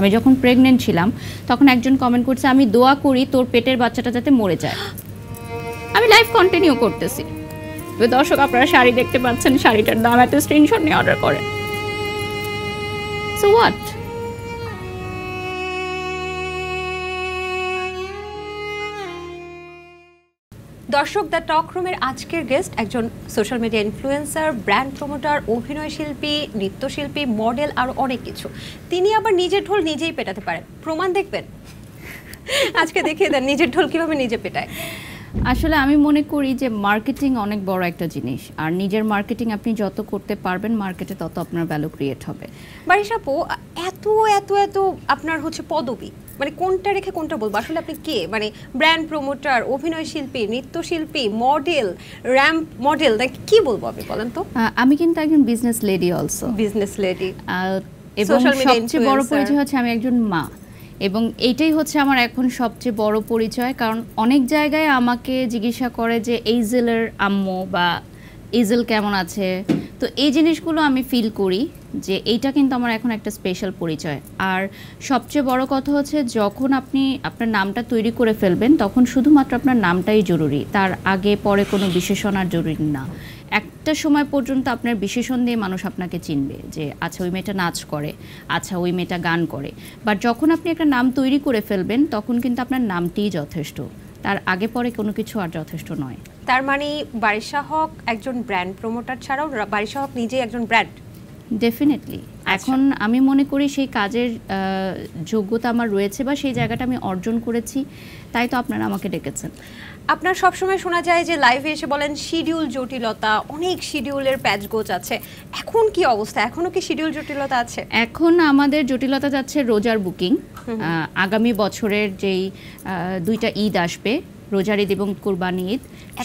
আমি যখন প্রেগনেন্ট ছিলাম তখন একজন কমেন্ট করছে আমি দোয়া করি তোর পেটের বাচ্চাটা যাতে মরে যায়। আমি লাইভ কন্টিনিউ করতেছি। দর্শক আপনারা শাড়ি দেখতে পাচ্ছেন, শাড়িটার দাম এত, স্ক্রিনশট নিয়ে অর্ডার করেন। So what? দর্শক, দ্য টক রুমের আজকের গেস্ট একজন social media influencer, brand promoter, অভিনয় শিল্পী, নৃত্যশিল্পী, মডেল আর অনেক কিছু। তিনি আবার নিজের ঢোল নিজেই পেটাতে পারেন, প্রমাণ দেখবেন? আজকে দেখিয়ে দেন নিজের ঢোল কিভাবে নিজে পেটায়। আসলে আমি মনে করি যে মার্কেটিং অনেক বড় একটা জিনিস, আর নিজের মার্কেটিং আপনি যত করতে পারবেন মার্কেটে তত আপনার ভ্যালু ক্রিয়েট হবে। বারিশা আপু, এত এত এত আপনার হচ্ছে পদবি, মানে কোনটা রেখে কোনটা বলবো? আসলে আপনি কে? মানে ব্র্যান্ড প্রমোটার, অভিনয় শিল্পী, নৃত্যশিল্পী, মডেল, র্যাম্প মডেল, কি বলবো আমি, বলেন তো? আমি কিন্তু একজন business lady also. Business lady, এবং সবচেয়ে বড় পরিচয় হচ্ছে আমি একজন মা, এবং এইটাই হচ্ছে আমার এখন সবচেয়ে বড় পরিচয়। কারণ অনেক জায়গায় আমাকে জিজ্ঞাসা করে যে এইজেলের আম্মু বা এইজেল কেমন আছে। তো এই জিনিসগুলো আমি ফিল করি যে এইটা কিন্তু আমার এখন একটা স্পেশাল পরিচয়। আর সবচেয়ে বড় কথা হচ্ছে যখন আপনি আপনার নামটা তৈরি করে ফেলবেন তখন শুধুমাত্র আপনার নামটাই জরুরি, তার আগে পরে কোনো বিশেষণ আর জরুরি না। একটা সময় পর্যন্ত আপনার বিশেষণ দিয়ে মানুষ আপনাকে চিনবে যে আচ্ছা ওই মেয়েটা নাচ করে, আচ্ছা ওই মেয়েটা গান করে। বাট যখন আপনি একটা নাম তৈরি করে ফেলবেন তখন কিন্তু আপনার নামটিই যথেষ্ট, তার আগে পরে কোনো কিছু আর যথেষ্ট নয়। তার মানে বারিশা হক একজন ব্র্যান্ড প্রমোটার ছাড়াও বারিশা হক নিজেই একজন ব্র্যান্ড। ডেফিনেটলি এখন আমি মনে করি সেই কাজের যোগ্যতা আমার রয়েছে বা সেই জায়গাটা আমি অর্জন করেছি, তাই তো আপনারা আমাকে ডেকেছেন। আপনার সবসময় শোনা যায় যে লাইভে এসে বলেন শিডিউল জটিলতা, অনেক শিডিউলের প্যাচগোছ আছে। এখন কি অবস্থা? এখনো কি শিডিউল জটিলতা আছে? এখন আমাদের জটিলতা যাচ্ছে রোজার বুকিং। আগামী বছরের যেই দুইটা ঈদ আসবে, রোজার ঈদ এবং কুরবানি ঈদ,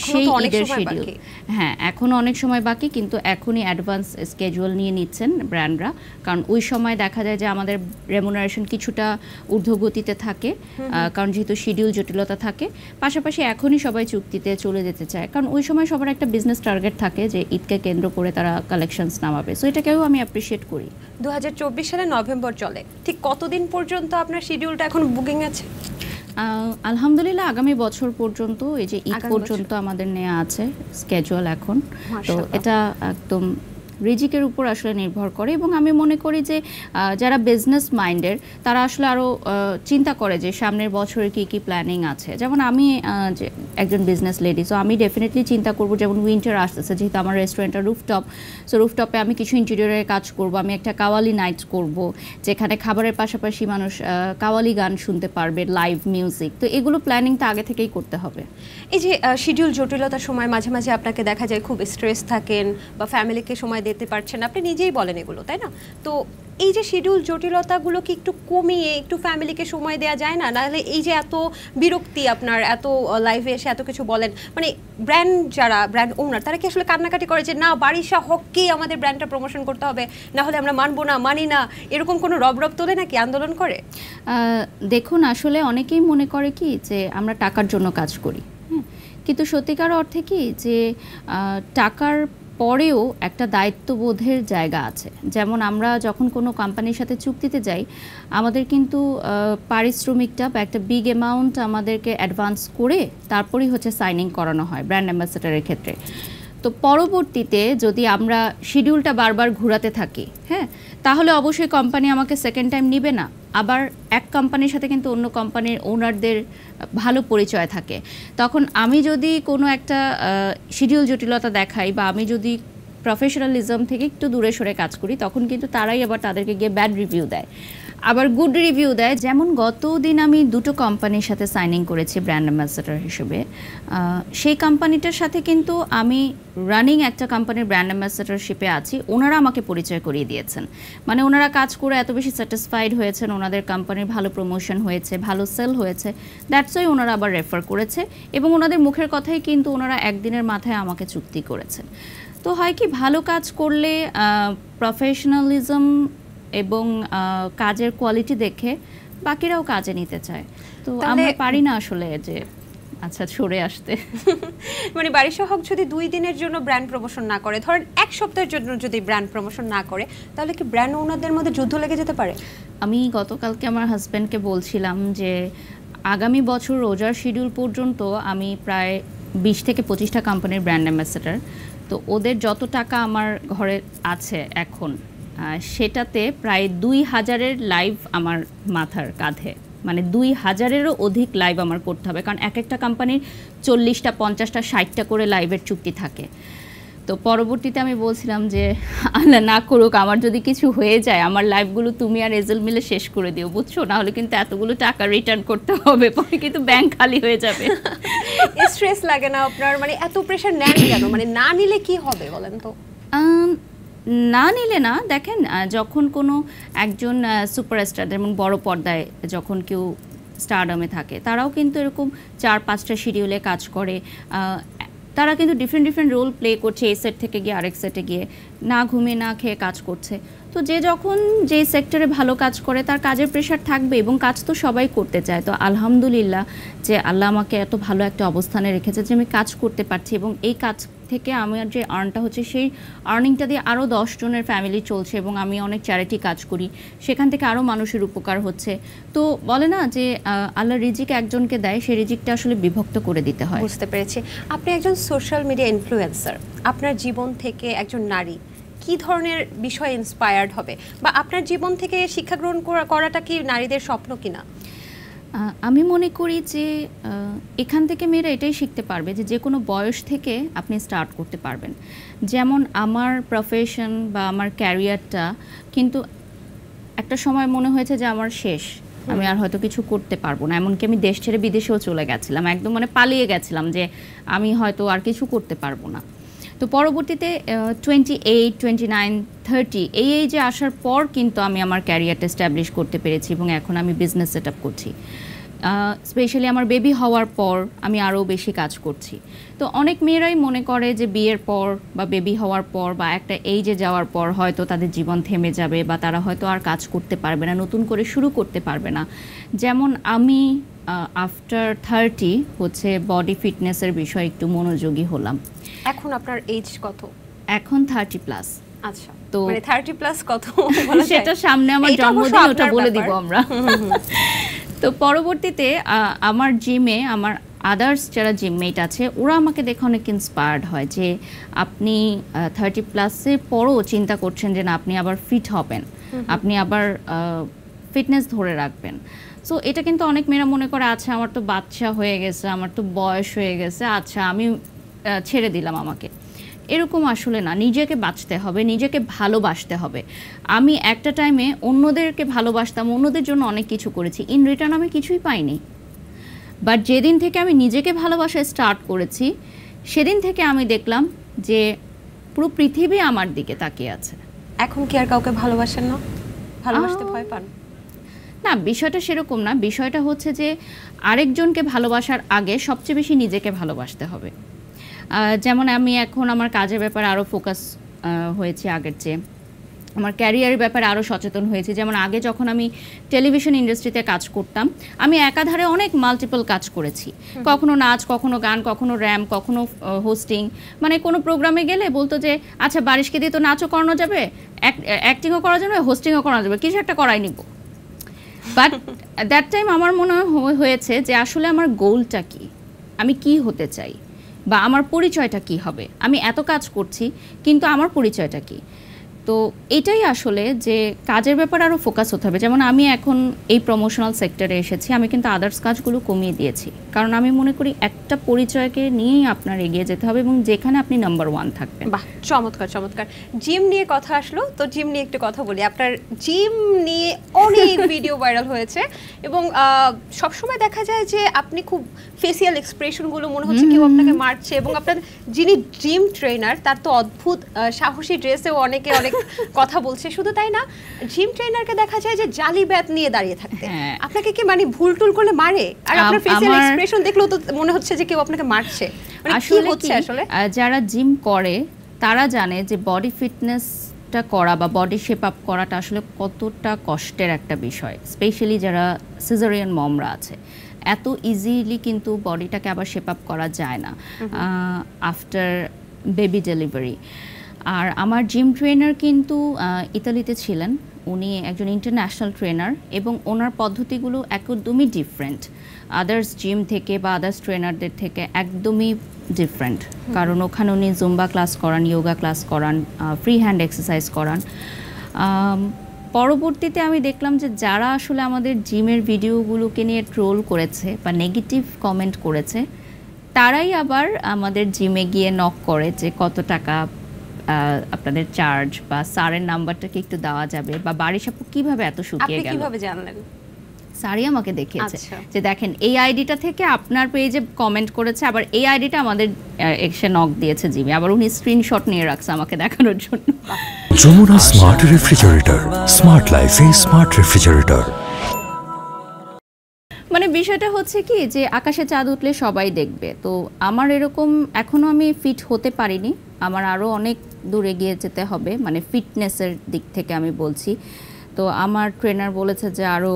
সেই ঈদের শিডিউল, হ্যাঁ এখনও অনেক সময় বাকি, কিন্তু এখনই অ্যাডভান্স স্কেজুয়াল নিয়ে নিচ্ছেন ব্র্যান্ডরা। কারণ ওই সময় দেখা যায় যে আমাদের রেমুনারেশন কিছুটা ঊর্ধ্বগতিতে থাকে, কারণ যেহেতু শিডিউল জটিলতা থাকে। পাশাপাশি এখনই সবাই চুক্তিতে চলে যেতে চায়, কারণ ওই সময় সবার একটা বিজনেস টার্গেট থাকে যে ঈদকে কেন্দ্র করে তারা কালেকশনস নামাবে। সো এটাকেও আমি অ্যাপ্রিসিয়েট করি। 2024 সালে নভেম্বর চলে, ঠিক কতদিন পর্যন্ত আপনার শিডিউলটা এখন বুকিং আছে? আলহামদুলিল্লাহ আগামী বছর পর্যন্ত, এই যে ঈদ পর্যন্ত আমাদের নেওয়া আছে স্কেজুয়াল এখন। তো এটা একদম রিজিকের উপর আসলে নির্ভর করে, এবং আমি মনে করি যে যারা বিজনেস মাইন্ডের তারা আসলে আরও চিন্তা করে যে সামনের বছরে কি কি প্ল্যানিং আছে। যেমন আমি যে একজন বিজনেস লেডি, সো আমি ডেফিনেটলি চিন্তা করব, যেমন উইন্টার আসতেছে, যেহেতু আমার রেস্টুরেন্টটা রুফটপ, সো রুফটপে আমি কিছু ইন্টেরিয়রের কাজ করব। আমি একটা কাওয়ালি নাইট করব, যেখানে খাবারের পাশাপাশি মানুষ কাওয়ালি গান শুনতে পারবে, লাইভ মিউজিক। তো এগুলো প্ল্যানিংটা আগে থেকেই করতে হবে। এই যে শিডিউল জটিলতার সময় মাঝে মাঝে আপনাকে দেখা যায় খুব স্ট্রেস থাকেন বা ফ্যামিলিকে সময় দিতে পারছেন, আপনি নিজেই বলেন এগুলো, তাই না? তো এই যে শিডিউল জটিলতাগুলো কি একটু কমিয়ে একটু ফ্যামিলিকে সময় দেওয়া যায় না? নাহলে এই যে এত বিরক্তি, আপনার এত লাইভে এসে এত কিছু বলেন, মানে যারা ব্র্যান্ড ওনার তারা কি আসলে কান্নাকাটি করে যে না বারিশা হককেই আমাদের ব্র্যান্ডটা প্রমোশন করতে হবে, না হলে আমরা মানবো না, মানি না, এরকম কোনো রব তোলে নাকি, আন্দোলন করে? দেখুন আসলে অনেকেই মনে করে কি যে আমরা টাকার জন্য কাজ করি, কিন্তু সত্যিকার অর্থে কি যে টাকার পরেও একটা দায়িত্ববোধের জায়গা আছে। যেমন আমরা যখন কোনো কোম্পানির সাথে চুক্তিতে যাই, আমাদের কিন্তু পারিশ্রমিকটা বা একটা বিগ অ্যামাউন্ট আমাদেরকে অ্যাডভান্স করে তারপরেই হচ্ছে সাইনিং করানো হয় ব্র্যান্ড অ্যাম্বাসেডারের ক্ষেত্রে। তো পরবর্তীতে যদি আমরা শিডিউলটা বারবার ঘোরাতে থাকি, হ্যাঁ, তাহলে অবশ্যই কোম্পানি আমাকে সেকেন্ড টাইম নিবে না। আবার এক কোম্পানির সাথে কিন্তু অন্য কোম্পানির ওনারদের ভালো পরিচয় থাকে। তখন আমি যদি কোনো একটা শিডিউল জটিলতা দেখাই বা আমি যদি প্রফেশনালিজম থেকে একটু দূরে সরে কাজ করি, তখন কিন্তু তারাই আবার তাদেরকে গিয়ে ব্যাড রিভিউ দেয়, আবার গুড রিভিউ দেয়। যেমন গতদিন আমি দুটো কোম্পানির সাথে সাইনিং করেছি ব্র্যান্ড অ্যাম্বাসেডর হিসেবে। সেই কোম্পানিটার সাথে কিন্তু আমি রানিং একটা কোম্পানির ব্র্যান্ড অ্যাম্বাসেডরশিপে আছি, ওনারা আমাকে পরিচয় করিয়ে দিয়েছেন। মানে ওনারা কাজ করে এত বেশি স্যাটিসফাইড হয়েছেন, ওনাদের কোম্পানির ভালো প্রমোশন হয়েছে, ভালো সেল হয়েছে, দ্যাটস ওয়াই ওনারা আবার রেফার করেছে, এবং ওনাদের মুখের কথাই কিন্তু ওনারা একদিনের মাথায় আমাকে চুক্তি করেছেন। তো হয় কি, ভালো কাজ করলে প্রফেশনালিজম এবং কাজের কোয়ালিটি দেখে বাকিরাও কাজে নিতে চায়। তো আমরা পারি না আসলে যে আচ্ছা সরে আসতে। মানে বারিশা হক যদি 2 দিনের জন্য ব্র্যান্ড প্রমোশন না করে, ধরেন 1 সপ্তাহের জন্য যদি ব্র্যান্ড প্রমোশন না করে, তাহলে কি ব্র্যান্ড ওনারদের মধ্যে যুদ্ধ লেগে যেতে পারে? আমি গতকালকে আমার হাজব্যান্ডকে বলছিলাম যে আগামী বছর রোজার শিডিউল পর্যন্ত আমি প্রায় 20 থেকে 25টা কোম্পানির ব্র্যান্ড অ্যাম্বাসেডার, তো ওদের যত টাকা আমার ঘরে আছে এখন সেটাতে প্রায় 2000-এর লাইভ আমার মাথার কাঁধে, মানে 2000-এরও অধিক লাইভ আমার করতে হবে, কারণ এক একটা কোম্পানির 40টা 50টা 60টা করে লাইভের চুক্তি থাকে। তো পরবর্তীতে আমি বলছিলাম যে আল্লাহ না করুক আমার যদি কিছু হয়ে যায়, আমার লাইফগুলো তুমি আর এজেল মিলে শেষ করে দিও, বুঝছো, না হলে কিন্তু এতগুলো টাকা রিটার্ন করতে হবে, পরে কিন্তু ব্যাংক খালি হয়ে যাবে। স্ট্রেস লাগে না আপনার? মানে এত প্রেশার নেন কেন? মানে না নিলে কি হবে বলেন তো? না নিলে না, দেখেন যখন কোনো একজন সুপারস্টার এবং বড় পর্দায় যখন কেউ স্টারডমে থাকে, তারাও কিন্তু এরকম 4-5টা শিডিউলে কাজ করে, তারা কিন্তু ডিফারেন্ট রোল প্লে করছে, এই সেট থেকে গিয়ে আরেক সেটে গিয়ে না ঘুমিয়ে না খেয়ে কাজ করছে। তো যে যখন যে সেক্টরে ভালো কাজ করে তার কাজের প্রেশার থাকবে, এবং কাজ তো সবাই করতে চায়। তো আলহামদুলিল্লাহ যে আল্লাহ আমাকে এত ভালো একটা অবস্থানে রেখেছে যে আমি কাজ করতে পারছি, এবং এই কাজ থেকে আমার যে আর্নটা হচ্ছে সেই আর্নিংটা দিয়ে আরও 10 জনের ফ্যামিলি চলছে, এবং আমি অনেক চ্যারিটি কাজ করি, সেখান থেকে আরও মানুষের উপকার হচ্ছে। তো বলে না যে আল্লাহ রিজিক একজনকে দেয়, সেই রিজিকটা আসলে বিভক্ত করে দিতে হয়। বুঝতে পেরেছি। আপনি একজন সোশ্যাল মিডিয়া ইনফ্লুয়েন্সার, আপনার জীবন থেকে একজন নারী কি ধরনের বিষয় ইন্সপায়ার্ড হবে, বা আপনার জীবন থেকে শিক্ষা গ্রহণ করাটা কি নারীদের স্বপ্ন কিনা? আমি মনে করি যে এখান থেকে মেয়েরা এটাই শিখতে পারবে যে যে কোনো বয়স থেকে আপনি স্টার্ট করতে পারবেন। যেমন আমার প্রফেশন বা আমার ক্যারিয়ারটা কিন্তু একটা সময় মনে হয়েছে যে আমার শেষ, আমি আর হয়তো কিছু করতে পারবো না, এমনকি আমি দেশ ছেড়ে বিদেশেও চলে গেছিলাম, একদম মানে পালিয়ে গেছিলাম যে আমি হয়তো আর কিছু করতে পারবো না। তো পরবর্তীতে 28, 29, 30 এই এজে আসার পর কিন্তু আমি আমার ক্যারিয়ারটা এস্টাবলিশ করতে পেরেছি, এবং এখন আমি বিজনেস সেট আপ করছি। স্পেশালি আমার বেবি হওয়ার পর আমি আরও বেশি কাজ করছি। তো অনেক মেয়েরাই মনে করে যে বিয়ের পর বা বেবি হওয়ার পর বা একটা এইজে যাওয়ার পর হয়তো তাদের জীবন থেমে যাবে, বা তারা হয়তো আর কাজ করতে পারবে না, নতুন করে শুরু করতে পারবে না। যেমন আমি আফটার 30 হচ্ছে বডি ফিটনেসের বিষয়ে একটু মনোযোগী হলাম। এখন আপনার এজ কত? এখন 30+। আচ্ছা, তো মানে 30+ কত সেটা সামনে আমার জন্মদিন, ওটা বলে দিব আমরা। তো পরবর্তীতে আমার জিমে আমার আদার্স যারা জিমমেট আছে ওরা আমাকে দেখে অনেক ইন্সপায়ার্ড হয় যে আপনি 30+-এর পরও চিন্তা করছেন যে না আপনি আবার ফিট হবেন, আপনি আবার ফিটনেস ধরে রাখবেন। সো এটা কিন্তু অনেক মেয়েরা মনে করে আচ্ছা আমার তো বাচ্চা হয়ে গেছে, আমার তো বয়স হয়ে গেছে, আচ্ছা আমি ছেড়ে দিলাম আমাকে। এরকম আসলে না, নিজেকে বাঁচতে হবে, নিজেকে ভালোবাসতে হবে। আমি একটা টাইমে অন্যদেরকে ভালোবাসতাম, অন্যদের জন্য অনেক কিছু করেছি, ইন রিটার্ন আমি কিছুই পাইনি। বাট যেদিন থেকে আমি নিজেকে ভালোবাসা স্টার্ট করেছি সেদিন থেকে আমি দেখলাম যে পুরো পৃথিবী আমার দিকে তাকিয়ে আছে। এখন কি আর কাউকে ভালোবাসেন না? ভালোবাসতে ভয় পান? না, বিষয়টা সেরকম না। বিষয়টা হচ্ছে যে আরেকজনকে ভালোবাসার আগে সবচেয়ে বেশি নিজেকে ভালোবাসতে হবে। যেমন আমি এখন আমার কাজের ব্যাপারে আরও ফোকাস হয়েছে আগের চেয়ে, আমার ক্যারিয়ারের ব্যাপারে আরও সচেতন হয়েছে। যেমন আগে যখন আমি টেলিভিশন ইন্ডাস্ট্রিতে কাজ করতাম আমি একাধারে অনেক মাল্টিপল কাজ করেছি, কখনো নাচ, কখনো গান, কখনো র্যাম, কখনো হোস্টিং। মানে কোনো প্রোগ্রামে গেলে বলতো যে আচ্ছা বারিশকে দিয়ে তো নাচও করানো যাবে, অ্যাক্টিংও করা যাবে, হোস্টিংও করা যাবে, কিছু একটা করাই নিব। বাট দ্যাট টাইম আমার মনে হয়েছে যে আসলে আমার গোলটা কি, আমি কি হতে চাই, বা আমার পরিচয়টা কি হবে। আমি এত কাজ করছি কিন্তু আমার পরিচয়টা কি। তো এটাই আসলে যে কাজের ব্যাপারে আরও ফোকাস হতে হবে। যেমন আমি এখন এই প্রমোশনাল সেক্টরে এসেছি, আমি কিন্তু আদার্স কাজগুলো কমিয়ে দিয়েছি, কারণ আমি মনে করি একটা পরিচয়কে নিয়েই আপনার এগিয়ে যেতে হবে এবং যেখানে আপনি নাম্বার 1 থাকবেন। বাহ, চমৎকার চমৎকার। জিম নিয়ে কথা আসলো, তো জিম নিয়ে একটু কথা বলি। আপনার জিম নিয়ে অনেক ভিডিও ভাইরাল হয়েছে এবং সবসময় দেখা যায় যে আপনি খুব ফেসিয়াল এক্সপ্রেশনগুলো মনে হচ্ছে কেউ আপনাকে মারছে, এবং আপনার যিনি জিম ট্রেনার তার তো অদ্ভুত সাহসী ড্রেসেও অনেকে অনেক কথা বলছে। শুধু তাই না, জিম ট্রেনারকে দেখা যায় যে জালি ব্যাট নিয়ে দাঁড়িয়ে থাকতে। আপনাকে কি মানে ভুল টুল করলে মারে? আর আপনার ফেসিয়াল এক্সপ্রেশন দেখলেও তো মনে হচ্ছে যে কেউ আপনাকে মারছে। আসলে কি, যারা জিম করে তারা জানে যে বডি ফিটনেসটা করা বা বডি শেপ আপ করাটা আসলে কতটা কষ্টের একটা বিষয়। স্পেশালি যারা সিজারিয়ান মমরা আছে, এত ইজিলি কিন্তু বডিটাকে আবার শেপ আপ করা যায় না আফটার বেবি ডেলিভারি। আর আমার জিম ট্রেনার কিন্তু ইতালিতে ছিলেন, উনি একজন ইন্টারন্যাশনাল ট্রেনার এবং ওনার পদ্ধতিগুলো একদমই ডিফারেন্ট আদার্স জিম থেকে বা আদার্স ট্রেনারদের থেকে একদমই ডিফারেন্ট। কারণ ওখানে উনি জুম্বা ক্লাস করান, যোগা ক্লাস করান, ফ্রি হ্যান্ড এক্সারসাইজ করান। পরবর্তীতে আমি দেখলাম যে যারা আসলে আমাদের জিমের ভিডিওগুলোকে নিয়ে ট্রোল করেছে বা নেগেটিভ কমেন্ট করেছে, তারাই আবার আমাদের জিমে গিয়ে নক করে যে কত টাকা আপনাদের চার্জ, বা স্যারের নাম্বারটাকে একটু দেওয়া যাবে, বা বাড়ি সাপু কিভাবে এত শুকিয়ে গেল। কিভাবে জানলেন? স্যারই আমাকে দেখিয়েছে যে দেখেন এই আইডিটা থেকে আপনার পেজে কমেন্ট করেছে, আবার এই আইডিটা আমাদের এসে নক দিয়েছে জিমে, আবার উনি স্ক্রিনশট নিয়ে রাখছে আমাকে দেখানোর জন্য। যমুনা স্মার্ট রেফ্রিজারেটর, স্মার্ট লাইফে স্মার্ট রেফ্রিজারেটর। মানে বিষয়টা হচ্ছে কি যে আকাশে চাঁদ উঠলে সবাই দেখবে। তো আমার এরকম এখনো আমি ফিট হতে পারিনি, আমার আরও অনেক দূরে গিয়ে যেতে হবে, মানে ফিটনেসের দিক থেকে আমি বলছি। তো আমার ট্রেনার বলেছে যে আরও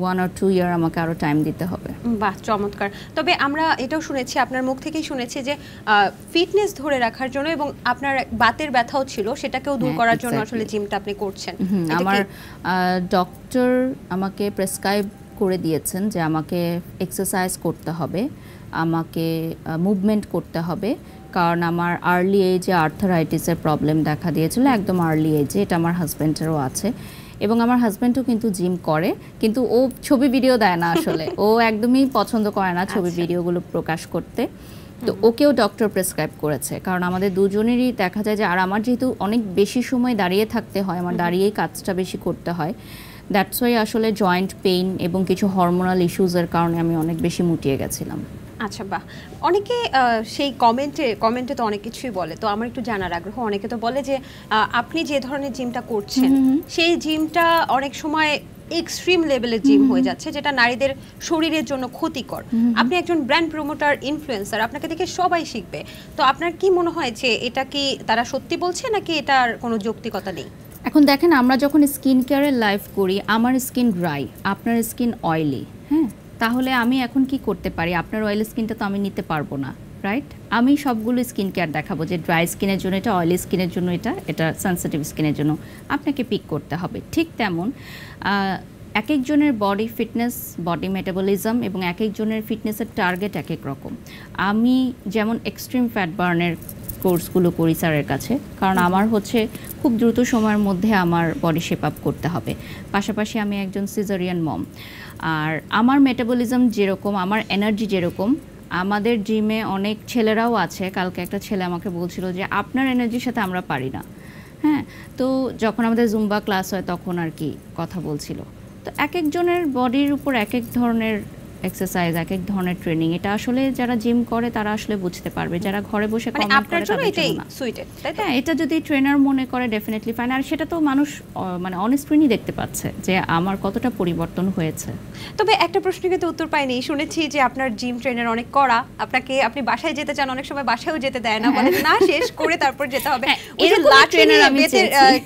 1 or 2 ইয়ার আমাকে আরও টাইম দিতে হবে। বাহ, চমৎকার। তবে আমরা এটাও শুনেছি, আপনার মুখ থেকেই শুনেছি যে ফিটনেস ধরে রাখার জন্য এবং আপনার বাতের ব্যথাও ছিল, সেটাকেও দূর করার জন্য আসলে জিমটা আপনি করছেন। আমার ডক্টর আমাকে প্রেসক্রাইব করে দিয়েছেন যে আমাকে এক্সারসাইজ করতে হবে, আমাকে মুভমেন্ট করতে হবে, কারণ আমার আর্লি এজে আর্থারাইটিসের প্রবলেম দেখা দিয়েছিল, একদম আর্লি এজে। এটা আমার হাজব্যান্ডেরও আছে, এবং আমার হাজব্যান্ডও কিন্তু জিম করে, কিন্তু ও ছবি ভিডিও দেয় না আসলে। ও একদমই পছন্দ করে না ছবি ভিডিওগুলো প্রকাশ করতে। তো ওকেও ডক্টর প্রেসক্রাইব করেছে, কারণ আমাদের দুজনেরই দেখা যায় যে, আর আমার যেহেতু অনেক বেশি সময় দাঁড়িয়ে থাকতে হয়, আমার দাঁড়িয়েই কাজটা বেশি করতে হয়, দ্যাটস ওয়াই আসলে জয়েন্ট পেইন এবং কিছু হরমোনাল ইস্যুজের কারণে আমি অনেক বেশি মুটিয়ে গেছিলাম। আচ্ছা, বাহ। অনেকে সেই কমেন্টে তো অনেক কিছুই বলে, তো আমার একটু জানার আগ্রহ। অনেকে তো বলে যে আপনি যে ধরনের জিমটা করছেন সেই জিমটা অনেক সময় এক্সট্রিম লেভেলের জিম হয়ে যাচ্ছে, যেটা নারীদের শরীরের জন্য ক্ষতিকর। আপনি একজন ব্র্যান্ড প্রমোটার, ইনফ্লুয়েন্সার, আপনাকে দেখে সবাই শিখবে। তো আপনার কি মনে হয় যে এটা কি তারা সত্যি বলছে, নাকি এটার কোনো যৌক্তিকতা নেই? এখন দেখেন, আমরা যখন স্কিন কেয়ারের লাইফ করি, আমার স্কিন ড্রাই, আপনার স্কিন অয়েলি, হ্যাঁ, তাহলে আমি এখন কি করতে পারি? আপনার অয়েলি স্কিনটা তো আমি নিতে পারবো না, রাইট? আমি সবগুলো স্কিন কেয়ার দেখাবো যে ড্রাই স্কিনের জন্য এটা, অয়েলি স্কিনের জন্য এটা, এটা সেন্সিটিভ স্কিনের জন্য আপনাকে পিক করতে হবে। ঠিক তেমন এক একজনের বডি ফিটনেস, বডি মেটাবলিজম এবং এক একজনের ফিটনেসের টার্গেট এক এক রকম। আমি যেমন এক্সট্রিম ফ্যাট বার্নের কোর্সগুলো করি স্যারের কাছে, কারণ আমার হচ্ছে খুব দ্রুত সময়ের মধ্যে আমার বডি শেপ আপ করতে হবে। পাশাপাশি আমি একজন সিজারিয়ান মম, আর আমার মেটাবলিজম যেরকম, আমার এনার্জি যেরকম, আমাদের জিমে অনেক ছেলেরাও আছে। কালকে একটা ছেলে আমাকে বলছিল যে আপনার এনার্জির সাথে আমরা পারি না, হ্যাঁ। তো যখন আমাদের জুম্বা ক্লাস হয় তখন আর কি কথা বলছিল। তো এক একজনের বডির উপর এক এক ধরনের এক্সারসাইজ, এক এক ধরনের ট্রেনিং, এটা আসলে যারা জিম করে তারা আসলে বুঝতে পারবে, যারা ঘরে বসে কমেন্ট করে তাদের জন্য না। হ্যাঁ, এটা যদি ট্রেনার মনে করে ডেফিনেটলি ফাইন, আর সেটা তো মানুষ মানে অনেস্টলি দেখতে পাচ্ছে যে আমার কতটা পরিবর্তন হয়েছে। তবে একটা প্রশ্ন কিন্তু উত্তর পাইনি। শুনেছি যে আপনার জিম ট্রেনার অনেক কড়া, আপনি বাসায় যেতে চান, অনেক সময় বাসায়ও যেতে দেয় না, বলে না শেষ করে তারপর যেতে হবে। ওই যে লাঠি নিয়ে,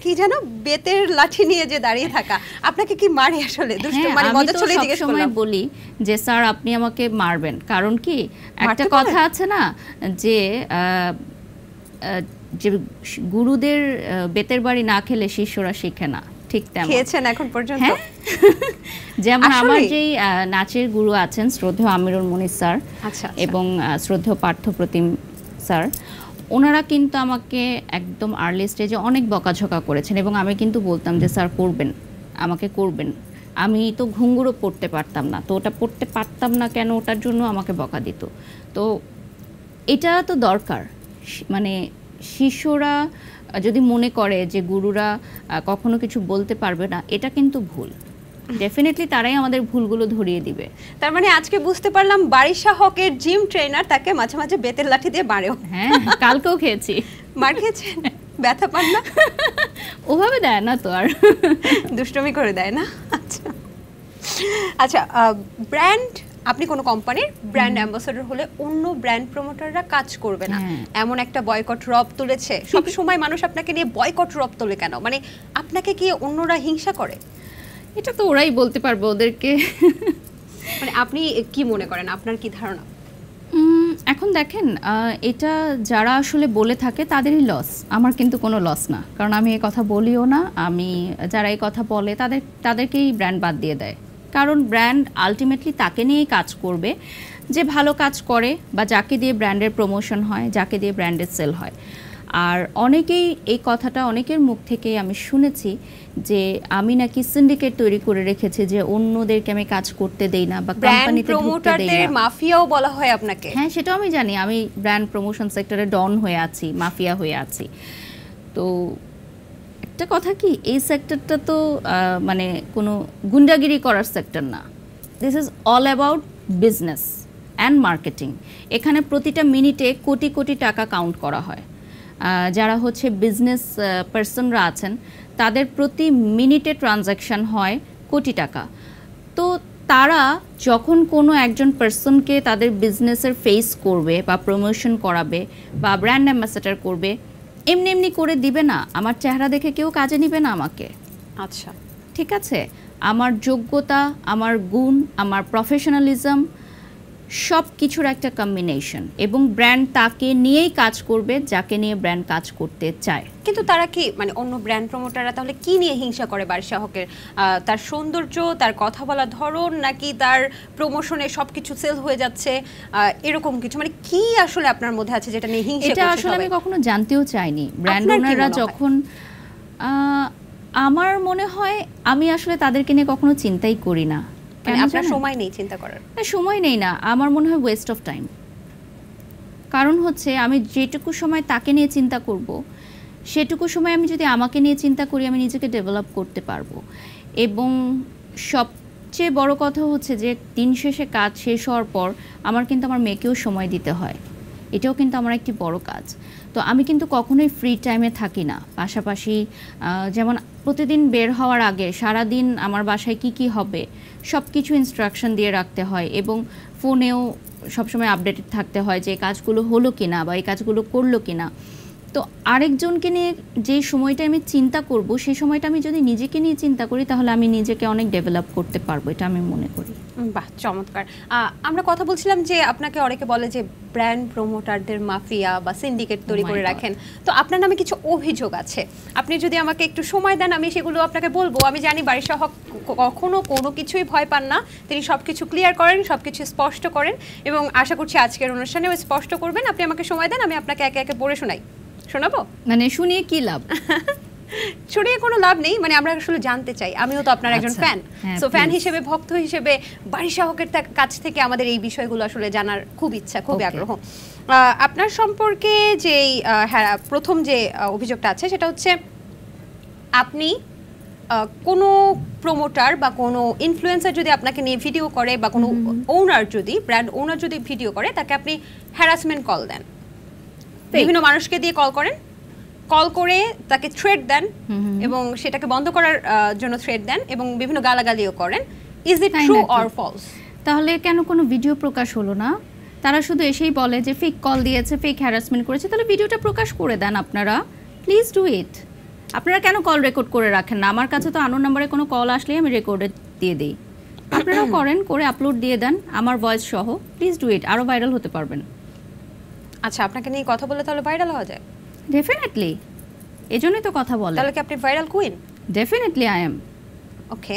কি জানো, বেতের লাঠি নিয়ে যে দাঁড়িয়ে থাকা, আপনাকে কি মারে আসলে? দুষ্ট মানে মজা চলে জিজ্ঞেস করলাম। আমি বলি যে স্যার আপনি আমাকে মারবেন, কারণ কি একটা কথা আছে না যে যে গুরুদের বেতের বাড়ি না খেলে শিষ্যরা শিখে না, ঠিক তেমন। খেয়েছেন এখন পর্যন্ত? যেমন আমার যেই নাচের গুরু আছেন শ্রদ্ধেয় আমিরুল মুনির স্যার এবং শ্রদ্ধেয় পার্থপ্রতিম স্যার, ওনারা কিন্তু আমাকে একদম আর্লি স্টেজে অনেক বকাঝকা করেছেন, এবং আমি কিন্তু বলতাম যে স্যার করবেন, আমাকে করবেন। আমি তো ঘুঙ্গুরও পড়তে পারতাম না, তো ওটা পড়তে পারতাম না কেন, ওটার জন্য আমাকে বকা দিত। তো এটা তো দরকার, মানে শিষ্যরা যদি মনে করে যে গুরুরা কখনো কিছু বলতে পারবে না, এটা কিন্তু ভুল। ডেফিনেটলি তারাই আমাদের ভুলগুলো ধরিয়ে দিবে। তার মানে আজকে বুঝতে পারলাম বারিশা হকের জিম ট্রেনার তাকে মাঝে মাঝে বেতের লাঠি দিয়ে মারেও। হ্যাঁ, কালকেও খেয়েছি। মার খেয়েছেন? ব্যথা পান না? ওভাবে দেয় না তো, আর দুষ্টমি করে দেয় না? আচ্ছা আচ্ছা, ব্র্যান্ড, আপনি কোনো কোম্পানির ব্র্যান্ড অ্যাম্বাসেডর হলে অন্য ব্র্যান্ড প্রমোটাররা কাজ করবে না, এমন একটা বয়কট রব তুলেছে। সব সময় মানুষ আপনাকে নিয়ে বয়কট রব তোলে কেন? মানে আপনাকে কি অন্যরা হিংসা করে? এটা তো ওরাই বলতে পারবে ওদেরকে। মানে আপনি কি মনে করেন, আপনার কি ধারণা? এখন দেখেন এটা যারা আসলে বলে থাকে তাদেরই লস, আমার কিন্তু কোনো লস না, কারণ আমি এই কথা বলিও না। আমি যারা এই কথা বলে তাদেরকেই ব্র্যান্ড বাদ দিয়ে দেয়, কারণ ব্র্যান্ড আলটিমেটলি তাকে নিয়েই কাজ করবে যে ভালো কাজ করে বা যাকে দিয়ে ব্র্যান্ডের প্রমোশন হয়, যাকে দিয়ে ব্র্যান্ডের সেল হয়। আর অনেকেই এই কথাটা অনেকের মুখ থেকেই আমি শুনেছি যে আমি নাকি সিন্ডিকেট তৈরি করে রেখেছি, যে অন্যদেরকে আমি কাজ করতে দেই না বা কোম্পানিতে ঢুকতে দেই না। মাফিয়াও বলা হয় আপনাকে? হ্যাঁ, সেটাও আমি জানি। আমি ব্র্যান্ড প্রমোশন সেক্টরে ডন হয়ে আছি, মাফিয়া হয়ে আছি। তো একটা কথা কি, এই সেক্টরটা তো মানে কোনো গুন্ডাগিরি করার সেক্টর না। This is all about business and marketing. এখানে প্রতিটা মিনিটে কোটি কোটি টাকা কাউন্ট করা হয়। যারা হচ্ছে বিজনেস পার্সনরা আছেন তাদের প্রতি মিনিটে ট্রানজ্যাকশন হয় কোটি টাকা। তো তারা যখন কোনো একজন পার্সনকে তাদের বিজনেসের ফেস করবে বা প্রমোশন করাবে বা ব্র্যান্ড অ্যাম্বাসেডর করবে, এমনি এমনি করে দিবে না। আমার চেহারা দেখে কেউ কাজে নিবে না আমাকে। আচ্ছা, ঠিক আছে, আমার যোগ্যতা, আমার গুণ, আমার প্রফেশনালিজম সব কিছুর একটা কম্বিনেশন, এবং ব্র্যান্ড তাকে নিয়েই কাজ করবে যাকে নিয়ে ব্র্যান্ড কাজ করতে চায়। কিন্তু তারা কি মানে অন্য ব্র্যান্ড প্রমোটাররা তাহলে কি নিয়ে হিংসা করে বারিশা হকের? তার সৌন্দর্য, তার কথা বলার ধরন, নাকি তার প্রমোশনে সবকিছু সেল হয়ে যাচ্ছে, এরকম কিছু? মানে কি আসলে আপনার মধ্যে আছে যেটা নিয়ে হিংসা করছে? এটা আসলে আমি কখনো জানতেও চাইনি। ব্র্যান্ড ওনাররা যখন, আমার মনে হয় আমি আসলে তাদেরকে নিয়ে কখনো চিন্তাই করি না। আপনার সময় নেই চিন্তা করার? না, সময় নেই না, আমার মনে হয় ওয়েস্ট অফ টাইম। কারণ হচ্ছে আমি যেটুকু সময় তাকে নিয়ে চিন্তা করব, সেটুকু সময় আমি যদি আমাকে নিয়ে চিন্তা করি, আমি নিজেকে ডেভেলপ করতে পারবো। এবং সবচেয়ে বড় কথা হচ্ছে যে দিন শেষে কাজ শেষ হওয়ার পর আমার কিন্তু আমার মেয়েকেও সময় দিতে হয়, এটাও কিন্তু আমার একটি বড় কাজ। তো আমি কিন্তু কখনোই ফ্রি টাইমে থাকি না। পাশাপাশি যেমন প্রতিদিন বের হওয়ার আগে সারাদিন আমার বাসায় কি কি হবে সব কিছু ইনস্ট্রাকশন দিয়ে রাখতে হয়, এবং ফোনেও সবসময় আপডেটেড থাকতে হয় যে কাজগুলো হলো কিনা বা এই কাজগুলো করলো কিনা। তো আরেকজনকে নিয়ে যে সময়টা আমি চিন্তা করব, সেই সময়টা আমি যদি নিজেকে নিয়ে চিন্তা করি তাহলে আমি নিজেকে অনেক ডেভেলপ করতে পারবো, এটা আমি মনে করি। বাহ, চমৎকার। আমরা কথা বলছিলাম যে আপনাকে অনেকে বলে যে ব্র্যান্ড প্রমোটারদের মাফিয়া বা সিন্ডিকেট তৈরি করে রাখেন। তো আপনার নামে কিছু অভিযোগ আছে, আপনি যদি আমাকে একটু সময় দেন আমি সেগুলো আপনাকে বলবো। আমি জানি বারিশা হক কখনো কোনো কিছুই ভয় পান না, তিনি সবকিছু ক্লিয়ার করেন, সবকিছু স্পষ্ট করেন, এবং আশা করছি আজকের অনুষ্ঠানেও স্পষ্ট করবেন। আপনি আমাকে সময় দেন, আমি আপনাকে একে একে পড়ে শোনাবো। মানে শুনিয়ে কি লাভ? শুনিয়ে কোনো লাভ নেই, মানে আমরা আসলে জানতে চাই। আমিও তো আপনার একজন ফ্যান, সো ফ্যান হিসেবে, ভক্ত হিসেবে বারিশা হকের কাছ থেকে আমাদের এই বিষয়গুলো আসলে জানার খুব ইচ্ছা, খুব আগ্রহ। আপনার সম্পর্কে যে প্রথম যে অভিযোগটা আছে সেটা হচ্ছে আপনি কোনো প্রমোটার বা কোনো ইনফ্লুয়েন্সার যদি আপনাকে নিয়ে ভিডিও করে বা কোনো ওনার যদি ব্র্যান্ড ওনার যদি ভিডিও করে, তাকে আপনি হ্যারাসমেন্ট কল দেন, বিভিন্ন মানুষকে দিয়ে কল করে তাকে থ্রেট দেন এবং সেটাকে বন্ধ করার জন্য থ্রেট দেন এবং বিভিন্ন গালাগালিও করেন। Is it true or false? তাহলে কেন কোনো ভিডিও প্রকাশ হলো না? তারা শুধু এসেই বলে যে ফেক কল দিয়েছে, ফেক হ্যারাসমেন্ট করেছে, তাহলে ভিডিওটা প্রকাশ করে দেন আপনারা, প্লিজ ডু ইট। আপনারা কেন কল রেকর্ড করে রাখেন না? আমার কাছে তো আননোন নাম্বারে কোনো কল আসলেই আমি রেকর্ডে দিয়ে দিই, আপনারাও করেন, করে আপলোড দিয়ে দেন আমার ভয়েস সহ, প্লিজ ডু ইট, আরও ভাইরাল হতে পারবেন। আচ্ছা, আপনাকে নিয়ে কথা বলে তাহলে ভাইরাল হওয়া যায়? ডেফিনেটলি, এজন্যই তো কথা বলে। তাহলে কি আপনি viral queen? Definitely I am. Okay,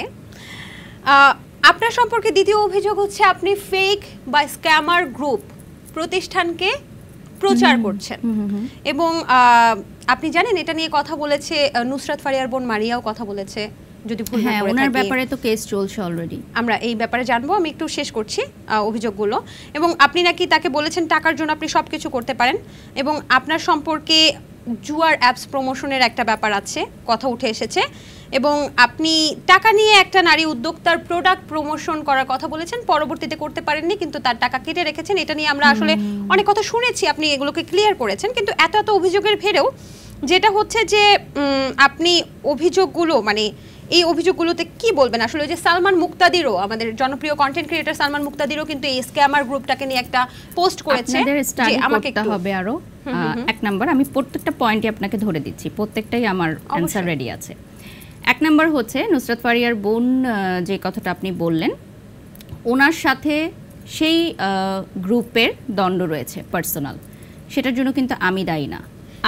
আপনার সম্পর্কে দ্বিতীয় অভিযোগ হচ্ছে আপনি ফেক বা স্ক্যামার গ্রুপ প্রতিষ্ঠানকে প্রচার করছেন, এবং আপনি জানেন এটা নিয়ে কথা বলেছে নুসরাত ফারিয়ার বোন মারিয়াও কথা বলেছে, যদি ভুল না করে থাকি। ওনার ব্যাপারে তো কেস চলছে অলরেডি, আমরা এই ব্যাপারে জানবো। আমি একটু শেষ করছি অভিযোগগুলো। এবং আপনি নাকি তাকে বলেছেন টাকার জন্য আপনি সব কিছু করতে পারেন, এবং আপনার সম্পর্কে জুয়ার অ্যাপস প্রমোশনের একটা ব্যাপার আছে, কথা উঠে এসেছে, এবং আপনি টাকা নিয়ে একটা নারী উদ্যোক্তার প্রোডাক্ট প্রমোশন করার কথা বলেছেন, পরবর্তীতে করতে পারেননি, কিন্তু তার টাকা কেটে রেখেছেন। এটা নিয়ে আমরা আসলে অনেক কথা শুনেছি, আপনি এগুলোকে ক্লিয়ার করেছেন, কিন্তু এত এত অভিযোগের ভেড়েও যেটা হচ্ছে যে আপনি অভিযোগগুলো, মানে এই অভিযোগগুলোতে কি বলবেন আসলে? যে সালমান মুক্তাদিরও, আমাদের জনপ্রিয় কন্টেন্ট ক্রিয়েটর সালমান মুক্তাদিরও কিন্তু এই স্ক্যামার গ্রুপটাকে নিয়ে একটা পোস্ট করেছে। যে আমাকে করতে হবে আরো। এক নাম্বার, আমি প্রত্যেকটা পয়েন্টই আপনাকে ধরে দিচ্ছি, প্রত্যেকটাই আমার অ্যানসার রেডি আছে। এক নাম্বার হচ্ছে নুসরাত ফারিয়ার বোন যে কথাটা আপনি বললেন, ওনার সাথে সেই গ্রুপের দণ্ড রয়েছে পার্সোনাল, সেটার জন্য কিন্তু আমি দায়ী না।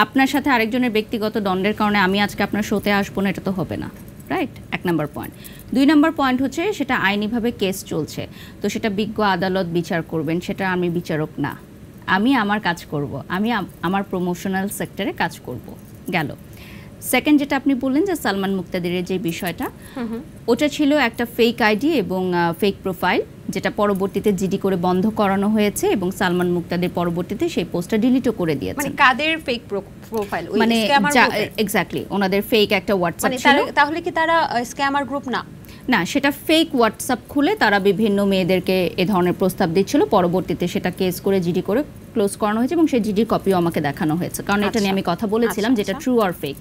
আপনার সাথে আরেকজনের ব্যক্তিগত দণ্ডের কারণে আমি আজকে আপনার শোতে আসবো না, এটা তো হবে না, রাইট? 1 নম্বর পয়েন্ট। 2 নম্বর পয়েন্ট হচ্ছে সেটা আইনিভাবে কেস চলছে, তো সেটা বিজ্ঞ আদালত বিচার করবেন, সেটা আমি বিচারক না। আমি আমার কাজ করব, আমি আমার প্রমোশনাল সেক্টরে কাজ করব। গেল। সেকেন্ড যেটা আপনি বললেন যে সালমান মুক্তাদিরের যে বিষয়টা, ওটা ছিল একটা ফেক আইডি এবং ফেক প্রোফাইল, যেটা পরবর্তীতে জিডি করে বন্ধ করানো হয়েছে এবং সালমান মুক্তাদির পরবর্তীতে সেই পোস্টটা ডিলিটও করে দিয়েছে। মানে কাদের ফেক প্রোফাইল? মানে এক্স্যাক্টলি ওনাদের ফেক একটা হোয়াটসঅ্যাপ ছিল। তাহলে কি তারা স্ক্যামার গ্রুপ না? না, সেটা ফেক হোয়াটসঅ্যাপ খুলে তারা বিভিন্ন মেয়েদেরকে এ ধরনের প্রস্তাব দিচ্ছিল, পরবর্তীতে সেটা কেস করে জিডি করে ক্লোজ করানো হয়েছে এবং সেই জিডির কপিও আমাকে দেখানো হয়েছে, কারণ এটা নিয়ে আমি কথা বলেছিলাম যেটা ট্রু আর ফেক।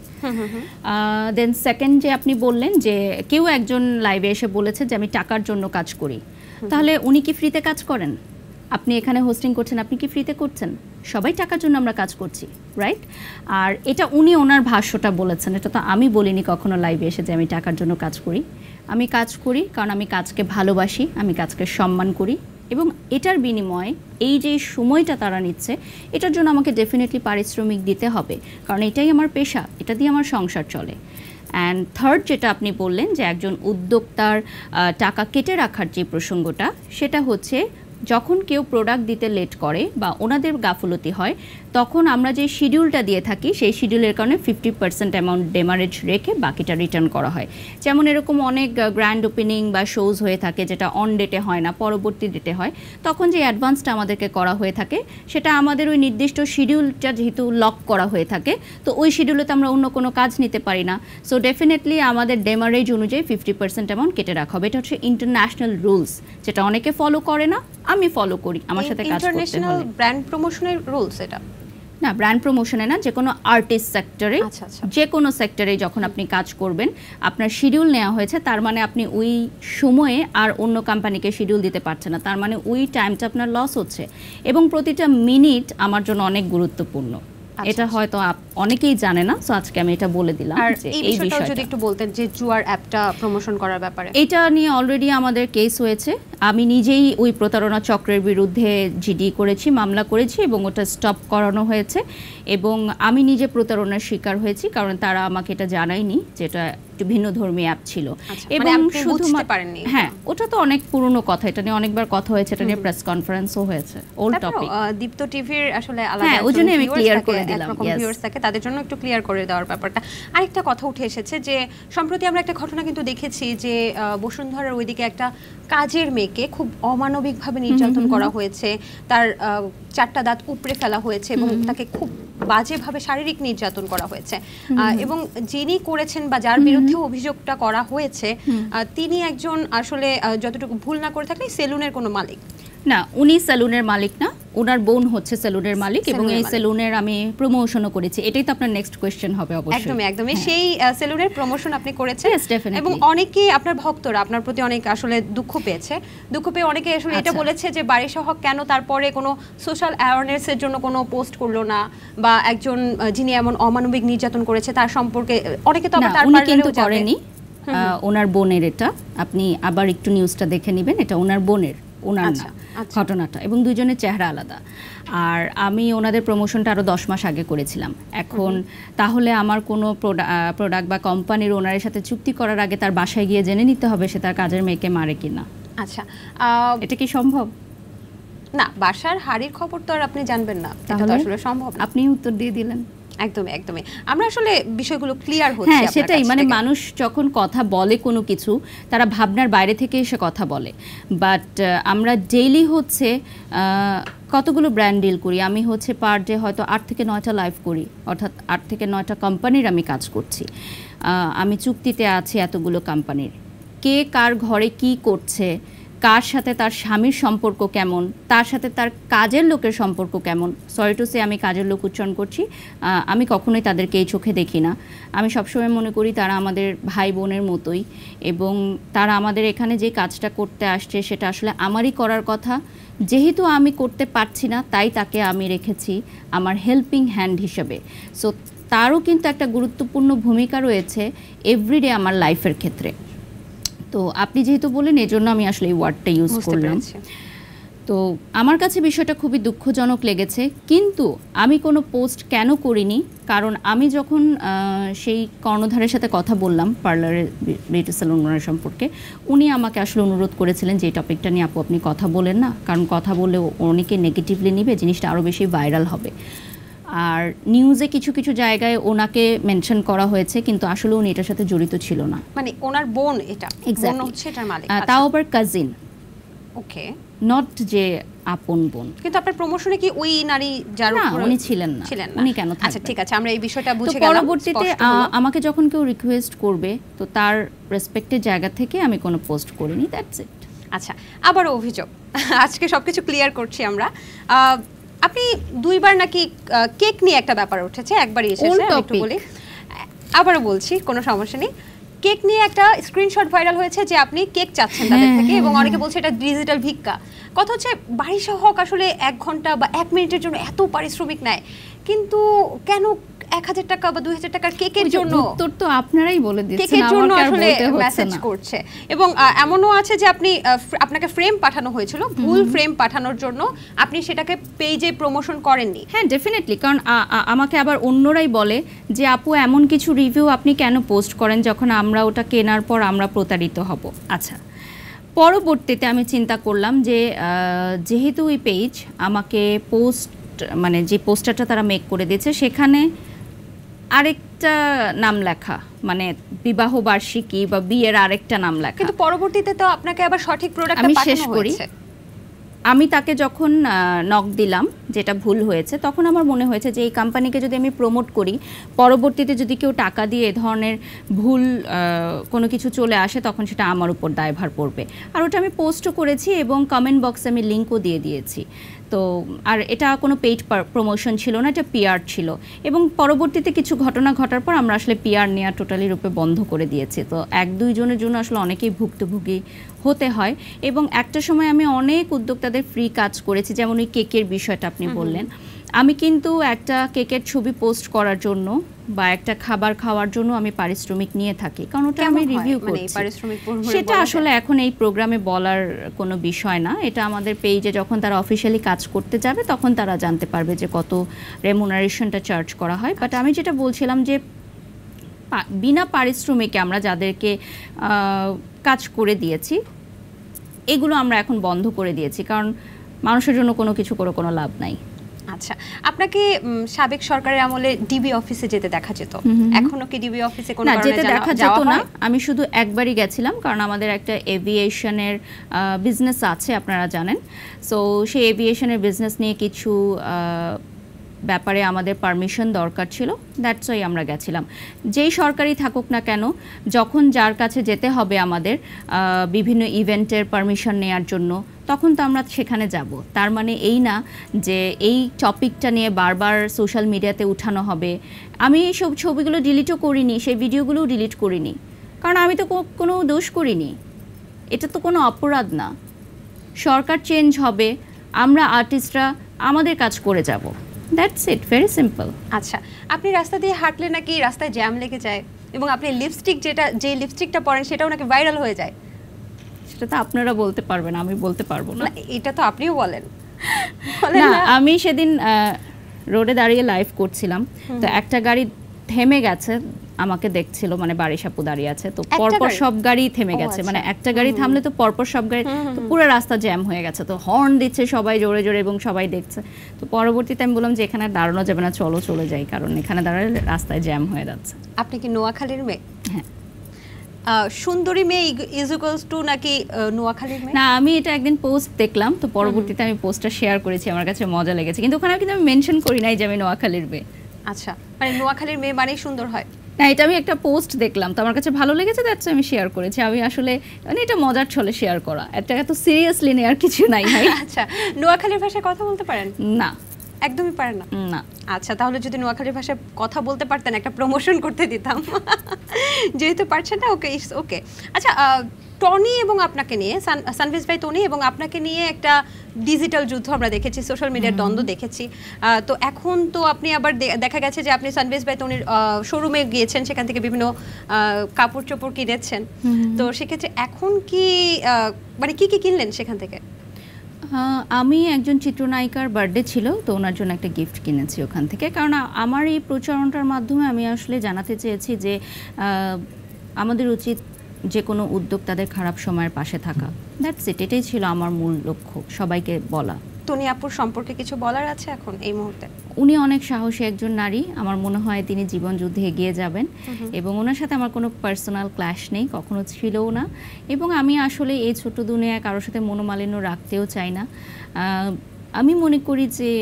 দেন সেকেন্ড যে আপনি বললেন যে কেউ একজন লাইভে এসে বলেছে যে আমি টাকার জন্য কাজ করি, তাহলে উনি কি ফ্রিতে কাজ করেন? আপনি এখানে হোস্টিং করছেন, আপনি কি ফ্রিতে করছেন? সবাই টাকার জন্য আমরা কাজ করছি, রাইট? আর এটা উনি ওনার ভাষ্যটা বলেছেন, এটা তো আমি বলিনি কখনো লাইভে এসে যে আমি টাকার জন্য কাজ করি। আমি কাজ করি কারণ আমি কাজকে ভালোবাসি, আমি কাজকে সম্মান করি, এবং এটার বিনিময়ে এই যে সময়টা তারা নিচ্ছে এটার জন্য আমাকে ডেফিনেটলি পারিশ্রমিক দিতে হবে, কারণ এটাই আমার পেশা, এটা দিয়ে আমার সংসার চলে। অ্যান্ড থার্ড যেটা আপনি বললেন যে একজন উদ্যোক্তার টাকা কেটে রাখার যে প্রসঙ্গটা, সেটা হচ্ছে যখন কেউ প্রোডাক্ট দিতে লেট করে বা ওনাদের গাফলতি হয়, তখন আমরা যে শিডিউলটা দিয়ে থাকি সেই শিডিউলের কারণে 50% অ্যামাউন্ট ডেমারেজ রেখে বাকিটা রিটার্ন করা হয়। যেমন এরকম অনেক গ্র্যান্ড ওপেনিং বা শোজ হয়ে থাকে যেটা অন ডেটে হয় না, পরবর্তী ডেটে হয়, তখন যে অ্যাডভান্সটা আমাদেরকে করা হয়ে থাকে সেটা আমাদের ওই নির্দিষ্ট শিডিউলটা যেহেতু লক করা হয়ে থাকে, তো ওই শিডিউলে তো আমরা অন্য কোনো কাজ নিতে পারি না। সো ডেফিনেটলি আমাদের ডেমারেজ অনুযায়ী 50% অ্যামাউন্ট কেটে রাখা হবে। এটা হচ্ছে ইন্টারন্যাশনাল রুলস, যেটা অনেকে ফলো করে না, আমি ফলো করি, আমার সাথে কাজ করতে হলে। ইন্টারন্যাশনাল ব্র্যান্ড প্রমোশনের রুলস এটা না, ব্র্যান্ড প্রমোশনে না, যে কোনো আর্টিস্ট সেক্টরে, যে কোনো সেক্টরে যখন আপনি কাজ করবেন আপনার শিডিউল নেওয়া হয়েছে, তার মানে আপনি ওই সময়ে আর অন্য কোম্পানিকে শিডিউল দিতে পারছেন না, তার মানে ওই টাইমটা আপনার লস হচ্ছে। এবং প্রতিটা মিনিট আমার জন্য অনেক গুরুত্বপূর্ণ, এটা হয়তো অনেকেই জানে না, সো আজকে আমি এটা বলে দিলাম। আর এই বিষয়টা যদি একটু বলতেন যে জুয়ার অ্যাপটা প্রমোশন করার ব্যাপারে। এটা নিয়ে অলরেডি আমাদের কেস হয়েছে, আমি নিজেই ওই প্রতারণা চক্রের বিরুদ্ধে জিডি করেছি, মামলা করেছি এবং ওটা স্টপ করানো হয়েছে। এবং আমি নিজে প্রতারণার শিকার হয়েছি, কারণ তারা আমাকে এটা জানায়নি যেটা একটু ভিন্ন ধর্মী অ্যাপ ছিল। এবং শুধুমাত্র হ্যাঁ, ওটা তো অনেক পুরনো কথা, এটা নিয়ে অনেকবার কথা হয়েছে, এটা নিয়ে প্রেস কনফারেন্সও হয়েছে, ওল্ড টপিক। দীপ্ত টিভির আসলে আলাদা, হ্যাঁ, ওইজন্য আমি ক্লিয়ার করে দিলাম, ভিউয়ার্স থাকে তাদের জন্য একটু ক্লিয়ার করে দেওয়ার ব্যাপারটা। আরেকটা কথা উঠে এসেছে যে সম্প্রতি আমরা একটা ঘটনা কিন্তু দেখেছি যে বসুন্ধরার ওইদিকে একটা কাজের মেয়েকে খুব অমানবিকভাবে নির্যাতন করা হয়েছে, তার 4টা দাঁত উপড়ে ফেলা হয়েছে এবং তাকে খুব বাজেভাবে শারীরিক নির্যাতন করা হয়েছে। এবং যিনি করেছেন বা যার বিরুদ্ধে অভিযোগটা করা হয়েছে তিনি একজন আসলে যতটুকু ভুল না করে থাকলে সেলুনের কোনো মালিক না, উনি সেলুনের মালিক না, ওনার বোন হচ্ছে সেলুনের মালিক এবং এই সেলুনের আমি প্রমোশনও করেছি। এটাই তো আপনার নেক্সট কোশ্চেন হবে অবশ্যই। একদমই সেই সেলুনের প্রমোশন আপনি করেছেন এবং অনেকে আপনার ভক্তরা আপনার প্রতি অনেক আসলে দুঃখ পেয়ে অনেকে আসলে এটা বলেছে যে বাড়ি সহ কেন তারপরে কোনো সোশ্যাল অ্যাওয়ারনেসের জন্য কোনো পোস্ট করলো না, বা একজন যিনি এমন অমানবিক নির্যাতন করেছে তার সম্পর্কে অনেকে তো আবার তার কিন্তু করেনি, ওনার বোনের। এটা আপনি আবার একটু নিউজটা দেখে নেবেন, এটা ওনার বোনের, ওনার না ঘটনাটা, এবং দুজনের চেহারা আলাদা। আর আমি ওনাদের প্রমোশনটা আরও 10 মাস আগে করেছিলাম। এখন তাহলে আমার কোনো প্রোডাক্ট বা কোম্পানির ওনারের সাথে চুক্তি করার আগে তার বাসায় গিয়ে জেনে নিতে হবে সে তার কাজের মেয়েকে মারে কিনা। আচ্ছা, এটা কি সম্ভব? না, বাসার হাড়ির খবর তো আর আপনি জানবেন না, এটা তো আসলে সম্ভব না। আপনি উত্তর দিয়ে দিলেন। একদমই আমরা আসলে বিষয়গুলো ক্লিয়ার হচ্ছে। হ্যাঁ, সেটাই, মানে মানুষ যখন কথা বলে কোনো কিছু তারা ভাবনার বাইরে থেকে এসে কথা বলে, বাট আমরা ডেইলি হচ্ছে কতগুলো ব্র্যান্ড ডিল করি, আমি হচ্ছে পার ডে হয়তো 8 থেকে 9টা লাইভ করি, অর্থাৎ 8 থেকে 9টা কোম্পানির আমি কাজ করছি, আমি চুক্তিতে আছি এতগুলো কোম্পানির। কে কার ঘরে কি করছে, কার সাথে তার স্বামীর সম্পর্ক কেমন, তার সাথে তার কাজের লোকের সম্পর্ক কেমন, সরি টু সে আমি কাজের লোক উচ্চারণ করছি, আমি কখনোই তাদেরকে এই চোখে দেখি না। আমি সবসময় মনে করি তারা আমাদের ভাই বোনের মতোই, এবং তারা আমাদের এখানে যে কাজটা করতে আসছে সেটা আসলে আমারই করার কথা, যেহেতু আমি করতে পারছি না তাই তাকে আমি রেখেছি আমার হেল্পিং হ্যান্ড হিসেবে। সো তারও কিন্তু একটা গুরুত্বপূর্ণ ভূমিকা রয়েছে এভরিডে আমার লাইফের ক্ষেত্রে। তো আপনি যেহেতু বলেন এজন্য আমি আসলে এই ওয়ার্ডটা ইউজ করলাম। তো আমার কাছে বিষয়টা খুবই দুঃখজনক লেগেছে, কিন্তু আমি কোনো পোস্ট কেন করিনি, কারণ আমি যখন সেই কর্ণধারের সাথে কথা বললাম পার্লারের বিউটি স্যালন ওনার সম্পর্কে, উনি আমাকে আসলে অনুরোধ করেছিলেন যে এই টপিকটা নিয়ে আপু আপনি কথা বলেন না, কারণ কথা বলে অনেকে নেগেটিভলি নিবে, জিনিসটা আরও বেশি ভাইরাল হবে। আর নিউজে কিছু কিছু জায়গায় ওনাকে মেনশন করা হয়েছে, কিন্তু আসলে উনি এটার সাথে জড়িত ছিল না। মানে ওনার বোন, এটা বোন হচ্ছে এটার মালিক, তাও আবার কাজিন, ওকে, নট যে আপন বোন। কিন্তু আপনার প্রমোশনে কি ওই নারী যার উপর উনি ছিলেন না, উনি কেন থাকবেন? আচ্ছা ঠিক আছে, আমরা এই বিষয়টা তো বুঝে গেলাম। পরবর্তীতে আমাকে যখন কেউ রিকোয়েস্ট করবে, তো তার রেসপেক্টের জায়গা থেকে আমি কোনো পোস্ট করিনি, দ্যাটস ইট। আচ্ছা, আবার অভিযোগ, আজকে সবকিছু ক্লিয়ার করছি আমরা। আপনি দুইবার নাকি কেক নিয়ে একটা ব্যাপার উঠেছে, একবারই এসেছে, আমি একটু বলি, আবারও বলছি, কোনো সমস্যা নেই। কেক নিয়ে একটা স্ক্রিনশট ভাইরাল হয়েছে যে আপনি কেক চাচ্ছেন তাদের থেকে, এবং অনেকে বলছে এটা ডিজিটাল ভিক্ষা। কথা হচ্ছে বাড়ি সহক আসলে 1 ঘন্টা বা 1 মিনিটের জন্য এত পারিশ্রমিক নেয়, কিন্তু কেন 1000 টাকা বা 2000 টাকার কেকের জন্য? উত্তর তো আপনারাই বলে দিচ্ছেন, কেকের জন্য আসলে মেসেজ না করছে। এবং এমনও আছে যে আপনাকে ফ্রেম পাঠানো হয়েছিল, ভুল ফ্রেম পাঠানোর জন্য আপনি সেটাকে পেজে প্রমোশন করেননি। হ্যাঁ, ডেফিনেটলি, কারণ আমাকে আবার অন্যরাই বলে যে আপু এমন কিছু রিভিউ আপনি কেন পোস্ট করেন যখন আমরা ওটা কেনার পর আমরা প্রতারিত হব। আচ্ছা, পরবর্তীতে আমি চিন্তা করলাম যে যেহেতু ওই পেজ আমাকে পোস্ট, মানে যে পোস্টারটা তারা মেক করে দিয়েছে সেখানে আরেকটা নাম লেখা, মানে বিবাহ বার্ষিকী বা বিয়ের আরেকটা নাম লেখা, কিন্তু পরবর্তীতে তো আপনাকে আবার সঠিক প্রোডাক্টটা পাঠানো হয়েছে। আমি তাকে যখন নক দিলাম যেটা ভুল হয়েছে, তখন আমার মনে হয়েছে যে এই কোম্পানিকে যদি আমি প্রমোট করি, পরবর্তীতে যদি কেউ টাকা দিয়ে এ ধরনের ভুল কোনো কিছু চলে আসে, তখন সেটা আমার উপর দায়ভার পড়বে। আর ওটা আমি পোস্টও করেছি এবং কমেন্ট বক্সে আমি লিঙ্কও দিয়ে দিয়েছি। তো আর এটা কোনো পেইড প্রমোশন ছিল না, এটা পিআর ছিল। এবং পরবর্তীতে কিছু ঘটনা ঘটার পর আমরা আসলে পিআর নেওয়া টোটালি রূপে বন্ধ করে দিয়েছি। তো 1-2 জনের জন্য আসলে অনেকেই ভুক্তভোগী হতে হয়। এবং একটা সময় আমি অনেক উদ্যোক্তাদের ফ্রি কাজ করেছি, যেমন ওই কেকের বিষয়টা আপনি বললেন। আমি কিন্তু একটা কেকের ছবি পোস্ট করার জন্য বা একটা খাবার খাওয়ার জন্য আমি পারিশ্রমিক নিয়ে থাকি, কারণ ওটা আমি রিভিউ করছি। সেটা আসলে এখন এই প্রোগ্রামে বলার কোনো বিষয় না, এটা আমাদের পেজে যখন তারা অফিসিয়ালি কাজ করতে যাবে তখন তারা জানতে পারবে যে কত রেমুনারেশনটা চার্জ করা হয়। বাট আমি যেটা বলছিলাম যে বিনা পারিশ্রমিকে আমরা যাদেরকে কাজ করে দিয়েছি, এগুলো আমরা এখন বন্ধ করে দিয়েছি, কারণ মানুষের জন্য কোনো কিছু করে কোনো লাভ নাই। আচ্ছা, আপনাকে সাবেক সরকারের আমলে ডিবি অফিসে যেতে দেখা যেত, এখনো কি ডিবি অফিসে কোনো কারণে যেতে দেখা যেত না? আমি শুধু একবারই গেছিলাম, কারণ আমাদের একটা এভিয়েশনের বিজনেস আছে, আপনারা জানেন। সো সেই এভিয়েশনের বিজনেস নিয়ে কিছু ব্যাপারে আমাদের পারমিশন দরকার ছিল, দ্যাটস ওয়াই আমরা গেছিলাম। যেই সরকারি থাকুক না কেন, যখন যার কাছে যেতে হবে আমাদের বিভিন্ন ইভেন্টের পারমিশন নেওয়ার জন্য, তখন তো আমরা সেখানে যাব। তার মানে এই না যে এই টপিকটা নিয়ে বারবার সোশ্যাল মিডিয়াতে উঠানো হবে। আমি এইসব ছবিগুলো ডিলিটও করিনি, সেই ভিডিওগুলোও ডিলিট করিনি, কারণ আমি তো কোনো দোষ করিনি, এটা তো কোনো অপরাধ না। সরকার চেঞ্জ হবে, আমরা আর্টিস্টরা আমাদের কাজ করে যাব, দ্যাটস ইট, ভেরি সিম্পল। আচ্ছা, আপনি রাস্তা দিয়ে হাঁটলে নাকি রাস্তায় জ্যাম লেগে যায়, এবং আপনি যে লিপস্টিকটা পরেন সেটাও নাকি ভাইরাল হয়ে যায়? সেটা তো আপনারা বলতে পারবেন, আমি বলতে পারবো না। এটা তো আপনিও বলেন না। আমি সেদিন রোডে দাঁড়িয়ে লাইভ করছিলাম, তো একটা গাড়ি থেমে গেছে, আমাকে দেখছিল, মানে বারিশ আপু দাঁড়িয়ে আছে, তো পরপর সব গাড়ি থেমে গেছে, মানে একটা গাড়ি থামলে তো পরপর সব গাড়ি, তো পুরো রাস্তা জ্যাম হয়ে গেছে, তো হর্ন দিচ্ছে সবাই জোরে জোরে এবং সবাই দেখছে। তো পরবর্তীতে আমি বললাম যে এখানে দাঁড়ানো যাবে না, চলো চলে যাই, কারণ এখানে দাঁড়ালে রাস্তায় জ্যাম হয়ে যাচ্ছে। আপনি কি নোয়াখালীর মেয়ে? হ্যাঁ। সুন্দরী মেয়ে ইজ ইকুয়ালস টু নাকি নোয়াখালীর মেয়ে? না, আমি এটা একদিন পোস্ট দেখলাম, তো পরবর্তীতে আমি পোস্টটা শেয়ার করেছি, আমার কাছে মজা লেগেছে, কিন্তু ওখানে কিন্তু আমি মেনশন করি নাই যে আমি নোয়াখালীর মেয়ে। আচ্ছা, মানে নোয়াখালীর মেয়ে মানেই সুন্দর হয়? না, এটা আমি একটা পোস্ট দেখলাম, তো আমার কাছে ভালো লেগেছে, দ্যাটস আমি শেয়ার করেছি। আমি আসলে মানে এটা মজার ছলে শেয়ার করা, এটা এত সিরিয়াসলি নেওয়ার কিছু নাই ভাই। আচ্ছা, নোয়াখালীর ভাষায় কথা বলতে পারেন? না, একদমই পারেন না? না। আচ্ছা, তাহলে যদি নোয়াখালীর ভাষায় কথা বলতে পারতেন একটা প্রমোশন করতে দিতাম, যেহেতু পারছেন না। ওকে, ইটস ওকে। আচ্ছা, টনি এবং আপনাকে নিয়ে, সানভিজ ভাই টনি এবং আপনাকে নিয়ে একটা ডিজিটাল যুদ্ধ আমরা দেখেছি, সোশ্যাল মিডিয়ার দ্বন্দ্ব দেখেছি। তো এখন তো আপনি আবার দেখা গেছে যে আপনি সানভিজ ভাই টনির শোরুমে গিয়েছেন, সেখান থেকে বিভিন্ন কাপড় চোপড় কিনেছেন। তো সেক্ষেত্রে এখন কি মানে কি কি কিনলেন সেখান থেকে? আমি একজন চিত্রনায়িকার বার্থডে ছিল, তো ওনার জন্য একটা গিফট কিনেছি ওখান থেকে। কারণ আমার এই প্রচারণাটার মাধ্যমে আমি আসলে জানাতে চেয়েছি যে আমাদের উচিত যে কোনো উদ্যোক্তাদের খারাপ সময়ের পাশে থাকা। দ্যাটস ইট, এটাই ছিল আমার মূল লক্ষ্য, সবাইকে বলা। টনি আপুর সম্পর্কে কিছু বলার আছে এখন এই মুহূর্তে? উনি অনেক সাহসী একজন নারী, আমার মনে হয় তিনি জীবন যুদ্ধে এগিয়ে যাবেন এবং ওনার সাথে আমার কোনো পার্সোনাল ক্ল্যাশ নেই, কখনো ছিলও না। এবং আমি আসলে এই ছোট দুনিয়ায় কারোর সাথে মনোমালিন্য রাখতেও চাই না। আমি মনে করি যে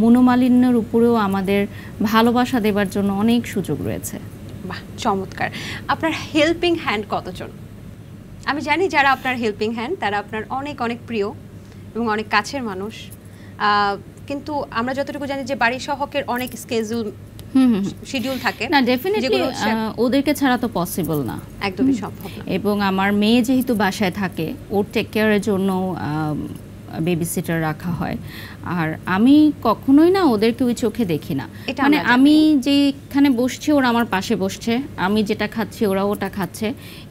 মনোমালিন্যের উপরেও আমাদের ভালোবাসা দেবার জন্য অনেক সুযোগ রয়েছে। বাহ, চমৎকার। আপনার হেল্পিং হ্যান্ড কতজন? আমি জানি যারা আপনার হেল্পিং হ্যান্ড তারা আপনার অনেক অনেক প্রিয় এবং অনেক কাছের মানুষ, কিন্তু আমরা যতটুকু জানি যে বাড়ি সহকের অনেক শিডিউল থাকে না, ডেফিনেটলি ওদেরকে ছাড়া তো পসিবল না, একদমই সম্ভব না। এবং আমার মেয়ে যেহেতু বাসায় থাকে, ওর টেক কেয়ারের জন্য বেবি সিটার রাখা হয়। আর আমি কখনোই না ওদেরকে ওই চোখে দেখি না, মানে আমি যেখানে বসছি ওরা আমার পাশে বসছে, আমি যেটা খাচ্ছি ওরা ওটা খাচ্ছে।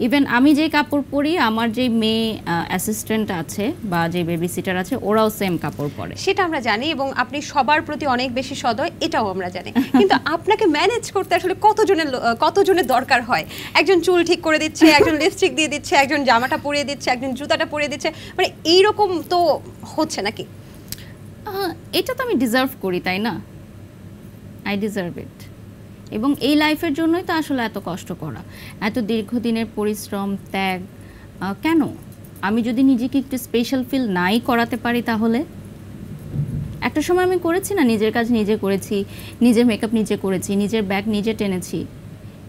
ইভেন আমি যে কাপড় পরি, আমার যে মেয়ে অ্যাসিস্ট্যান্ট আছে বা যে বেবি সিটার আছে, ওরাও সেম কাপড় পরে। সেটা আমরা জানি এবং আপনি সবার প্রতি অনেক বেশি সদয়, এটাও আমরা জানি। কিন্তু আপনাকে ম্যানেজ করতে আসলে কতজনের দরকার হয়? একজন চুল ঠিক করে দিচ্ছে, একজন লিপস্টিক দিয়ে দিচ্ছে, একজন জামাটা পরিয়ে দিচ্ছে, একজন জুতাটা পরিয়ে দিচ্ছে, মানে এইরকম তো হচ্ছে নাকি? এটা তো আমি ডিজার্ভ করি, তাই না? আই ডিজার্ভ ইট। এবং এই লাইফের জন্যই তো আসলে এত কষ্ট করা, এত দীর্ঘদিনের পরিশ্রম, ত্যাগ। কেন আমি যদি নিজেকে একটু স্পেশাল ফিল নাই করাতে পারি, তাহলে একটা সময় আমি করেছি না, নিজের কাজ নিজে করেছি, নিজের মেকআপ নিজে করেছি, নিজের ব্যাগ নিজে টেনেছি,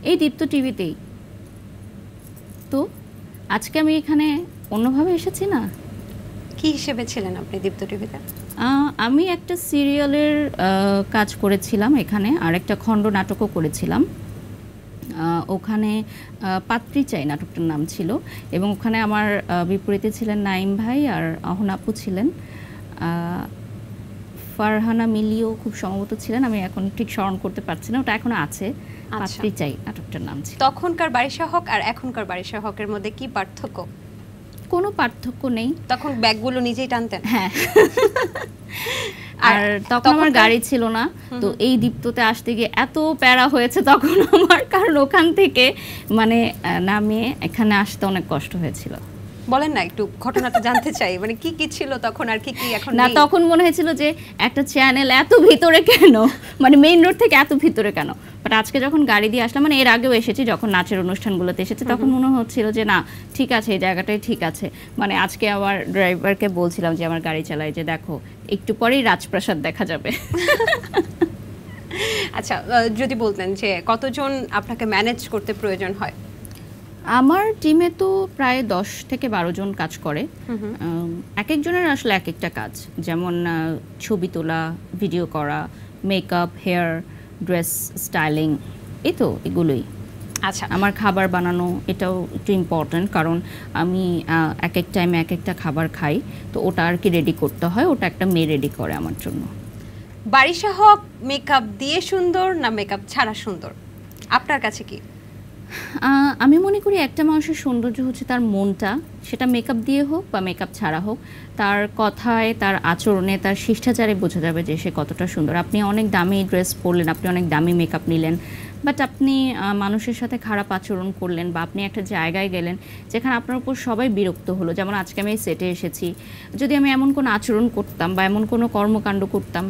এই দীপ্ত টিভিতেই। তো আজকে আমি এখানে অন্যভাবে এসেছি না। কি হিসেবে ছিলেন আপনি দীপ্ত টিভিতে? আমি একটা সিরিয়ালের কাজ করেছিলাম এখানে, আর একটা খণ্ড নাটকও করেছিলাম ওখানে। পাত্রী চাই নাটকটার নাম ছিল, এবং ওখানে আমার বিপরীতে ছিলেন নাইম ভাই আর অহন আপু ছিলেন, ফারহানা মিলিও খুব সম্ভবত ছিলেন, আমি এখন ঠিক স্মরণ করতে পারছি না, ওটা এখনো আছে। পাত্রী চাই নাটকটার নাম ছিল। তখনকার বারিশাহক আর এখনকার বারিশাহকের মধ্যে কি পার্থক্য? কোনো পার্থক্য নেই। তখন ব্যাগগুলো নিজেই টানতেন? হ্যাঁ। আর তখন আমার গাড়ি ছিল না, তো এই দীপ্ততে আসতে গিয়ে এত প্যারা হয়েছে তখন আমার, কারণ ওখান থেকে মানে নামিয়ে এখানে আসতে অনেক কষ্ট হয়েছিল। বলেন না, একটু ঘটনাটা জানতে চাই, মানে কি কি ছিল তখন আর কি কি এখন না। তখন মনে হয়েছিল যে একটা চ্যানেল এত ভিতরে কেন, মানে মেইন রোড থেকে এত ভিতরে কেন। বাট আজকে যখন গাড়ি দিয়ে আসলাম, মানে এর আগেও এসেছি যখন নাচের অনুষ্ঠানগুলোতে এসেছি, তখন মনে হচ্ছিল যে না ঠিক আছে, এই জায়গাটাই ঠিক আছে। মানে আজকে আমার ড্রাইভারকে বলছিলাম যে আমার গাড়ি চালাই, যে দেখো একটু পরেই রাজপ্রাসাদ দেখা যাবে। আচ্ছা, যদি বলতেন যে কতজন আপনাকে ম্যানেজ করতে প্রয়োজন হয়? আমার টিমে তো প্রায় 10 থেকে 12 জন কাজ করে। এক একজনের আসলে এক একটা কাজ, যেমন ছবি তোলা, ভিডিও করা, মেকআপ, হেয়ার, ড্রেস স্টাইলিং, এই তো এগুলোই। আচ্ছা, আমার খাবার বানানো এটাও একটু ইম্পর্ট্যান্ট, কারণ আমি এক এক টাইমে এক একটা খাবার খাই, তো ওটা আর কি রেডি করতে হয়, ওটা একটা মেয়ে রেডি করে আমার জন্য। বারিশাহক মেকআপ দিয়ে সুন্দর না মেকআপ ছাড়া সুন্দর আপনার কাছে কি? আমি মনে করি একটা মানুষের সৌন্দর্য হচ্ছে তার মনটা, সেটা মেকআপ দিয়ে হোক বা মেকআপ ছাড়া হোক, তার কথায়, তার আচরণে, তার শিষ্টাচারে বোঝা যাবে যে সে কতটা সুন্দর। আপনি অনেক দামি ড্রেস পরলেন, আপনি অনেক দামি মেকআপ নিলেন, বাট আপনি মানুষের সাথে খারাপ আচরণ করলেন, বা আপনি একটা জায়গায় গেলেন যেখানে আপনার উপর সবাই বিরক্ত হলো, যেমন আজকে আমি সেটে এসেছি, যদি আমি এমন কোনো আচরণ করতাম বা এমন কোনো কর্মকাণ্ড করতাম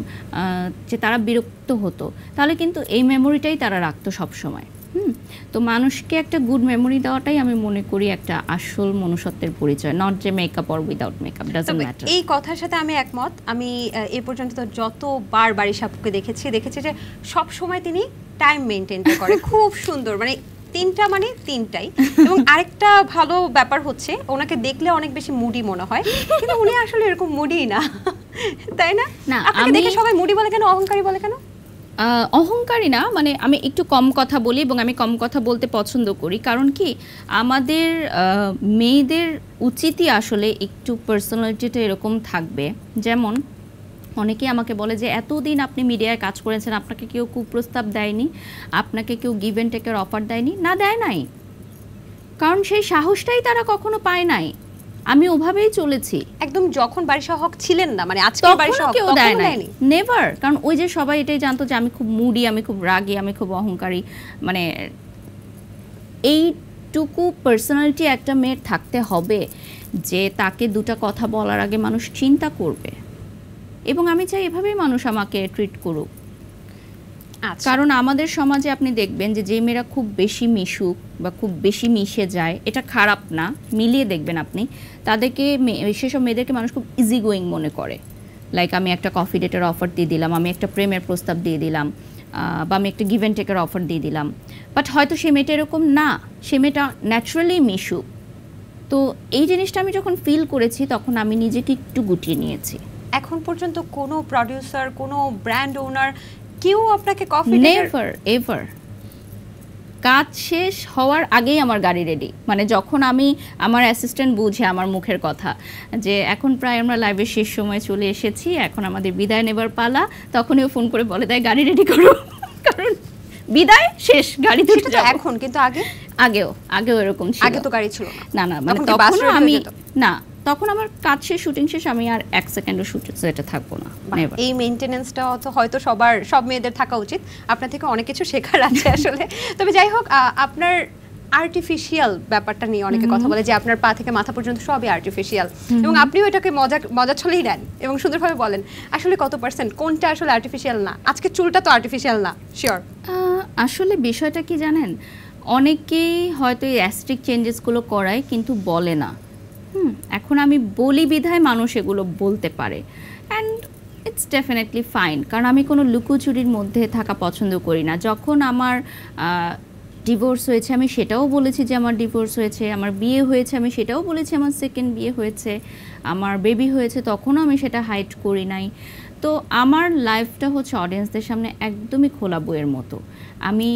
যে তারা বিরক্ত হতো, তাহলে কিন্তু এই মেমোরিটাই তারা রাখতো সবসময়। তো মানুষকে একটা গুড মেমোরি দেওয়াটাই আমি মনে করি একটা আসল মনুষ্যত্বের পরিচয়, নট যে makeup or without makeup, doesn't matter. এই কথার সাথে আমি একমত। আমি এ পর্যন্ত তো যতবার বারিশাহককে দেখেছি যে সব সময় তিনি টাইম মেইনটেইন করে খুব সুন্দর, মানে তিনটা মানে তিনটাই। এবং আরেকটা ভালো ব্যাপার হচ্ছে ওনাকে দেখলে অনেক বেশি মুডি মনে হয়, কিন্তু উনি আসলে এরকম মুডি না, তাই না? আপনাকে দেখে সবাই মুডি বলে কেন, অহংকারী বলে কেন? অহংকারী না, মানে আমি একটু কম কথা বলি এবং আমি কম কথা বলতে পছন্দ করি, কারণ কি আমাদের মেয়েদের উচিতই আসলে একটু পার্সোনালিটিটা এরকম থাকবে। যেমন অনেকেই আমাকে বলে যে এতদিন আপনি মিডিয়ায় কাজ করেছেন, আপনাকে কেউ কুপ্রস্তাব দেয়নি, আপনাকে কেউ গিভ অ্যান্ড টেকের অফার দেয়নি? না, দেয় নাই, কারণ সেই সাহসটাই তারা কখনো পায় নাই। আমি ওভাবেই চলেছি। একদম যখন বারিশা হক ছিলেন না, মানে আজকে বারিশা হক কেউ দেয় নাই, নেভার। কারণ ওই যে সবাই এটাই জানতো যে আমি খুব মুডি, আমি খুব রাগী, আমি খুব অহংকারী, মানে এইটুকু পার্সোনালিটি একটা মেয়ের থাকতে হবে যে তাকে দুটা কথা বলার আগে মানুষ চিন্তা করবে। এবং আমি চাই এভাবেই মানুষ আমাকে ট্রিট করুক। কারণ আমাদের সমাজে আপনি দেখবেন যে যে মেয়েরা খুব বেশি মিশুক বা খুব বেশি মিশে যায়, এটা খারাপ না, মিলিয়ে দেখবেন আপনি, তাদেরকে সেসব মেয়েদেরকে মানুষ খুব ইজি গোয়িং মনে করে। লাইক আমি একটা কফি ডেটের অফার দিয়ে দিলাম, আমি একটা প্রেমের প্রস্তাব দিয়ে দিলাম, বা আমি একটা গিভ অ্যান্ড টেকের অফার দিয়ে দিলাম, বাট হয়তো সে মেয়েটা এরকম না, সে মেয়েটা ন্যাচারালি মিশুক। তো এই জিনিসটা আমি যখন ফিল করেছি তখন আমি নিজেকে একটু গুটিয়ে নিয়েছি। এখন পর্যন্ত কোনো প্রোডিউসার, কোনো ব্র্যান্ড ওনার কেউ আপনাকে কফি নেভার এভার। কাজ শেষ হওয়ার আগেই আমার গাড়ি রেডি, মানে যখন আমি আমার অ্যাসিস্ট্যান্ট বুঝে আমার মুখের কথা যে এখন প্রায় আমরা লাইভের শেষ সময় চলে এসেছি, এখন আমাদের বিদায় নেবার পালা, তখনই ফোন করে বলে দেয় গাড়ি রেডি করো, কারণ বিদায় শেষ, গাড়ি ধরতে যাব। এখন কিন্তু আগেও এরকম ছিল। আগে তো গাড়ি ছিল না, মানে তখন আমি না, তখন আমার কাজ শেষ, শুটিং শেষ, আমি আর এক সেকেন্ডও শুটে থাকবো না। এই মেইনটেনেন্সটা হয়তো সব মেয়েদের থাকা উচিত। আপনার থেকে অনেক কিছু শেখার আছে আসলে। তবে যাই হোক, আপনার আর্টিফিশিয়াল ব্যাপারটা নিয়ে অনেকে কথা বলে যে আপনার পা থেকে মাথা পর্যন্ত সবই আর্টিফিশিয়াল, এবং আপনিও এটাকে মজা ছলেই নেন এবং সুন্দরভাবে বলেন। আসলে কত পার্সেন্ট কোনটা আসলে আর্টিফিশিয়াল না? আজকে চুলটা তো আর্টিফিশিয়াল না, শিওর। আসলে বিষয়টা কি জানেন, অনেকেই হয়তো এই অ্যাস্থেটিক চেঞ্জেসগুলো করায় কিন্তু বলে না। এখন আমি বলি বিধায় মানুষ এগুলো বলতে পারে, অ্যান্ড ইটস ডেফিনেটলি ফাইন, কারণ আমি কোনো লুকোচুরির মধ্যে থাকা পছন্দ করি না। যখন আমার ডিভোর্স হয়েছে আমি সেটাও বলেছি যে আমার ডিভোর্স হয়েছে, আমার বিয়ে হয়েছে আমি সেটাও বলেছি আমার সেকেন্ড বিয়ে হয়েছে, আমার বেবি হয়েছে তখনও আমি সেটা হাইড করি নাই। তো আমার লাইফটা হচ্ছে অডিয়েন্সদের সামনে একদমই খোলা বইয়ের মতো। আমি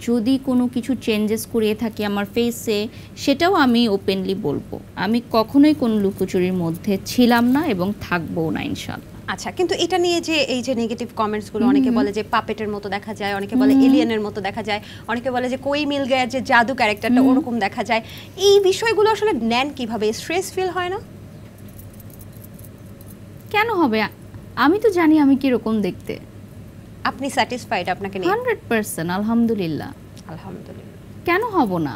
যদি কোনো কিছু চেঞ্জেস করিয়ে থাকি আমার ফেসে, সেটাও আমি ওপেনলি বলবো। আমি কখনোই কোনো লুকোচুরির মধ্যে ছিলাম না এবং থাকবোও না ইনশাআল্লাহ। আচ্ছা, কিন্তু এটা নিয়ে যে এই যে নেগেটিভ কমেন্টসগুলো, অনেকে বলে যে পাপেটের মতো দেখা যায়, অনেকে বলে এলিয়েনের মতো দেখা যায়, অনেকে বলে যে কোই মিল গায়ের যে জাদু ক্যারেক্টারটা ওরকম দেখা যায়, এই বিষয়গুলো আসলে নেন কিভাবে? স্ট্রেস ফিল হয় না? কেন হবে? আমি তো জানি আমি কিরকম দেখতে। আপনি স্যাটিসফাইড আপনাকে নিয়ে? 100%, আলহামদুলিল্লাহ। আলহামদুলিল্লাহ। কেন হব না?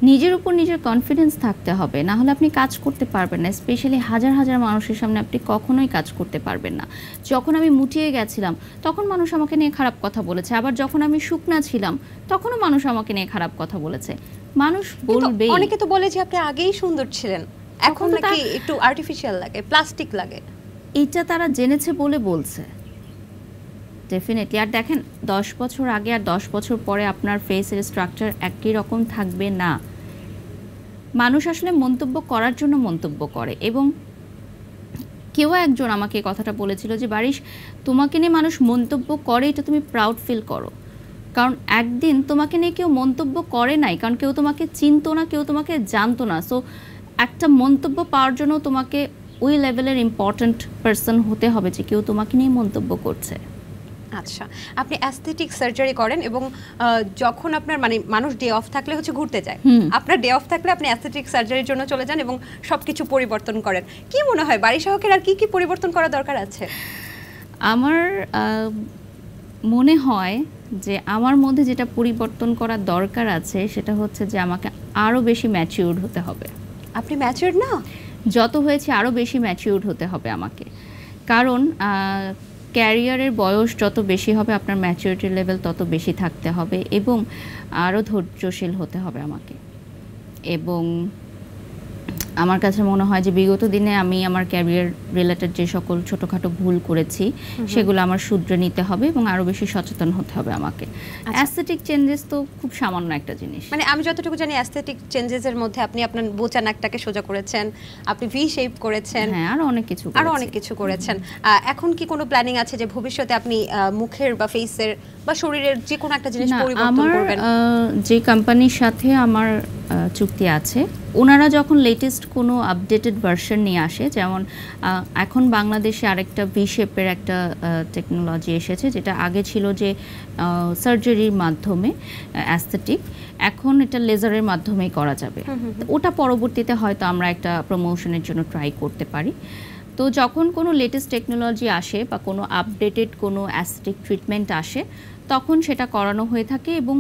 নিজের উপর নিজের কনফিডেন্স থাকতে হবে, না হলে আপনি কাজ করতে পারবেন না। স্পেশালি হাজার হাজার মানুষের সামনে আপনি কখনোই কাজ করতে পারবেন না। যখন আমি মুটিয়ে গেছিলাম তখন মানুষ আমাকে নিয়ে খারাপ কথা বলেছে, আবার যখন আমি শুকনা ছিলাম তখনও মানুষ আমাকে নিয়ে খারাপ কথা বলেছে। মানুষ বলবেই। অনেকে তো বলে যে আপনি আগেই সুন্দর ছিলেন, এখন নাকি একটু আর্টিফিশিয়াল লাগে, প্লাস্টিক লাগে। এটা তারা জেনেছে বলে বলছে ডেফিনেটলি। আর দেখেন 10 বছর আগে আর 10 বছর পরে আপনার ফেসের স্ট্রাকচার একই রকম থাকবে না। মানুষ আসলে মন্তব্য করার জন্য মন্তব্য করে, এবং কেউ একজন আমাকে কথাটা বলেছিল যে বারিশ, তোমাকে নিয়ে মানুষ মন্তব্য করে, এটা তুমি প্রাউড ফিল করো, কারণ একদিন তোমাকে নিয়ে কেউ মন্তব্য করে নাই, কারণ কেউ তোমাকে চিনতো না, কেউ তোমাকে জানতো না। সো একটা মন্তব্য পাওয়ার জন্য তোমাকে ওই লেভেলের ইম্পর্ট্যান্ট পারসন হতে হবে যে কেউ তোমাকে নিয়ে মন্তব্য করছে। আচ্ছা, আপনি অ্যাস্থেটিক সার্জারি করেন এবং যখন আপনার মানে মানুষ ডে অফ থাকলে হচ্ছে ঘুরতে যায়, আপনার ডে অফ থাকলে আপনি অ্যাস্থেটিক সার্জারির জন্য চলে যান এবং সবকিছু পরিবর্তন করেন। কি মনে হয় বারিশা হকের আর কি পরিবর্তন করা দরকার আছে? আমার মনে হয় যে আমার মধ্যে যেটা পরিবর্তন করা দরকার আছে সেটা হচ্ছে যে আমাকে আরও বেশি ম্যাচিউরড হতে হবে। আপনি ম্যাচিউরড না? যত হয়েছে আরও বেশি ম্যাচিউরড হতে হবে আমাকে, কারণ ক্যারিয়ারের বয়স যত বেশি হবে আপনার ম্যাচুরিটি লেভেল তত বেশি থাকতে হবে, এবং আরও ধৈর্যশীল হতে হবে আমাকে। এবং আমার কাছে মনে হয় যে বিগত দিনে আমি আমার ক্যারিয়ার রিলেটেড যে সকল ছোটোখাটো ভুল করেছি সেগুলো আমার শুধরে নিতে হবে এবং আরও বেশি সচেতন হতে হবে আমাকে। অ্যাস্থেটিক চেঞ্জেস তো খুব সামান্য একটা জিনিস। মানে আমি যতটুকু জানি অ্যাস্থেটিক চেঞ্জেসের মধ্যে আপনি আপনার বোচা নাকটাকে সোজা করেছেন, আপনি ভি শেপ করেছেন, হ্যাঁ, আরও অনেক কিছু করেছেন। এখন কি কোনো প্ল্যানিং আছে যে ভবিষ্যতে আপনি মুখের বা ফেসের বা শরীরের যে কোনো একটা জিনিস না, পরিবর্তন আমার করবেন? যে কোম্পানির সাথে আমার চুক্তি আছে, ওনারা যখন লেটেস্ট কোনো আপডেটেড ভার্সন নিয়ে আসে, যেমন এখন বাংলাদেশে আরেকটা ভি শেপের একটা টেকনোলজি এসেছে, যেটা আগে ছিল যে সার্জারির মাধ্যমে অ্যাস্থেটিক, এখন এটা লেজারের মাধ্যমেই করা যাবে। ওটা পরবর্তীতে হয়তো আমরা একটা প্রমোশনের জন্য ট্রাই করতে পারি। তো যখন কোনো লেটেস্ট টেকনোলজি আসে বা কোনো আপডেটেড কোনো অ্যাস্থেটিক ট্রিটমেন্ট আসে, তখন সেটা করানো হয়ে থাকে এবং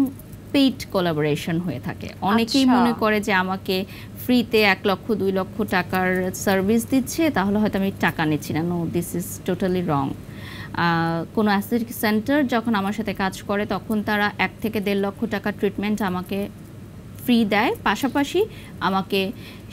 পেইড কোলাবোরেশন হয়ে থাকে। অনেকেই মনে করে যে আমাকে ফ্রিতে 1 লক্ষ 2 লক্ষ টাকার সার্ভিস দিচ্ছে, তাহলে হয়তো আমি টাকা নিচ্ছি না। No, this is totally wrong. কোনো অ্যাস্থেটিক সেন্টার যখন আমার সাথে কাজ করে, তখন তারা 1 থেকে 1.5 লক্ষ টাকার ট্রিটমেন্ট আমাকে ফ্রি দেয়, পাশাপাশি আমাকে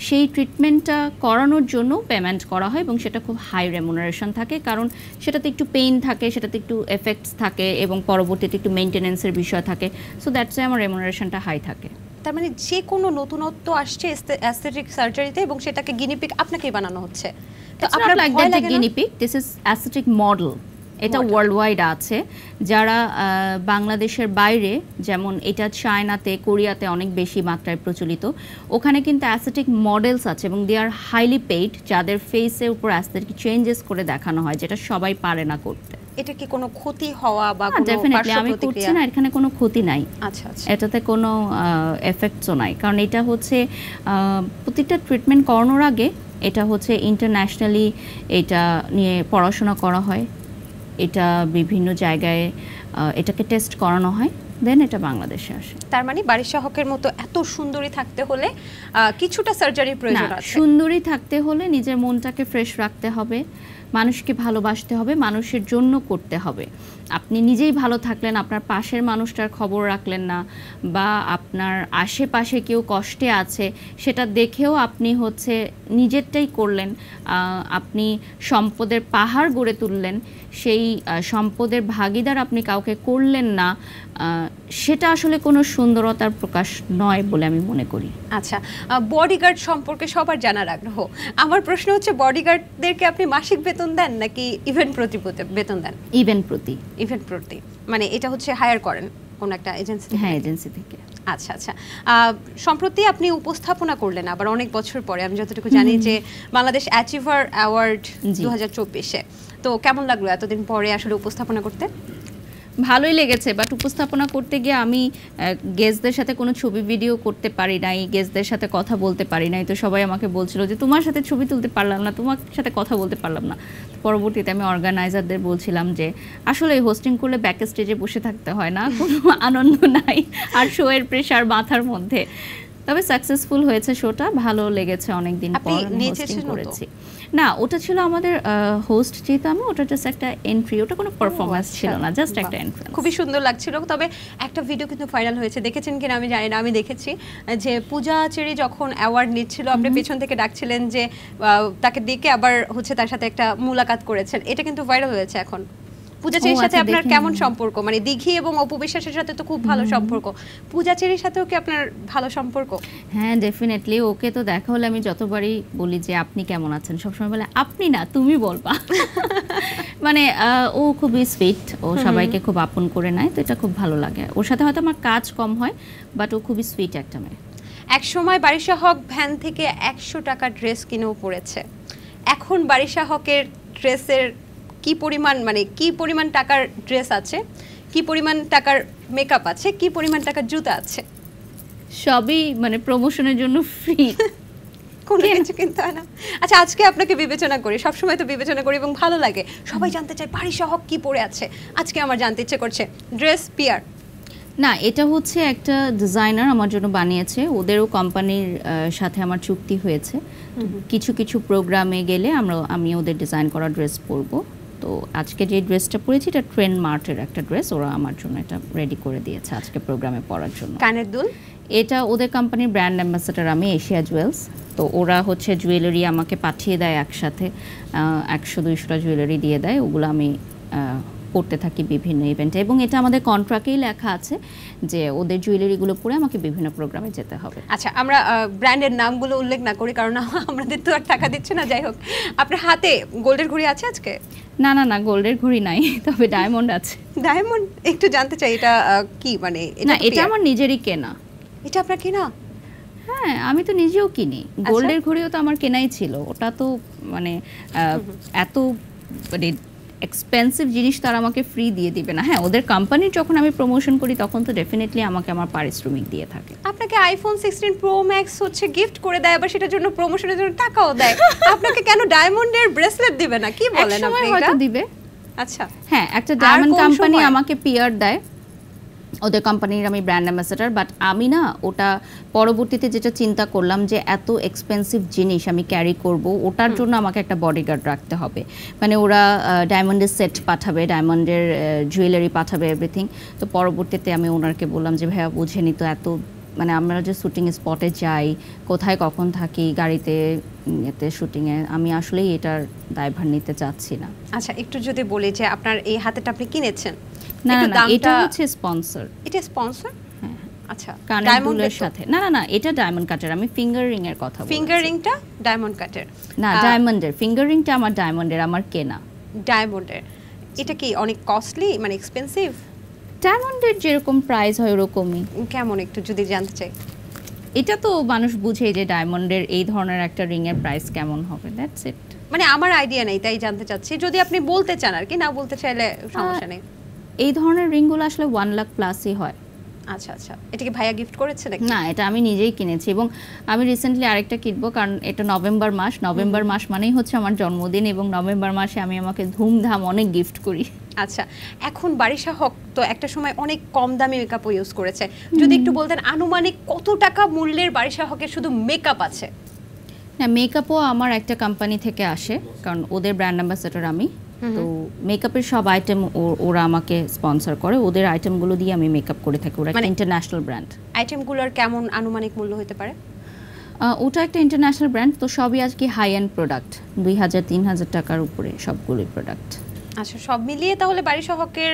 সেই ট্রিটমেন্টটা করানোর জন্য পেমেন্ট করা হয় এবং সেটা খুব হাই রেমুনারেশন থাকে, কারণ সেটাতে একটু পেইন থাকে, সেটাতে একটু এফেক্টস থাকে এবং পরবর্তীতে একটু মেইনটেনেন্সের বিষয় থাকে। সো দ্যাটস ওয়াই আমার রেমুনারেশনটা হাই থাকে। তার মানে যে কোনো নতুনত্ব আসছে অ্যাস্থেটিক সার্জারিতে এবং সেটাকে গিনিপিগ আপনাকেই বানানো হচ্ছে। তো আপনার লাইক ভয় দ্যাট লাগে না? Guinea pig, this is aesthetic model. এটা ওয়ার্ল্ড ওয়াইড আছে। যারা বাংলাদেশের বাইরে, যেমন এটা চায়নাতে, কোরিয়াতে অনেক বেশি মাত্রায় প্রচলিত, ওখানে কিন্তু অ্যাস্থেটিক মডেলস আছে এবং দে আর হাইলি পেইড, যাদের ফেসের উপর অ্যাস্থেটিক চেঞ্জেস করে দেখানো হয়, যেটা সবাই পারে না করতে। এটা কি কোনো ক্ষতি হওয়া বা কোনো ডেফিনেটলি পার্শ্ব আমি করছি প্রতিক্রিয়া? না, এখানে কোনো ক্ষতি নাই। আচ্ছা আচ্ছা। এটাতে কোনো এফেক্টসও নাই, কারণ এটা হচ্ছে প্রতিটা ট্রিটমেন্ট করানোর আগে এটা হচ্ছে ইন্টারন্যাশনালি এটা নিয়ে পড়াশোনা করা হয়, এটা বিভিন্ন জায়গায় এটাকে টেস্ট করানো হয়, দেন এটা বাংলাদেশে আসে। তার মানে বারিশা হকের মতো এত সুন্দরী থাকতে হলে কিছুটা সার্জারির প্রয়োজন না, আছে। সুন্দরী থাকতে হলে নিজের মনটাকে ফ্রেশ রাখতে হবে, মানুষকে ভালোবাসতে হবে, মানুষের জন্য করতে হবে। আপনি নিজেই ভালো থাকলেন, আপনার পাশের মানুষটার খবর রাখলেন না, বা আপনার আশেপাশে কেউ কষ্টে আছে সেটা দেখেও আপনি হচ্ছে নিজেরটাই করলেন, আপনি সম্পদের পাহাড় গড়ে তুললেন, সেই সম্পদের ভাগীদার আপনি কাউকে করলেন না, সেটা আসলে কোনো সুন্দরতার প্রকাশ নয় বলে আমি মনে করি। আচ্ছা, বডিগার্ড সম্পর্কে সবার জানার আগ্রহ। আমার প্রশ্ন হচ্ছে, বডিগার্ডদেরকে আপনি মাসিক বেতন দেন নাকি ইভেন্ট প্রতি বেতন দেন? ইভেন্ট প্রতি। ইভেন্ট প্রতি মানে এটা হচ্ছে হায়ার করেন কোন একটা এজেন্সি? হ্যাঁ, এজেন্সি থেকে। আচ্ছা আচ্ছা। সম্প্রতি আপনি উপস্থাপনা করলেন আবার অনেক বছর পরে, আমি যতটুকু জানি যে বাংলাদেশ অ্যাচিভার অ্যাওয়ার্ড 2024-এ। তো কেমন লাগলো এতদিন পরে আসলে উপস্থাপনা করতে? ভালোই লেগেছে, বাট উপস্থাপনা করতে গিয়ে আমি গেস্টদের সাথে কোনো ছবি ভিডিও করতে পারি নাই, গেস্টদের সাথে কথা বলতে পারি নাই। তো সবাই আমাকে বলছিল যে তোমার সাথে ছবি তুলতে পারলাম না, তোমার সাথে কথা বলতে পারলাম না। পরবর্তীতে আমি অর্গানাইজারদের বলছিলাম যে আসলে হোস্টিং করলে ব্যাক স্টেজে বসে থাকতে হয় না, কোনো আনন্দ নাই, আর শো এর প্রেশার মাথার মধ্যে। তবে সাকসেসফুল হয়েছে শোটা, ভালো লেগেছে, অনেকদিন পর হোস্টিং করেছি। না, ওটা ছিল আমাদের হোস্ট যেহেতু আমি, ওটা জাস্ট একটা এন্ট্রি, ওটা কোনো পারফরম্যান্স ছিল না, জাস্ট একটা এন্ট্রি। খুবই সুন্দর লাগছিল। তবে একটা ভিডিও কিন্তু ভাইরাল হয়েছে, দেখেছেন কিনা আমি জানি না, আমি দেখেছি যে পূজা চেরি যখন অ্যাওয়ার্ড নিচ্ছিল, আপনি পেছন থেকে ডাকছিলেন যে তাকে ডেকে আবার হচ্ছে তার সাথে একটা মুলাকাত করেছেন, এটা কিন্তু ভাইরাল হয়েছে এখন। পূজা চেরির সাথে আপনার কেমন সম্পর্ক? মানে দিঘি এবং অপু বিশ্বাসের সাথে তো খুব ভালো সম্পর্ক, পূজা চেরির সাথেও কি আপনার ভালো সম্পর্ক? হ্যাঁ, ডেফিনেটলি। ওকে তো দেখা হলে আমি যতবারই বলি যে আপনি কেমন আছেন, সবসময় বলে আপনি না, তুমি বলবা। মানে ও খুবই সুইট, ও সবাইকে খুব আপন করে নেয়, তো এটা খুব ভালো লাগে। ওর সাথে হয়তো আমার কাজ কম হয়, বাট ও খুবই সুইট একটা মেয়ে। এক সময় বারিশা হক ভ্যান থেকে 100 টাকা ড্রেস কিনেও পড়েছে। এখন বারিশা হকের ড্রেসের কি পরিমাণ, মানে কি পরিমাণ টাকার ড্রেস আছে, কি পরিমাণ টাকার মেকআপ আছে, কি পরিমাণ টাকার জুতা আছে? সবই মানে প্রমোশনের জন্য ফ্রি, কোনো কিছু কিনতে হয় না। আচ্ছা, আজকে আপনাকে বিবেচনা করি, সবসময় তো বিবেচনা করি এবং ভালো লাগে, সবাই জানতে চায় বারিশা হক কি পরে আছে। আজকে আমার জানতে ইচ্ছে করছে, ড্রেস পিয়ার না, এটা হচ্ছে একটা ডিজাইনার আমার জন্য বানিয়েছে, ওদেরও কোম্পানির সাথে আমার চুক্তি হয়েছে। কিছু কিছু প্রোগ্রামে গেলে আমি ওদের ডিজাইন করা ড্রেস পরবো। তো আজকে যে ড্রেসটা পরেছি এটা ট্রেন্ড মার্টের একটা ড্রেস, ওরা আমার জন্য এটা রেডি করে দিয়েছে আজকে প্রোগ্রামে পরার জন্য। কানের দুল, এটা ওদের কোম্পানির ব্র্যান্ড অ্যাম্বাসেডর আমি, এশিয়া জুয়েলস। তো ওরা হচ্ছে জুয়েলারি আমাকে পাঠিয়ে দেয় একসাথে, 100-200টা জুয়েলারি দিয়ে দেয়, ওগুলো আমি করতে থাকি বিভিন্ন ইভেন্টে, এবং এটা আমাদের কন্ট্রাক্টেই লেখা আছে যে ওদের জুয়েলারিগুলো পরে আমাকে বিভিন্ন প্রোগ্রামে যেতে হবে। আচ্ছা, আমরা ব্র্যান্ডের নামগুলো উল্লেখ না করি, কারণ আমাদের তো আর টাকা দিচ্ছে না। যাই হোক, আপনার হাতে গোল্ডের ঘড়ি আছে আজকে? না না না, গোল্ডের ঘড়ি নাই, তবে ডায়মন্ড আছে। ডায়মন্ড একটু জানতে চাই, এটা কি মানে? না, এটা আমার নিজেরই কেনা। এটা আপনার কেনা? হ্যাঁ, আমি তো নিজেও কিনি। গোল্ডের ঘড়িও তো আমার কেনাই ছিল। ওটা তো মানে এত মানে এক্সপেন্সিভ জিনিস তারা আমাকে ফ্রি দিয়ে দিবে না। হ্যাঁ, ওদের কোম্পানির যখন আমি প্রমোশন করি তখন তো ডেফিনেটলি আমাকে আমার পারিশ্রমিক দিয়ে থাকে। আপনাকে আইফোন 16 প্রো ম্যাক্স হচ্ছে গিফট করে দেয়, আবার সেটার জন্য প্রমোশনের জন্য টাকাও দেয়। আপনাকে কেন ডায়মন্ডের ব্রেসলেট দিবে না? কি বলেন আপনি? এটা হয়তো দিবে। আচ্ছা, হ্যাঁ, একটা ডায়মন্ড কোম্পানি আমাকে পিআর দেয়, ওদের কোম্পানির আমি ব্র্যান্ড অ্যাম্বাসেডর। বাট আমি না ওটা পরবর্তীতে যেটা চিন্তা করলাম যে এত এক্সপেন্সিভ জিনিস আমি ক্যারি করব, ওটার জন্য আমাকে একটা বডিগার্ড রাখতে হবে। মানে ওরা ডায়মন্ডের সেট পাঠাবে, ডায়মন্ডের জুয়েলারি পাঠাবে, এভরিথিং। তো পরবর্তীতে আমি ওনারকে বললাম যে ভাইয়া বুঝেনি তো, এত মানে আমরা যে শুটিং স্পটে যাই, কোথায় কখন থাকি, গাড়িতে এতে শুটিংয়ে, আমি আসলেই এটার দায়ভার নিতে চাচ্ছি না। আচ্ছা, একটু যদি বলি যে আপনার এই হাতেটা আপনি কিনেছেন? না না না, এটা হচ্ছে স্পন্সর। এটা স্পন্সর? হ্যাঁ। আচ্ছা, ডায়মন্ডের সাথে? না না না, এটা ডায়মন্ড কাটের। আমি ফিঙ্গার রিং এর কথা বলছি। ফিঙ্গার রিংটা ডায়মন্ড কাটের? না, ডায়মন্ডের। ফিঙ্গার রিংটা আমার ডায়মন্ডের, আমার কেনা। ডায়মন্ডের? এটা কি অনেক কস্টলি, মানে এক্সপেন্সিভ? ডায়মন্ডের যেরকম প্রাইস হয় ওরকমই। কেমন একটু যদি জানতে চাই। এটা তো মানুষ বুঝে যে ডায়মন্ডের এই ধরনের একটা রিং এর প্রাইস কেমন হবে, দ্যাটস ইট। মানে আমার আইডিয়া নেই, তাই জানতে চাচ্ছি। যদি আপনি বলতে চান আর কি, না বলতে চাইলে সমস্যা নেই। এই ধরনের রিংগুলো আসলে 1 লাখ প্লাসই হয়। আচ্ছা আচ্ছা, এটা কি ভাইয়া গিফট করেছে নাকি? না, এটা আমি নিজেই কিনেছি, এবং আমি রিসেন্টলি আরেকটা কিনবো, কারণ এটা নভেম্বর মাস। নভেম্বর মাস মানেই হচ্ছে আমার জন্মদিন, এবং নভেম্বর মাসে আমি আমাকে ধুমধাম অনেক গিফট করি। আচ্ছা, এখন বারিশা হক তো একটা সময় অনেক কম দামি মেকআপ ইউজ করেছে, যদি একটু বলতেন আনুমানিক কত টাকা মূল্যের বারিশা হকের শুধু মেকআপ আছে? না, মেকআপও আমার একটা কোম্পানি থেকে আসে, কারণ ওদের ব্র্যান্ড অ্যাম্বাসেডর আমি। তো মেকআপের সব আইটেম ওরা আমাকে স্পন্সর করে, ওদের আইটেমগুলো দিয়ে আমি মেকআপ করে থাকি। ওরা একটা ইন্টারন্যাশনাল ব্র্যান্ড। আইটেমগুলোর কেমন আনুমানিক মূল্য হতে পারে? ওটা একটা ইন্টারন্যাশনাল ব্র্যান্ড, তো সবই আজকে হাই এন্ড প্রোডাক্ট, 2000-3000 টাকার উপরে সবগুলোই প্রোডাক্ট। আচ্ছা, সব মিলিয়ে তাহলে বারিশা হকের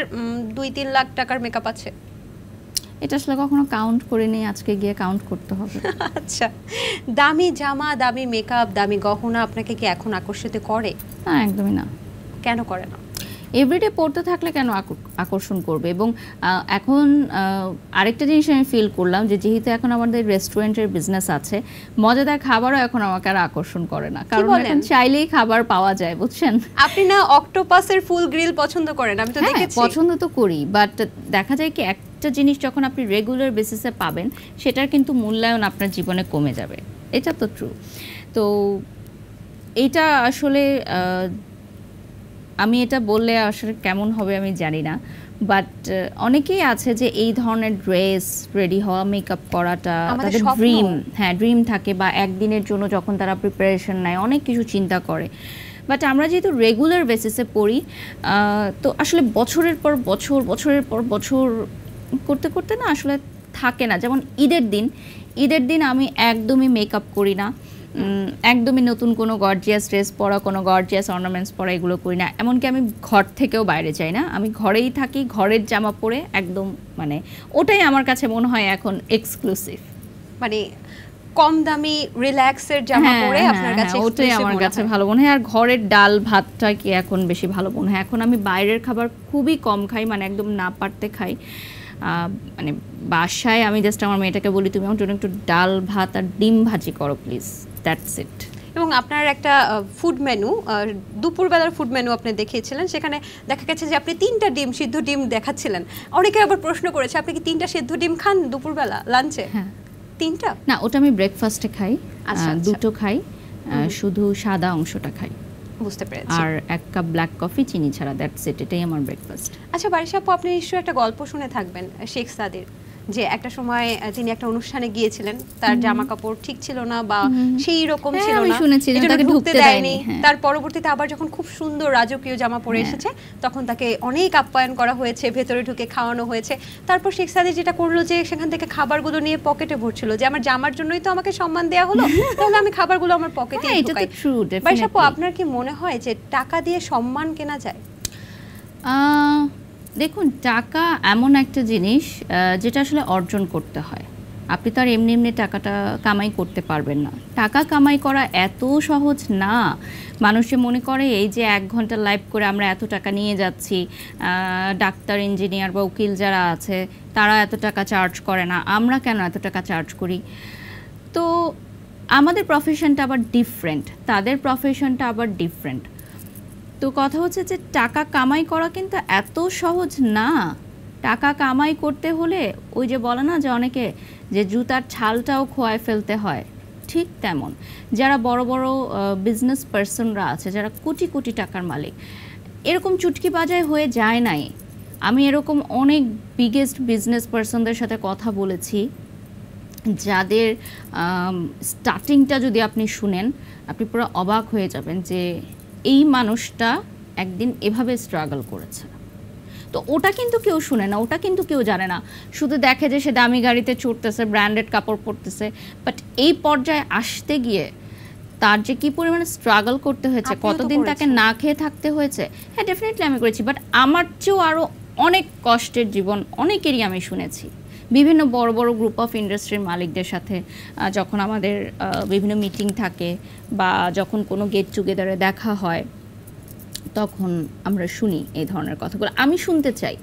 2-3 লাখ টাকার মেকআপ আছে? এটা আসলে কখনো কাউন্ট করিনি, আজকে গিয়ে কাউন্ট করতে হবে। আচ্ছা, দামি জামা, দামি মেকআপ, দামি গহনা আপনাকে কি এখন আকর্ষিত করে? না, একদমই না। কেন করে না? এভরিডে পড়তে থাকলে কেন আকর্ষণ করবে? এবং এখন আরেকটা জিনিস আমি ফিল করলাম যে যেহেতু এখন আমাদের রেস্টুরেন্টের বিজনেস আছে, মজাদার খাবারও এখন আমাকে আর আকর্ষণ করে না, কারণ এখন চাইলেই খাবার পাওয়া যায়, বুঝছেন? আপনি না অক্টোপাসের ফুল গ্রিল পছন্দ করেন? আমি তো দেখেছি। পছন্দ তো করি, বাট দেখা যায় কি একটা জিনিস যখন আপনি রেগুলার বেসিসে পাবেন, সেটার কিন্তু মূল্যায়ন আপনার জীবনে কমে যাবে। এটা তো ট্রু। তো এটা আসলে আমি এটা বললে আসলে কেমন হবে আমি জানি না, বাট অনেকেই আছে যে এই ধরনের ড্রেস, রেডি হওয়া, মেকআপ করাটা তাদের ড্রিম। হ্যাঁ, ড্রিম থাকে, বা একদিনের জন্য যখন তারা প্রিপারেশন নেয় অনেক কিছু চিন্তা করে। বাট আমরা যেহেতু রেগুলার বেসিসে পড়ি, তো আসলে বছরের পর বছর, বছরের পর বছর করতে করতে না আসলে থাকে না। যেমন ঈদের দিন আমি একদমই মেকআপ করি না, একদমই নতুন কোনো গর্জিয়াস ড্রেস পরা, কোনো গর্জিয়াস অর্নামেন্টস পরা, এগুলো করি না। এমনকি আমি ঘর থেকেও বাইরে যাই না, আমি ঘরেই থাকি, ঘরের জামা পরে একদম, মানে ওটাই আমার কাছে মনে হয় এখন এক্সক্লুসিভ। মানে কম দামি রিল্যাক্সের জামা পরে আপনার কাছে ওটাই আমার কাছে ভালো মনে হয়। আর ঘরের ডাল ভাতটা কি এখন বেশি ভালো মনে হয়। এখন আমি বাইরের খাবার খুবই কম খাই, মানে একদম না পারতে খাই। মানে বাসায় আমি জাস্ট আমার মেয়েটাকে বলি তুমি আমার জন্য একটু ডাল ভাত আর ডিম ভাজি করো প্লিজ, দ্যাটস ইট। এবং আপনার একটা ফুড মেনু, দুপুরবেলার ফুড মেনু আপনি দেখিয়েছিলেন, সেখানে দেখা গেছে যে আপনি 3টা ডিম, সিদ্ধ ডিম দেখাচ্ছিলেন। অনেকে আবার প্রশ্ন করেছে আপনি কি 3টা সিদ্ধ ডিম খান দুপুরবেলা লাঞ্চে? হ্যাঁ। 3টা? না, ওটা আমি ব্রেকফাস্টে খাই। আচ্ছা, 2টো খাই, শুধু সাদা অংশটা খাই। বুঝতে পেরেছি। আর 1 কাপ ব্ল্যাক কফি চিনি ছাড়া, দ্যাটস ইট। এটাই আমার ব্রেকফাস্ট। আচ্ছা বারিশা আপু, আপনি নিশ্চয়ই একটা গল্প শুনে থাকবেন শেখ সাদির, যে একটা সময় তিনি একটা অনুষ্ঠানে গিয়েছিলেন, তার জামা কাপড় ঠিক ছিল না বা সেই রকম ছিল না, তাকে ঢুকতে দেয়নি। তার পরবর্তীতে আবার যখন খুব সুন্দর রাজকীয় জামা পরে এসেছে, তখন তাকে অনেক আপ্যায়ন করা হয়েছে, ভেতরে ঢুকে খাওয়ানো হয়েছে। তারপর শেখ সাদি যেটা করলো যে সেখান থেকে খাবারগুলো নিয়ে পকেটে ভরছিল, যে আমার জামার জন্যই তো আমাকে সম্মান দেওয়া হলো, তাহলে আমি খাবারগুলো আমার পকেটেই ঢুকাই। বারিশা আপু, আপনার কি মনে হয় যে টাকা দিয়ে সম্মান কেনা যায়? দেখুন, টাকা এমন একটা জিনিস যেটা আসলে অর্জন করতে হয়। আপনি তো আর এমনি এমনি টাকাটা কামাই করতে পারবেন না। টাকা কামাই করা এত সহজ না। মানুষে মনে করে এই যে 1 ঘন্টা লাইভ করে আমরা এত টাকা নিয়ে যাচ্ছি, ডাক্তার, ইঞ্জিনিয়ার বা উকিল যারা আছে তারা এত টাকা চার্জ করে না, আমরা কেন এত টাকা চার্জ করি? তো আমাদের প্রফেশনটা আবার ডিফারেন্ট, তাদের প্রফেশনটা আবার ডিফারেন্ট। তো কথা হচ্ছে যে টাকা কামাই করা কিন্তু এত সহজ না। টাকা কামাই করতে হলে ওই যে বলে না যে অনেকে যে জুতার ছালটাও খোয়ায় ফেলতে হয়, ঠিক তেমন যারা বড় বড় বিজনেস পার্সনরা আছে, যারা কোটি কোটি টাকার মালিক, এরকম চুটকি বাজায় হয়ে যায় নাই। আমি এরকম অনেক বিগেস্ট বিজনেস পার্সনদের সাথে কথা বলেছি যাদের স্টার্টিংটা যদি আপনি শুনেন আপনি পুরো অবাক হয়ে যাবেন যে এই মানুষটা একদিন এভাবে স্ট্রাগল করেছে। তো ওটা কিন্তু কেউ শুনে না, ওটা কিন্তু কেউ জানে না, শুধু দেখে যে সে দামি গাড়িতে চড়তেছে, ব্র্যান্ডেড কাপড় পরতেছে। বাট এই পর্যায়ে আসতে গিয়ে তার যে কী পরিমাণে স্ট্রাগল করতে হয়েছে, কতদিন তাকে না খেয়ে থাকতে হয়েছে। হ্যাঁ, ডেফিনেটলি আমি করেছি, বাট আমার চেয়েও আরও অনেক কষ্টের জীবন অনেকেরই আমি শুনেছি। বিভিন্ন বড় বড় গ্রুপ অফ ইন্ডাস্ট্রির মালিকদের সাথে যখন আমাদের বিভিন্ন মিটিং থাকে বা যখন কোনো গেট টুগেদারে দেখা হয়, তখন আমরা শুনি এই ধরনের কথাগুলো। আমি শুনতে চাই,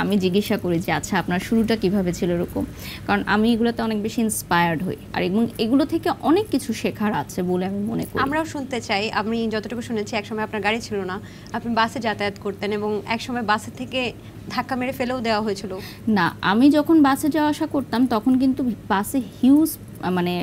আমি জিজ্ঞাসা করি যে আচ্ছা আপনার শুরুটা কিভাবে ছিল এরকম, কারণ আমি এগুলোতে অনেক বেশি ইন্সপায়ার্ড হই আর এগুলো থেকে অনেক কিছু শেখার আছে বলে আমি মনে করি। আমরাও শুনতে চাই। আমি যতটুকু শুনেছি একসময় আপনার গাড়ি ছিল না, আপনি বাসে যাতায়াত করতেন এবং একসময় বাসে থেকে ধাক্কা মেরে ফেলেও দেওয়া হয়েছিল। না, আমি যখন বাসে যাওয়া আসা করতাম তখন কিন্তু বাসে হিউজ মানে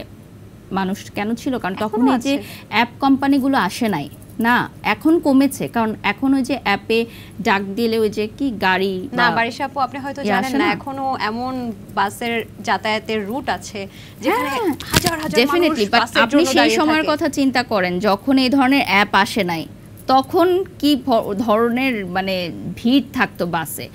মানুষ কেন ছিল, কারণ তখন এই যে অ্যাপ কোম্পানিগুলো আসে নাই না, এখন কমেছে, কারণ এখন ওই যে অ্যাপে ডাক দিলে ওই যে কি গাড়ি না, বারিশা আপু আপনি হয়তো জানেন না, এখনো এমন বাসের যাতায়াতের রুট আছে যেখানে হাজার হাজার মানুষ বাসের জন্য দাঁড়িয়ে থাকে। আপনি সেই সময়ের কথা চিন্তা করেন যখন এই ধরনের অ্যাপ আসে নাই, তখন কি ধরনের মানে ভিড় থাকতো বাসে।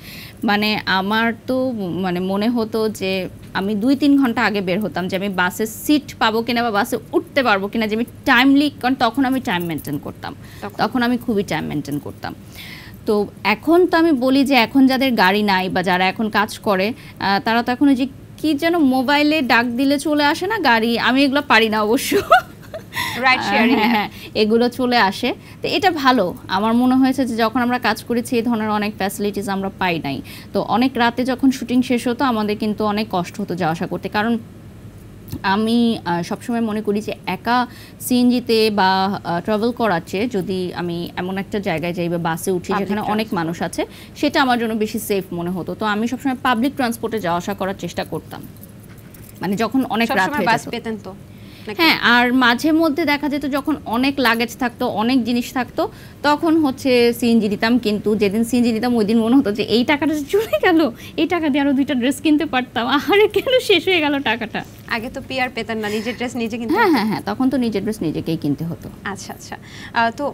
মানে আমার তো মানে মনে হতো যে আমি 2-3 ঘন্টা আগে বের হতাম যে আমি বাসে সিট পাবো কিনা বা বাসে উঠতে পারবো কিনা, যে আমি টাইমলি, কারণ তখন আমি টাইম মেনটেন করতাম, তখন আমি খুবই টাইম মেনটেন করতাম। তো এখন তো আমি বলি যে এখন যাদের গাড়ি নাই বা যারা এখন কাজ করে তারা তো এখন ওই যে কি যেন মোবাইলে ডাক দিলে চলে আসে না গাড়ি, আমি এগুলো পারি না অবশ্য, রাইড শেয়ারিং, হ্যাঁ এগুলো চলে আসে। তো এটা ভালো, আমার মনে হয়েছে যে যখন আমরা কাজ করেছি এই ধরনের অনেক ফ্যাসিলিটিস আমরা পাই নাই। তো অনেক রাতে যখন শুটিং শেষ হতো আমাদের কিন্তু অনেক কষ্ট হতো যাওয়া আসা করতে, কারণ আমি সবসময় মনে করি যে একা সিএনজিতে বা ট্রাভেল করার চেয়ে যদি আমি এমন একটা জায়গায় যাই বা বাসে উঠি যেখানে অনেক মানুষ আছে, সেটা আমার জন্য বেশি সেফ মনে হতো। তো আমি সবসময় পাবলিক ট্রান্সপোর্টে যাওয়া আসা করার চেষ্টা করতাম, মানে যখন অনেক রাত হয়ে বাস পেতেন তো। হ্যাঁ, আর মাঝে মধ্যে দেখা যেত যখন অনেক লাগেজ থাকতো, অনেক জিনিস থাকতো, তখন হচ্ছে সিএনজি দিতাম। কিন্তু যেদিন সিএনজি দিতাম ওই দিন মনে হতো যে এই টাকাটা চলে গেল, এই টাকা দিয়ে আরো 2টা ড্রেস কিনতে পারতাম, আরে কেন শেষ হয়ে গেল টাকাটা। আগে তো পিআর পেতেন না, নিজের ড্রেস নিজে কিনতে। হ্যাঁ, তখন তো নিজের ড্রেস নিজেকেই কিনতে হতো। আচ্ছা, তো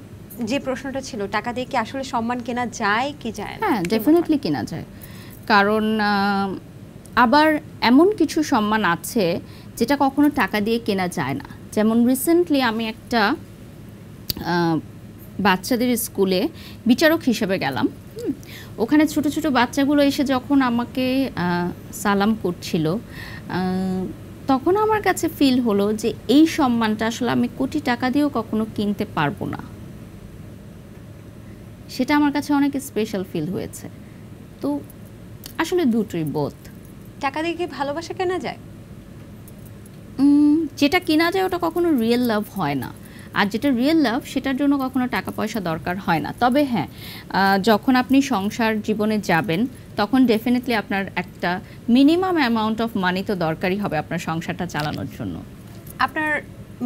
যে প্রশ্নটা ছিল, টাকা দিয়ে কি আসলে সম্মান কেনা যায় কি যায় না? হ্যাঁ, ডেফিনেটলি কেনা যায়, কারণ আবার এমন কিছু সম্মান আছে যেটা কখনো টাকা দিয়ে কেনা যায় না। যেমন রিসেন্টলি আমি একটা বাচ্চাদের স্কুলে বিচারক হিসেবে গেলাম। ওখানে ছোট ছোট বাচ্চাগুলো এসে যখন আমাকে সালাম করছিল, তখন আমার কাছে ফিল হলো যে এই সম্মানটা আসলে আমি কোটি টাকা দিয়েও কখনো কিনতে পারবো না। সেটা আমার কাছে অনেক স্পেশাল ফিল হয়েছে। তো আসলে দুটোই বোথ। টাকা দিয়ে কি ভালোবাসা কেনা যায়? যেটা কেনা যায় ওটা কখনো রিয়েল লাভ হয় না, আর যেটা রিয়েল লাভ সেটার জন্য কখনো টাকা পয়সা দরকার হয় না। তবে হ্যাঁ, যখন আপনি সংসার জীবনে যাবেন তখন ডেফিনেটলি আপনার একটা মিনিমাম অ্যামাউন্ট অফ মানি তো দরকারই হবে আপনার সংসারটা চালানোর জন্য। আপনার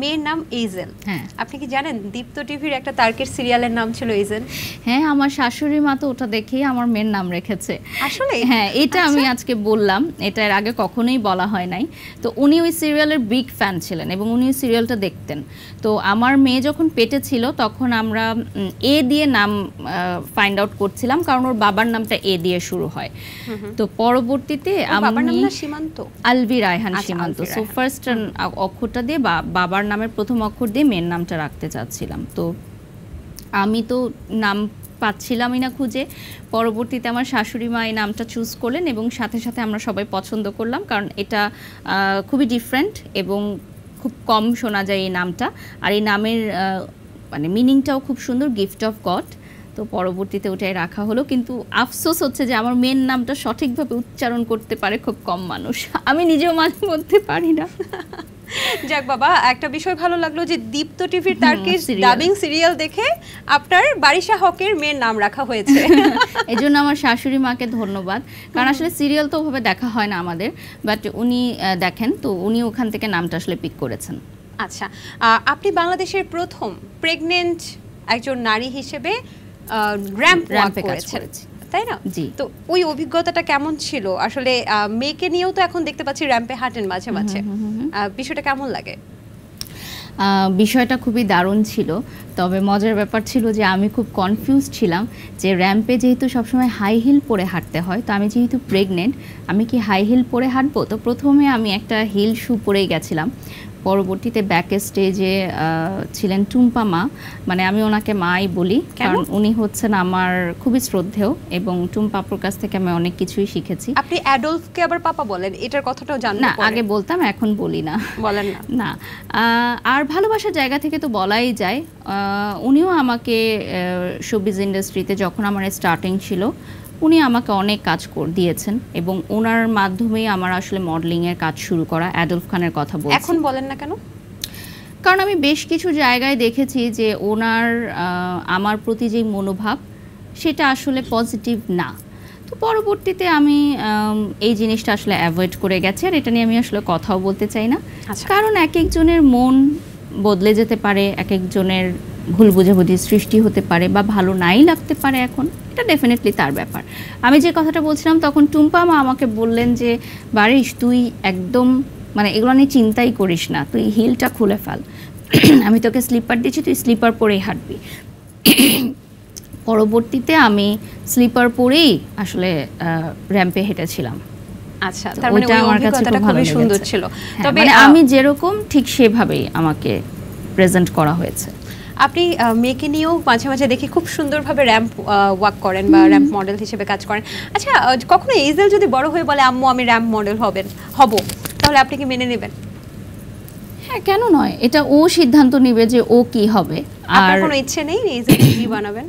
মেয়ের নাম এইজেল। হ্যাঁ, আপনি কি জানেন দীপ্ত টিভির একটা তারকের সিরিয়ালের নাম ছিল এইজেল? হ্যাঁ, আমার শাশুড়ি মা তো ওটা দেখেই আমার মেয়ের নাম রেখেছে। আসলে হ্যাঁ, এটা আমি আজকে বললাম, এটা এর আগে কখনোই বলা হয় নাই। তো উনি ওই সিরিয়ালের বিগ ফ্যান ছিলেন এবং উনি ওই সিরিয়ালটা দেখতেন। তো আমার মেয়ে যখন পেটে ছিল তখন আমরা এ দিয়ে নাম ফাইন্ড আউট করছিলাম, কারণ ওর বাবার নামটা এ দিয়ে শুরু হয়। তো পরবর্তীতে আমি সীমান্ত, আলভি রায়হান সীমান্ত, সো ফার্স্ট অক্ষরটা দিয়ে বাবার নামের প্রথম অক্ষর দিয়ে মেয়ের নামটা রাখতে চাচ্ছিলাম। তো আমি তো নাম পাচ্ছিলামই না খুঁজে। পরবর্তীতে আমার শাশুড়ি মা এই নামটা চুজ করলেন এবং সাথে সাথে আমরা সবাই পছন্দ করলাম, কারণ এটা খুবই ডিফারেন্ট এবং খুব কম শোনা যায় এই নামটা। আর এই নামের মানে মিনিংটাও খুব সুন্দর, গিফট অফ গড। তো পরবর্তীতে ওটাই রাখা হলো, কিন্তু আফসোস হচ্ছে যে আমার মেন নামটা সঠিকভাবে উচ্চারণ করতে পারে খুব কম মানুষ, আমি নিজেও মাঝে মধ্যে পারি না। যাক বাবা, একটা বিষয় ভালো লাগলো যে দীপ্ত টিভির তার্কিশ ডাবিং সিরিয়াল দেখে আপনার বারিশা হকের মেয়ের নাম রাখা হয়েছে। এই জন্য আমার শাশুড়ি মাকে ধন্যবাদ, কারণ আসলে সিরিয়াল তো ওভাবে দেখা হয় না আমাদের, বাট উনি দেখেন, তো উনি ওখান থেকে নামটা আসলে পিক করেছেন। আচ্ছা, আপনি বাংলাদেশের প্রথম প্রেগনেন্ট একজন নারী হিসেবে র্যাম্পে কাজ করেছেন, তাই না? জি। তো ওই অভিজ্ঞতাটা কেমন ছিল? আসলে মেয়েকে নিয়েও তো এখন দেখতে পাচ্ছি র্যাম্পে হাঁটেন মাঝে মাঝে, বিষয়টা কেমন লাগে? বিষয়টা খুবই দারুণ ছিল, তবে মজার ব্যাপার ছিল যে আমি খুব কনফিউজ ছিলাম যে র্যাম্পে যেহেতু সবসময় হাই হিল পরে হাঁটতে হয়, তো আমি যেহেতু প্রেগনেন্ট আমি কি হাই হিল পরে হাঁটবো? তো প্রথমে আমি একটা হিল শু পরেই গেছিলাম। পরবর্তীতে ব্যাক স্টেজে ছিলেন টুম্পা মা, মানে আমি ওনাকে মাই বলি কারণ উনি হচ্ছেন আমার খুবই শ্রদ্ধেয় এবং টুম্পাপুর কাছ থেকে আমি অনেক কিছুই শিখেছি। আপনি অ্যাডলফকে আবার পাপা বলেন, এটার কথাটাও জানেন? না, আগে বলতাম, এখন বলি না। বলেন না? না। আর ভালোবাসার জায়গা থেকে তো বলাই যায়। উনিও আমাকে শোবিজ ইন্ডাস্ট্রিতে যখন আমার স্টার্টিং ছিল উনি আমাকে অনেক কাজ দিয়েছেন এবং ওনার মাধ্যমেই আমার আসলে মডেলিংয়ের কাজ শুরু করা। অ্যাডলফ খানের কথা বলছি। এখন বলেন না কেন? কারণ আমি বেশ কিছু জায়গায় দেখেছি যে ওনার আমার প্রতি যে মনোভাব সেটা আসলে পজিটিভ না। তো পরবর্তীতে আমি এই জিনিসটা আসলে অ্যাভয়েড করে গেছি, আর এটা নিয়ে আমি আসলে কথাও বলতে চাই না। কারণ এক একজনের মন বদলে যেতে পারে, এক একজনের ভুল বুঝাবুঝি সৃষ্টি হতে পারে বা ভালো নাই লাগতে পারে, এখন এটা ডেফিনেটলি তার ব্যাপার। আমি যে কথাটা বলছিলাম তখন টুম্পা মা আমাকে বললেন যে বারিশ তুই একদম মানে এগুলো নিয়ে চিন্তাই করিস না, তুই হিলটা খুলে ফেল, আমি তোকে স্লিপার দিচ্ছি, তুই স্লিপার পরেই হাঁটবি। পরবর্তীতে আমি স্লিপার পরেই আসলে র্যাম্পে হেঁটেছিলাম। আচ্ছা, তার মানে ওই অভিজ্ঞতাটা খুবই সুন্দর ছিল। তবে আমি যেরকম ঠিক সেভাবেই আমাকে প্রেজেন্ট করা হয়েছে। আপনি মেয়েকে নিয়েও মাঝে মাঝে দেখি খুব সুন্দরভাবে র্যাম্প ওয়াক করেন বা র্যাম্প মডেল হিসেবে কাজ করেন। আচ্ছা, কখনো এইজেল যদি বড় হয়ে বলে আম্মু আমি র্যাম্প মডেল হব, তাহলে আপনি কি মেনে নেবেন? হ্যাঁ, কেন নয়, এটা ও সিদ্ধান্ত নেবে যে ও কি হবে। আর কোনো ইচ্ছে নেই এইজেল কি বানাবেন?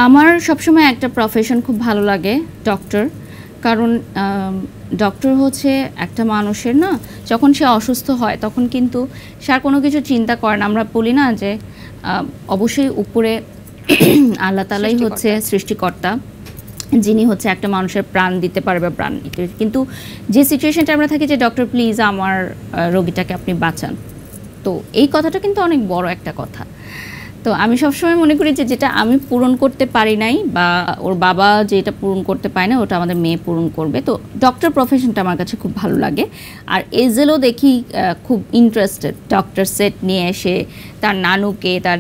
আমার সবসময় একটা প্রফেশন খুব ভালো লাগে, ডক্টর। কারণ ডক্টর হচ্ছে একটা মানুষের না, যখন সে অসুস্থ হয় তখন কিন্তু সে আর কোনো কিছু চিন্তা করে না। আমরা বলি না যে অবশ্যই উপরে আল্লাহ তাআলাই হচ্ছে সৃষ্টিকর্তা, যিনি হচ্ছে একটা মানুষের প্রাণ দিতে পারবে, প্রাণ নিতে, কিন্তু যে সিচুয়েশনটা আমরা থাকি যে ডক্টর প্লিজ আমার রোগীটাকে আপনি বাঁচান, তো এই কথাটা কিন্তু অনেক বড় একটা কথা। তো আমি সবসময় মনে করি যে যেটা আমি পূরণ করতে পারি নাই বা ওর বাবা যেটা পূরণ করতে পারে না ওটা আমাদের মেয়ে পূরণ করবে। তো ডক্টর প্রফেশনটা আমার কাছে খুব ভালো লাগে। আর এজেলও দেখি খুব ইন্টারেস্টেড, ডক্টর সেট নিয়ে এসে তার নানুকে তার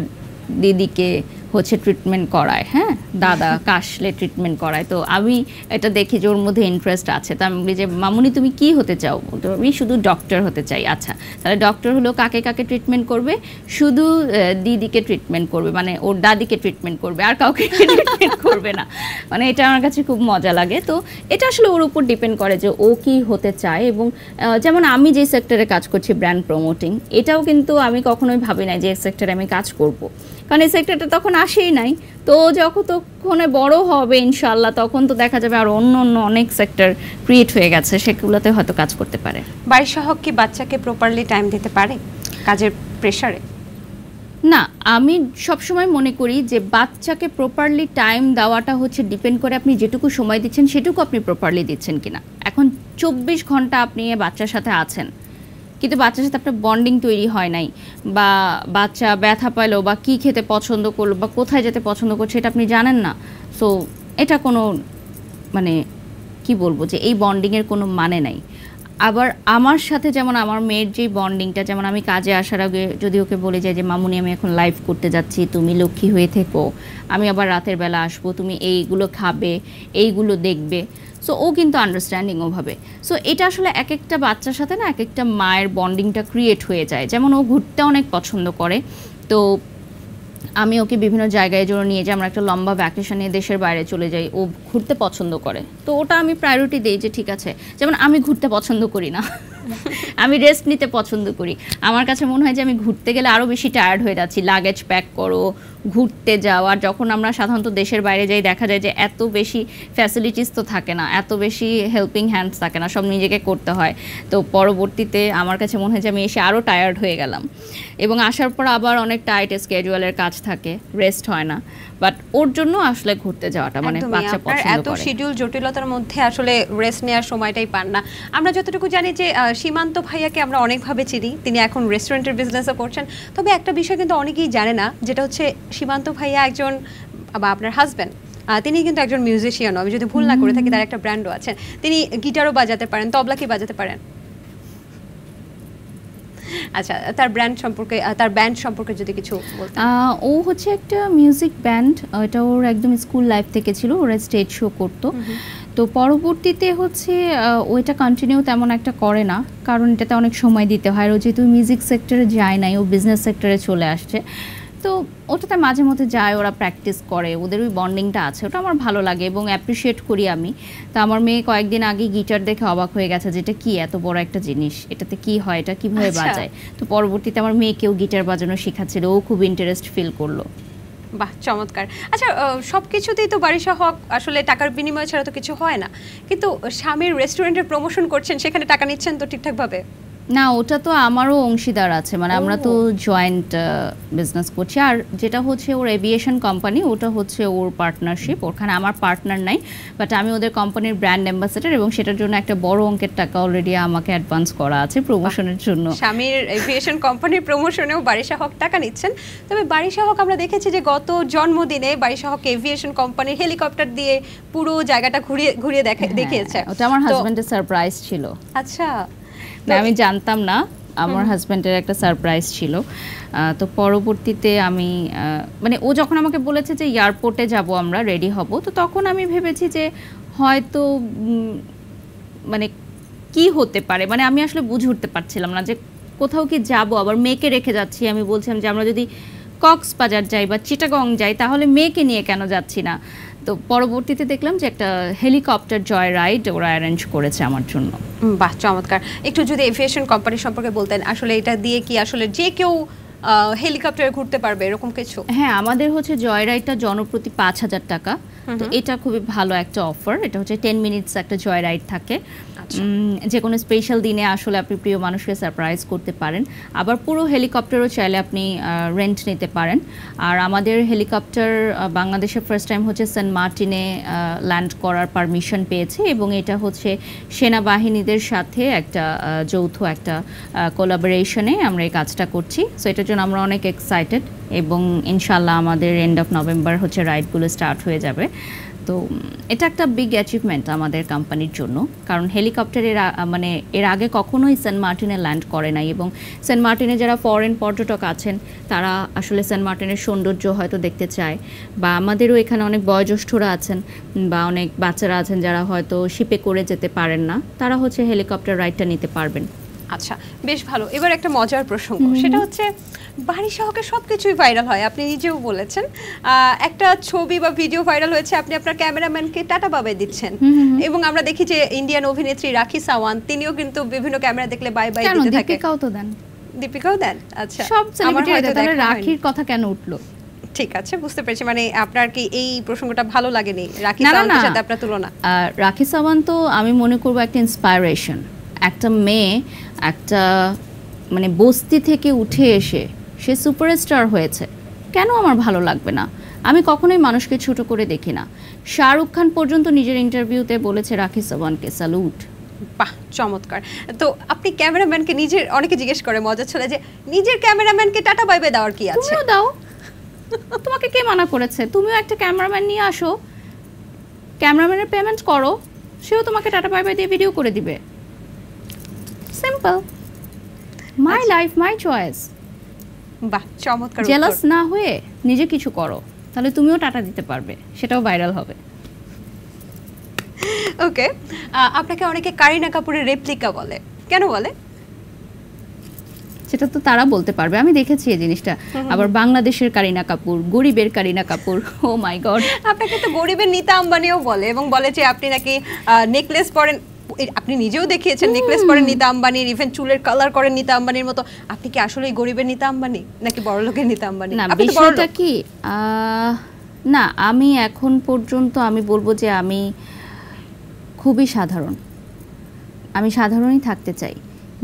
দিদিকে হচ্ছে ট্রিটমেন্ট করায়, হ্যাঁ দাদা কাশলে ট্রিটমেন্ট করায়। তো আমি এটা দেখি যে ওর মধ্যে ইন্টারেস্ট আছে। তো আমি বলি যে মামুনি তুমি কি হতে চাও? তো আমি শুধু ডক্টর হতে চাই। আচ্ছা, তাহলে ডক্টর হলো কাকে কাকে ট্রিটমেন্ট করবে? শুধু দিদিকে ট্রিটমেন্ট করবে, মানে ওর দাদিকে ট্রিটমেন্ট করবে, আর কাউকে ট্রিটমেন্ট করবে না। মানে এটা আমার কাছে খুব মজা লাগে। তো এটা আসলে ওর উপর ডিপেন্ড করে যে ও কি হতে চায়। এবং যেমন আমি যে সেক্টরে কাজ করছি ব্র্যান্ড প্রমোটিং, এটাও কিন্তু আমি কখনোই ভাবি না যে এই সেক্টরে আমি কাজ করব, কারণ এই সেক্টরটা তখন আসেই নাই। তো যখন তখন বড় হবে ইনশাল্লাহ তখন তো দেখা যাবে আর অন্য অন্য অনেক সেক্টর ক্রিয়েট হয়ে গেছে, সেগুলোতে হয়তো কাজ করতে পারে। বারিশা হক কি বাচ্চাকে প্রপারলি টাইম দিতে পারে কাজের প্রেশারে? না, আমি সবসময় মনে করি যে বাচ্চাকে প্রপারলি টাইম দেওয়াটা হচ্ছে ডিপেন্ড করে আপনি যেটুকু সময় দিচ্ছেন সেটুকু আপনি প্রপারলি দিচ্ছেন কিনা। এখন 24 ঘন্টা আপনি বাচ্চার সাথে আছেন, কিন্তু বাচ্চার সাথে আপনার বন্ডিং তৈরি হয় নাই, বা বাচ্চা ব্যথা পাইলো বা কী খেতে পছন্দ করলো বা কোথায় যেতে পছন্দ করছে এটা আপনি জানেন না। সো এটা কোনো মানে কি বলবো যে এই বন্ডিংয়ের কোনো মানে নাই। আবার আমার সাথে যেমন আমার মেয়ের যে বন্ডিংটা, যেমন আমি কাজে আসার আগে যদি ওকে বলে যাই যে মামুনি আমি এখন লাইভ করতে যাচ্ছি, তুমি লক্ষ্মী হয়ে থেকো, আমি আবার রাতের বেলা আসবো, তুমি এইগুলো খাবে, এইগুলো দেখবে, সো ও কিন্তু আন্ডারস্ট্যান্ডিং ওভাবে। সো এটা আসলে এক একটা বাচ্চার সাথে না এক একটা মায়ের বন্ডিংটা ক্রিয়েট হয়ে যায়। যেমন ও ঘুরতে অনেক পছন্দ করে, তো আমি ওকে বিভিন্ন জায়গায় জন্য নিয়ে যাই, আমরা একটা লম্বা ভ্যাকেশনে দেশের বাইরে চলে যাই, ও ঘুরতে পছন্দ করে, তো ওটা আমি প্রায়োরিটি দিই যে ঠিক আছে। যেমন আমি ঘুরতে পছন্দ করি না, আমি রেস্ট নিতে পছন্দ করি। আমার কাছে মনে হয় যে আমি ঘুরতে গেলে আরও বেশি টায়ার্ড হয়ে যাচ্ছি, লাগেজ প্যাক করো, ঘুরতে যাও। আর যখন আমরা সাধারণত দেশের বাইরে যাই দেখা যায় যে এত বেশি ফ্যাসিলিটিস তো থাকে না, এত বেশি হেল্পিং হ্যান্ডস থাকে না, সব নিজেকে করতে হয়। তো পরবর্তীতে আমার কাছে মনে হয় যে আমি এসে আরও টায়ার্ড হয়ে গেলাম, এবং আসার পর আবার অনেক টাইট স্কেজুয়ালের কাজ থাকে, রেস্ট হয় না। বাট ওর জন্য আসলে ঘুরতে যাওয়াটা মানে বাচ্চা পছন্দ এত করে। শিডিউল জটিলতার মধ্যে আসলে রেস্ট নেওয়ার সময়টাই পান না। আমরা যতটুকু জানি যে সীমান্ত ভাইয়াকে আমরা অনেকভাবে চিনি, তিনি এখন রেস্টুরেন্টের বিজনেসও করছেন। তবে একটা বিষয় কিন্তু অনেকেই জানে না, যেটা হচ্ছে সীমান্ত ভাইয়া একজন, বা আপনার হাজব্যান্ড, তিনি কিন্তু একজন মিউজিশিয়ানও, আমি যদি ভুল না করে থাকি, তার একটা ব্র্যান্ডও আছে। তিনি গিটারও বাজাতে পারেন, তবলা কি বাজাতে পারেন? আচ্ছা, তার ব্যান্ড সম্পর্কে যদি কিছু বলতেন। ও হচ্ছে একটা মিউজিক ব্যান্ড, এটা ওর একদম স্কুল লাইফ থেকে ছিল, ওরা স্টেজ শো করতো। তো পরবর্তীতে হচ্ছে ওইটা কন্টিনিউ তেমন একটা করে না, কারণ এটাতে অনেক সময় দিতে হয়। ও যেহেতু মিউজিক সেক্টরে যায় নাই, ও বিজনেস সেক্টরে চলে আসছে, তো ওটাতে মাঝে মধ্যে যায়, ওরা প্র্যাকটিস করে, ওদের ওই বন্ডিংটা আছে, ওটা আমার ভালো লাগে এবং অ্যাপ্রিসিয়েট করি আমি। তো আমার মেয়ে কয়েকদিন আগে গিটার দেখে অবাক হয়ে গেছে, যেটা কি এত বড় একটা জিনিস, এটাতে কি হয়, এটা কিভাবে বাজায়। তো পরবর্তীতে আমার মেয়েকেও গিটার বাজানো শেখাচ্ছিল, ও খুব ইন্টারেস্ট ফিল করলো। বাহ, চমৎকার। আচ্ছা, সব কিছুতেই তো বারিশা হক আসলে টাকার বিনিময় ছাড়া তো কিছু হয় না, কিন্তু স্বামীর রেস্টুরেন্টের প্রমোশন করছেন, সেখানে টাকা নিচ্ছেন তো ঠিকঠাকভাবে? না, ওটা তো আমারও অংশীদার আছে, মানে আমরা তো জয়েন্ট বিজনেস করছি। আর যেটা হচ্ছে ওর এভিয়েশন কোম্পানি, ওটা হচ্ছে ওর পার্টনারশিপ, ওখানে আমার পার্টনার নাই, বাট আমি ওদের কোম্পানির ব্র্যান্ড অ্যাম্বাসেডর, এবং সেটার জন্য একটা বড় অঙ্কের টাকা অলরেডি আমাকে অ্যাডভান্স করা আছে প্রমোশনের জন্য। স্বামীর এভিয়েশন কোম্পানির প্রমোশনেও বারিশা হক টাকা নিচ্ছেন। তবে বারিশা হক আমরা দেখেছি যে গত জন্মদিনে বারিশা হক এভিয়েশন কোম্পানির হেলিকপ্টার দিয়ে পুরো জায়গাটা ঘুরিয়ে দেখিয়েছে। ওটা আমার হাজবেন্ডের সারপ্রাইজ ছিল। আচ্ছা, না আমি জানতাম না, আমার হাজব্যান্ডের একটা সারপ্রাইজ ছিল। তো পরবর্তীতে আমি মানে ও যখন আমাকে বলেছে যে এয়ারপোর্টে যাব, আমরা রেডি হব, তো তখন আমি ভেবেছি যে হয়তো মানে কি হতে পারে, মানে আমি আসলে বুঝে উঠতে পারছিলাম না যে কোথাও কি যাব, আবার মেয়েকে রেখে যাচ্ছি। আমি বলছিলাম যে আমরা যদি কক্সবাজার যাই বা চিটাগং যাই, তাহলে মেয়েকে নিয়ে কেন যাচ্ছি না। তো পরবর্তীতে দেখলাম যে একটা হেলিকপ্টার জয় রাইড ওরা অ্যারেঞ্জ করেছে আমার জন্য। বাহ, চমৎকার। একটু যদি এভিয়েশন কোম্পানি সম্পর্কে বলতেন, আসলে এটা দিয়ে কি আসলে যে কেউ হেলিকপ্টারে ঘুরতে পারবে এরকম কিছু? হ্যাঁ, আমাদের হচ্ছে জয় রাইডটা জনপ্রতি 5,000 টাকা। তো এটা খুবই ভালো একটা অফার। এটা হচ্ছে 10 মিনিটস একটা জয় রাইড থাকে। যে কোনো স্পেশাল দিনে আসলে আপনি প্রিয় মানুষকে সারপ্রাইজ করতে পারেন। আবার পুরো হেলিকপ্টারও চাইলে আপনি রেন্ট নিতে পারেন। আর আমাদের হেলিকপ্টার বাংলাদেশে ফার্স্ট টাইম হচ্ছে সেন্ট মার্টিনে ল্যান্ড করার পারমিশন পেয়েছে, এবং এটা হচ্ছে সেনাবাহিনীদের সাথে একটা যৌথ একটা কোলাবোরেশনে আমরা এই কাজটা করছি। সো এটার জন্য আমরা অনেক এক্সাইটেড, এবং ইনশাল্লাহ আমাদের এন্ড অফ নভেম্বর হচ্ছে রাইডগুলো স্টার্ট হয়ে যাবে। তো এটা একটা বিগ অ্যাচিভমেন্ট আমাদের কোম্পানির জন্য, কারণ হেলিকপ্টারের মানে এর আগে কখনোই সেন্ট মার্টিনে ল্যান্ড করে নাই, এবং সেন্ট মার্টিনে যারা ফরেন পর্যটক আছেন তারা আসলে সেন্ট মার্টিনের সৌন্দর্য হয়তো দেখতে চায়, বা আমাদেরও এখানে অনেক বয়োজ্যেষ্ঠরা আছেন বা অনেক বাচ্চারা আছেন যারা হয়তো শিপে করে যেতে পারেন না, তারা হচ্ছে হেলিকপ্টার রাইডটা নিতে পারবেন। আচ্ছা, বেশ ভালো। এবার একটা মজার প্রসঙ্গ, সেটা হচ্ছে বারিশা হকের সব কিছুই ভাইরাল হয়, আপনি নিজেও বলেছেন। একটা ছবি বা ভিডিও ভাইরাল হয়েছে, আপনি আপনার ক্যামেরাম্যানকে টাটা বাবাই দিচ্ছেন, এবং আমরা দেখি যে ইন্ডিয়ান অভিনেত্রী রাখি সাওয়ান, তিনিও কিন্তু বিভিন্ন ক্যামেরা দেখলে বাই বাই দিতে থাকে। দীপিকাও তো দেন। দীপিকাও দেন? আচ্ছা, সব সেলিব্রিটি, তাহলে রাখির কথা কেন উঠলো? ঠিক আছে, বুঝতে পেরেছি। মানে আপনার কি এই প্রসঙ্গটা ভালো লাগেনি রাখি সাওয়ানের সাথে আপনার তুলনা? রাখি সাওয়ান তো আমি মনে করবো একটা ইন্সপায়ারেশন। একটা মেয়ে একটা মানে বস্তি থেকে উঠে এসে সে সুপারস্টার হয়েছে, কেন আমার ভালো লাগবে না? আমি কখনোই মানুষকে ছোট করে দেখি না। শাহরুখ খান পর্যন্ত নিজের ইন্টারভিউতে বলেছে রাখি সাওয়ানকে স্যালুট। বাহ, চমৎকার। তো আপনি ক্যামেরাম্যানকে নিজের, অনেকে জিজ্ঞেস করে মজা ছলে যে নিজের ক্যামেরাম্যানকে টাটা বাই বাই দেওয়ার কি আছে? তুমিও দাও, তোমাকে কে মানা করেছে? তুমিও একটা ক্যামেরাম্যান নিয়ে আসো, ক্যামেরাম্যানের পেমেন্ট করো, সেও তোমাকে টাটা বাই বাই দিয়ে ভিডিও করে দিবে। Simple, my life my choice. বাহ, চমৎকার। জেলাস না হয়ে নিজে কিছু করো, তাহলে তুমিও টাটা দিতে পারবে, সেটাও ভাইরাল হবে। ওকে, আপনাকে অনেকে কারিনা কাপুরের রেপ্লিকা বলে, কেন বলে? সেটা তো তারা বলতে পারবে, আমি দেখেছি এই জিনিসটা। আবার বাংলাদেশের কারিনা কাপুর, গরিবের কারিনা কাপুর, ও মাই গড। আপনাকে তো গরিবের নীতা আম্বানিও বলে, এবং বলে যে আপনি নাকি নেকলেস পরেন, আপনি নিজেও দেখিয়েছেন নেকলেস পরেন নীতা আম্বানির, ইভেন চুলের কালার করেন নীতা আম্বানির মতো। আপনি কি আসলে গরিবের নীতা আম্বানি নাকি বড়লোকের নীতা আম্বানি? না, বিষয়টা কি, না আমি এখন পর্যন্ত আমি বলবো যে আমি খুবই সাধারণ, আমি সাধারণই থাকতে চাই।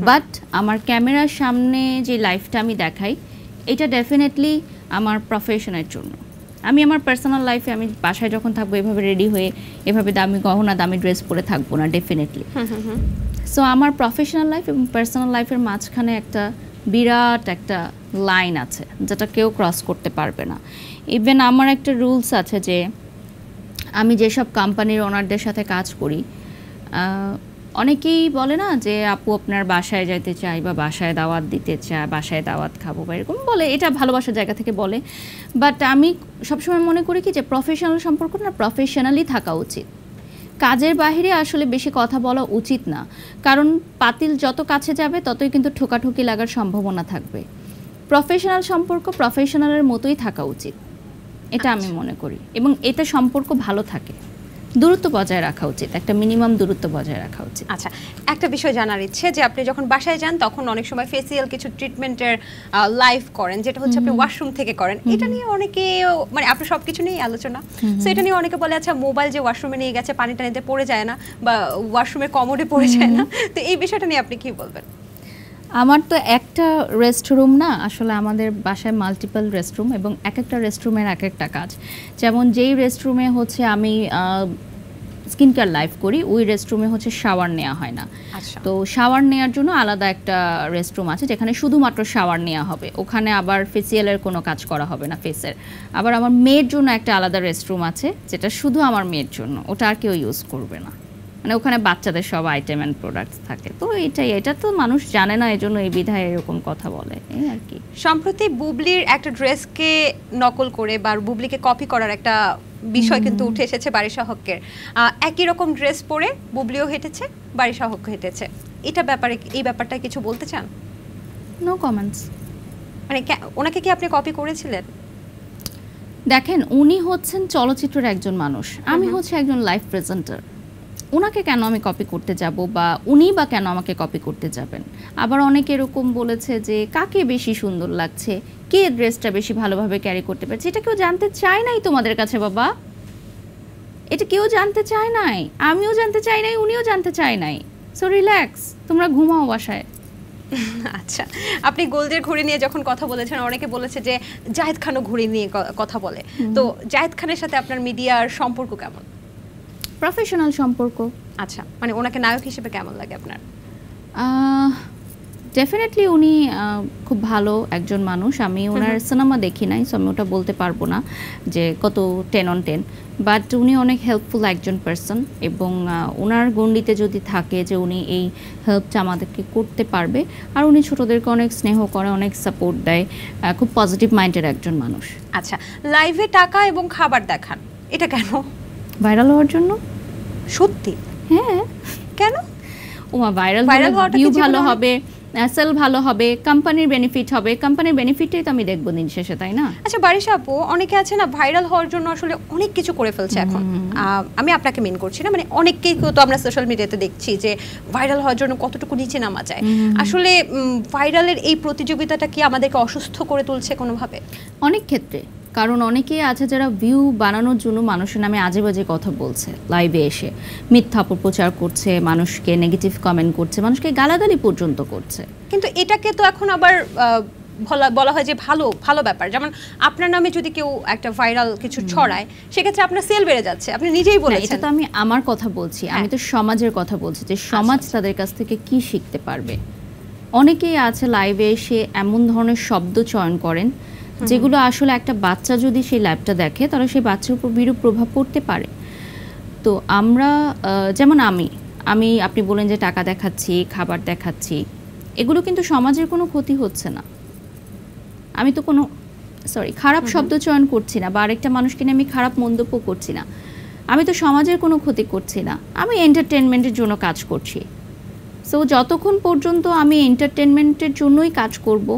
বাট আমার ক্যামেরার সামনে যে লাইফটা আমি দেখাই, এটা ডেফিনেটলি আমার প্রফেশনের জন্য। আমি আমার পার্সোনাল লাইফে আমি বাসায় যখন থাকবো এভাবে রেডি হয়ে এভাবে দামি গহনা দামি ড্রেস পরে থাকবো না ডেফিনেটলি। সো আমার প্রফেশনাল লাইফ এবং পার্সোনাল লাইফের মাঝখানে একটা বিরাট একটা লাইন আছে যেটা কেউ ক্রস করতে পারবে না। ইভেন আমার একটা রুলস আছে যে আমি যেসব কোম্পানির ওনারদের সাথে কাজ করি, অনেকেই বলে না যে আপু আপনার বাসায় যেতে চাই বা বাসায় দাওয়াত দিতে চায়, বাসায় দাওয়াত খাবো বা এরকম বলে, এটা ভালোবাসার জায়গা থেকে বলে। বাট আমি সবসময় মনে করি কি যে প্রফেশনাল সম্পর্ক না প্রফেশনালি থাকা উচিত, কাজের বাইরে আসলে বেশি কথা বলা উচিত না। কারণ পাতিল যত কাছে যাবে ততই কিন্তু ঠোকাঠুকি লাগার সম্ভাবনা থাকবে। প্রফেশনাল সম্পর্ক প্রফেশনালের মতোই থাকা উচিত, এটা আমি মনে করি। এবং এতে সম্পর্ক ভালো থাকে, দূরত্ব বজায় রাখা উচিত, একটা মিনিমাম দূরত্ব বজায় রাখা উচিত। আচ্ছা, একটা বিষয় জানার ইচ্ছে যে আপনি যখন বাসায় যান তখন অনেক সময় ফেসিয়াল কিছু ট্রিটমেন্টের লাইভ করেন, যেটা হচ্ছে আপনি ওয়াশরুম থেকে করেন। এটা নিয়ে অনেকে, মানে আপনি সবকিছু নিয়ে আলোচনা, সো এটা নিয়ে অনেকে বলে আচ্ছা মোবাইল যে ওয়াশরুমে নিয়ে গেছে পানি টানিতে পড়ে যায় না বা ওয়াশরুমের কমোডে পড়ে যায় না, তো এই বিষয়টা নিয়ে আপনি কি বলবেন? আমার তো একটা রেস্টরুম না, আসলে আমাদের বাসায় মাল্টিপল রেস্টরুম এবং এক একটা রেস্টরুমের এক একটা কাজ। যেমন যেই রেস্টরুমে হচ্ছে আমি স্কিন কেয়ার লাইভ করি, ওই রেস্টরুমে হচ্ছে শাওয়ার নেওয়া হয় না। তো শাওয়ার নেওয়ার জন্য আলাদা একটা রেস্টরুম আছে যেখানে শুধুমাত্র শাওয়ার নেওয়া হবে, ওখানে আবার ফেসিয়ালের কোনো কাজ করা হবে না ফেসের। আবার আমার মেয়ের জন্য একটা আলাদা রেস্টরুম আছে যেটা শুধু আমার মেয়ের জন্য, ওটা আর কেউ ইউজ করবে না, মানে ওখানে বাচ্চাদের সব আইটেম অ্যান্ড প্রোডাক্টস থাকে। তো এটা তো মানুষ জানে না, এজন্য এই বিধায় এরকম কথা বলে, এই আর কি। সম্প্রতি বুবলির একটা ড্রেসকে নকল করে বা বুবলিকে কপি করার একটা বিষয় কিন্তু উঠে এসেছে বারিশা হকের। একই রকম ড্রেস পরে বুবলিও হেঁটেছে, বারিশা হক হেঁটেছে, এটা ব্যাপারে, এই ব্যাপারটা কিছু বলতে চান? No comments. মানে ওনাকে কি আপনি কপি করেছিলেন? দেখেন, উনি হচ্ছেন চলচ্চিত্রের একজন মানুষ, আমি হচ্ছে একজন লাইভ প্রেজেন্টার। ওনাকে কেন আমি কপি করতে যাব বা উনি বা কেন আমাকে কপি করতে যাবেন? আবার অনেকে এরকম বলেছে যে কাকে বেশি সুন্দর লাগছে, কে ড্রেসটা বেশি ভালোভাবে ক্যারি করতে পারছে। এটা কেউ জানতে চায় নাই তোমাদের কাছে বাবা, এটা কেউ জানতে চায় নাই, আমিও জানতে চাই নাই, উনিও জানতে চায় নাই। সো রিল্যাক্স, তোমরা ঘুমাও বাসায়। আচ্ছা, আপনি গোল্ডের ঘড়ি নিয়ে যখন কথা বলেছেন, অনেকে বলেছে যে জাহিদ খানও ঘড়ি নিয়ে কথা বলে, তো জাহিদ খানের সাথে আপনার মিডিয়ার সম্পর্ক কেমন? প্রফেশনাল সম্পর্ক। আচ্ছা, মানে ওনাকে নায়ক হিসেবে কেমন লাগে আপনার? ডেফিনেটলি উনি খুব ভালো একজন মানুষ। আমি ওনার সিনেমা দেখি নাই, সো আমি ওটা বলতে পারবো না যে কত 10 on 10, বাট উনি অনেক হেল্পফুল একজন পার্সন। এবং ওনার গণ্ডিতে যদি থাকে যে উনি এই হেল্পটা আমাদেরকে করতে পারবে, আর উনি ছোটদেরকে অনেক স্নেহ করে, অনেক সাপোর্ট দেয়, খুব পজিটিভ মাইন্ডের একজন মানুষ। আচ্ছা, লাইভে টাকা এবং খাবার দেখান, এটা কেন? ভাইরাল হওয়ার জন্য। সত্যি? হ্যাঁ। কেন? ওমা, ভাইরাল হওয়াটা ভিউ ভালো হবে, সেল ভালো হবে, কোম্পানির বেনিফিট হবে, কোম্পানির বেনিফিটই তো আমি দেখবো দিন শেষে, তাই না? আচ্ছা বারিশা আপু, অনেকে আছে না ভাইরাল হওয়ার জন্য আসলে অনেক কিছু করে ফেলছে এখন। আমি আপনাকে মেন করছি না, মানে অনেককেই তো আমরা সোশ্যাল মিডিয়াতে দেখছি যে ভাইরাল হওয়ার জন্য কতটুকু নিচে নামা যায়। আসলে ভাইরালের এই প্রতিযোগিতাটা কি আমাদেরকে অসুস্থ করে তুলছে কোনোভাবে? অনেক ক্ষেত্রে, কারণ অনেকেই আছে যারা ভিউ বানানোর জন্য মানুষের নামে আজে বাজে কথা বলছে, লাইভে এসে মিথ্যা অপপ্রচার করছে, মানুষকে নেগেটিভ কমেন্ট করছে, মানুষকে গালাগালি পর্যন্ত করছে। কিন্তু এটাকে তো এখন আবার বলা হয় যে ভালো ভালো ব্যাপার। যেমন আপনার নামে যদি কেউ একটা ভাইরাল কিছু ছড়ায়, সেক্ষেত্রে আপনার সেল বেড়ে যাচ্ছে, আপনি নিজেই বলেছেন। এটা তো আমি আমার কথা বলছি, আমি তো সমাজের কথা বলছি যে সমাজ তাদের কাছ থেকে কি শিখতে পারবে। অনেকেই আছে লাইভে এসে এমন ধরনের শব্দ চয়ন করেন যেগুলো আসলে একটা বাচ্চা যদি সেই লাইভটা দেখে তাহলে সেই বাচ্চার উপর বিরূপ প্রভাব পড়তে পারে। তো আমরা যেমন আমি আপনি বলেন যে টাকা দেখাচ্ছি, খাবার দেখাচ্ছি, এগুলো কিন্তু সমাজের কোনো ক্ষতি হচ্ছে না। আমি তো কোনো খারাপ শব্দ চয়ন করছি না বা আরেকটা মানুষকে নিয়ে আমি খারাপ মন্তব্য করছি না। আমি তো সমাজের কোনো ক্ষতি করছি না, আমি এন্টারটেনমেন্টের জন্য কাজ করছি। সো যতক্ষণ পর্যন্ত আমি এন্টারটেনমেন্টের জন্যই কাজ করব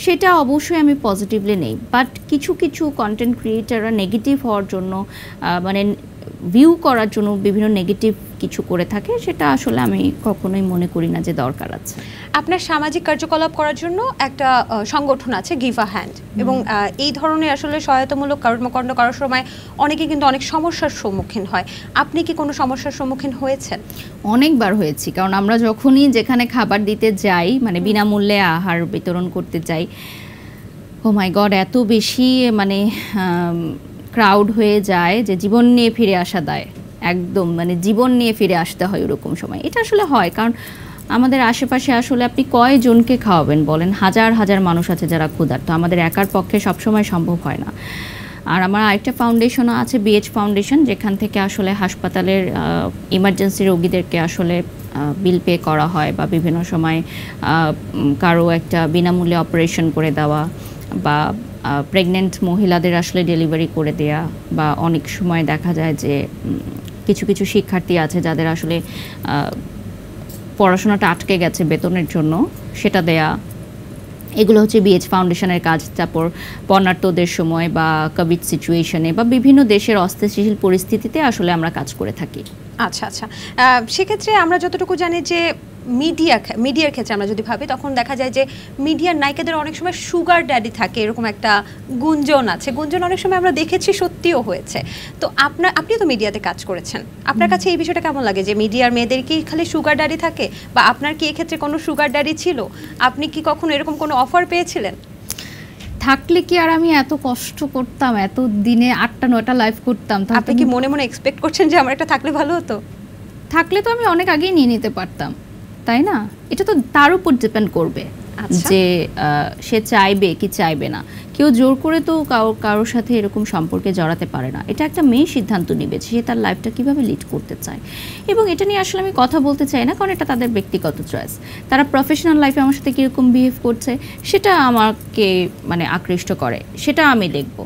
সেটা অবশ্যই আমি পজিটিভলি নেই, বাট কিছু কিছু কন্টেন্ট ক্রিয়েটাররা নেগেটিভ হওয়ার জন্য মানে ভিউ করার জন্য বিভিন্ন নেগেটিভ কিছু করে থাকে, সেটা আসলে আমি কখনোই মনে করি না যে দরকার আছে। আপনার সামাজিক কার্যকলাপ করার জন্য একটা সংগঠন আছে গিভ আ হ্যান্ড, এবং এই ধরনের আসলে সহায়তামূলক কর্মকাণ্ড করার সময় অনেকে কিন্তু অনেক সমস্যার সম্মুখীন হয়। আপনি কি কোনো সমস্যার সম্মুখীন হয়েছেন? অনেকবার হয়েছি, কারণ আমরা যখনই যেখানে খাবার দিতে যাই, মানে বিনামূল্যে আহার বিতরণ করতে যাই, ও মাই গড, এত বেশি মানে ক্রাউড হয়ে যায় যে জীবন নিয়ে ফিরে আসা দেয়, একদম মানে জীবন নিয়ে ফিরে আসতে হয় ওরকম সময়। এটা আসলে হয় কারণ আমাদের আশেপাশে আসলে আপনি কয়জনকে খাওয়াবেন বলেন, হাজার হাজার মানুষ আছে যারা ক্ষুধার্ত, আমাদের একার পক্ষে সবসময় সম্ভব হয় না। আর আমার আরেকটা ফাউন্ডেশনও আছে, বিএইচ ফাউন্ডেশন, যেখান থেকে আসলে হাসপাতালের ইমার্জেন্সি রোগীদেরকে আসলে বিল পে করা হয়, বা বিভিন্ন সময় কারো একটা বিনামূল্যে অপারেশন করে দেওয়া, বা প্রেগনেন্ট মহিলাদের আসলে ডেলিভারি করে দেয়া, বা অনেক সময় দেখা যায় যে কিছু কিছু শিক্ষার্থী আছে যাদের আসলে পড়াশোনাটা আটকে গেছে বেতনের জন্য, সেটা দেয়া। এগুলো হচ্ছে বিএইচ ফাউন্ডেশনের কাজ। তারপর বন্যার্তদের সময় বা কোভিড সিচুয়েশনে বা বিভিন্ন দেশের অস্থিতিশীল পরিস্থিতিতে আসলে আমরা কাজ করে থাকি। আচ্ছা আচ্ছা, সেক্ষেত্রে আমরা যতটুকু জানি যে মিডিয়ার ক্ষেত্রে আমরা যদি ভাবি, তখন দেখা যায় যে মিডিয়ার নায়িকাদের অনেক সময় সুগার ড্যাডি থাকে, এরকম একটা গুঞ্জন আছে। গুঞ্জন অনেক সময় আমরা দেখেছি সত্যিও হয়েছে। তো আপনি তো মিডিয়াতে কাজ করেছেন, আপনার কাছে এই বিষয়টা কেমন লাগে যে মিডিয়ার মেয়েদের কি খালি সুগার ড্যাডি থাকে, বা আপনার কি এক্ষেত্রে কোনো সুগার ড্যাডি ছিল? আপনি কি কখনো এরকম কোনো অফার পেয়েছিলেন? থাকলে কি আর আমি এত কষ্ট করতাম, এত দিনে 8টা-9টা লাইভ করতাম? আপনি কি মনে মনে এক্সপেক্ট করছেন যে আমার একটা থাকলে ভালো হতো? থাকলে তো আমি অনেক আগেই নিয়ে নিতে পারতাম, তাই না? এটা তো তার উপর ডিপেন্ড করবে যে সে চাইবে কি চাইবে না। কেউ জোর করে তো কারোর সাথে এরকম সম্পর্কে জড়াতে পারে না। এটা একটা মেয়ে সিদ্ধান্ত নেবে সে তার লাইফটা কিভাবে লিড করতে চায়, এবং এটা নিয়ে আসলে আমি কথা বলতে চাই না, কারণ এটা তাদের ব্যক্তিগত চয়েস। তারা প্রফেশনাল লাইফে আমার সাথে কীরকম বিহেভ করছে সেটা আমাকে মানে আকৃষ্ট করে, সেটা আমি দেখব।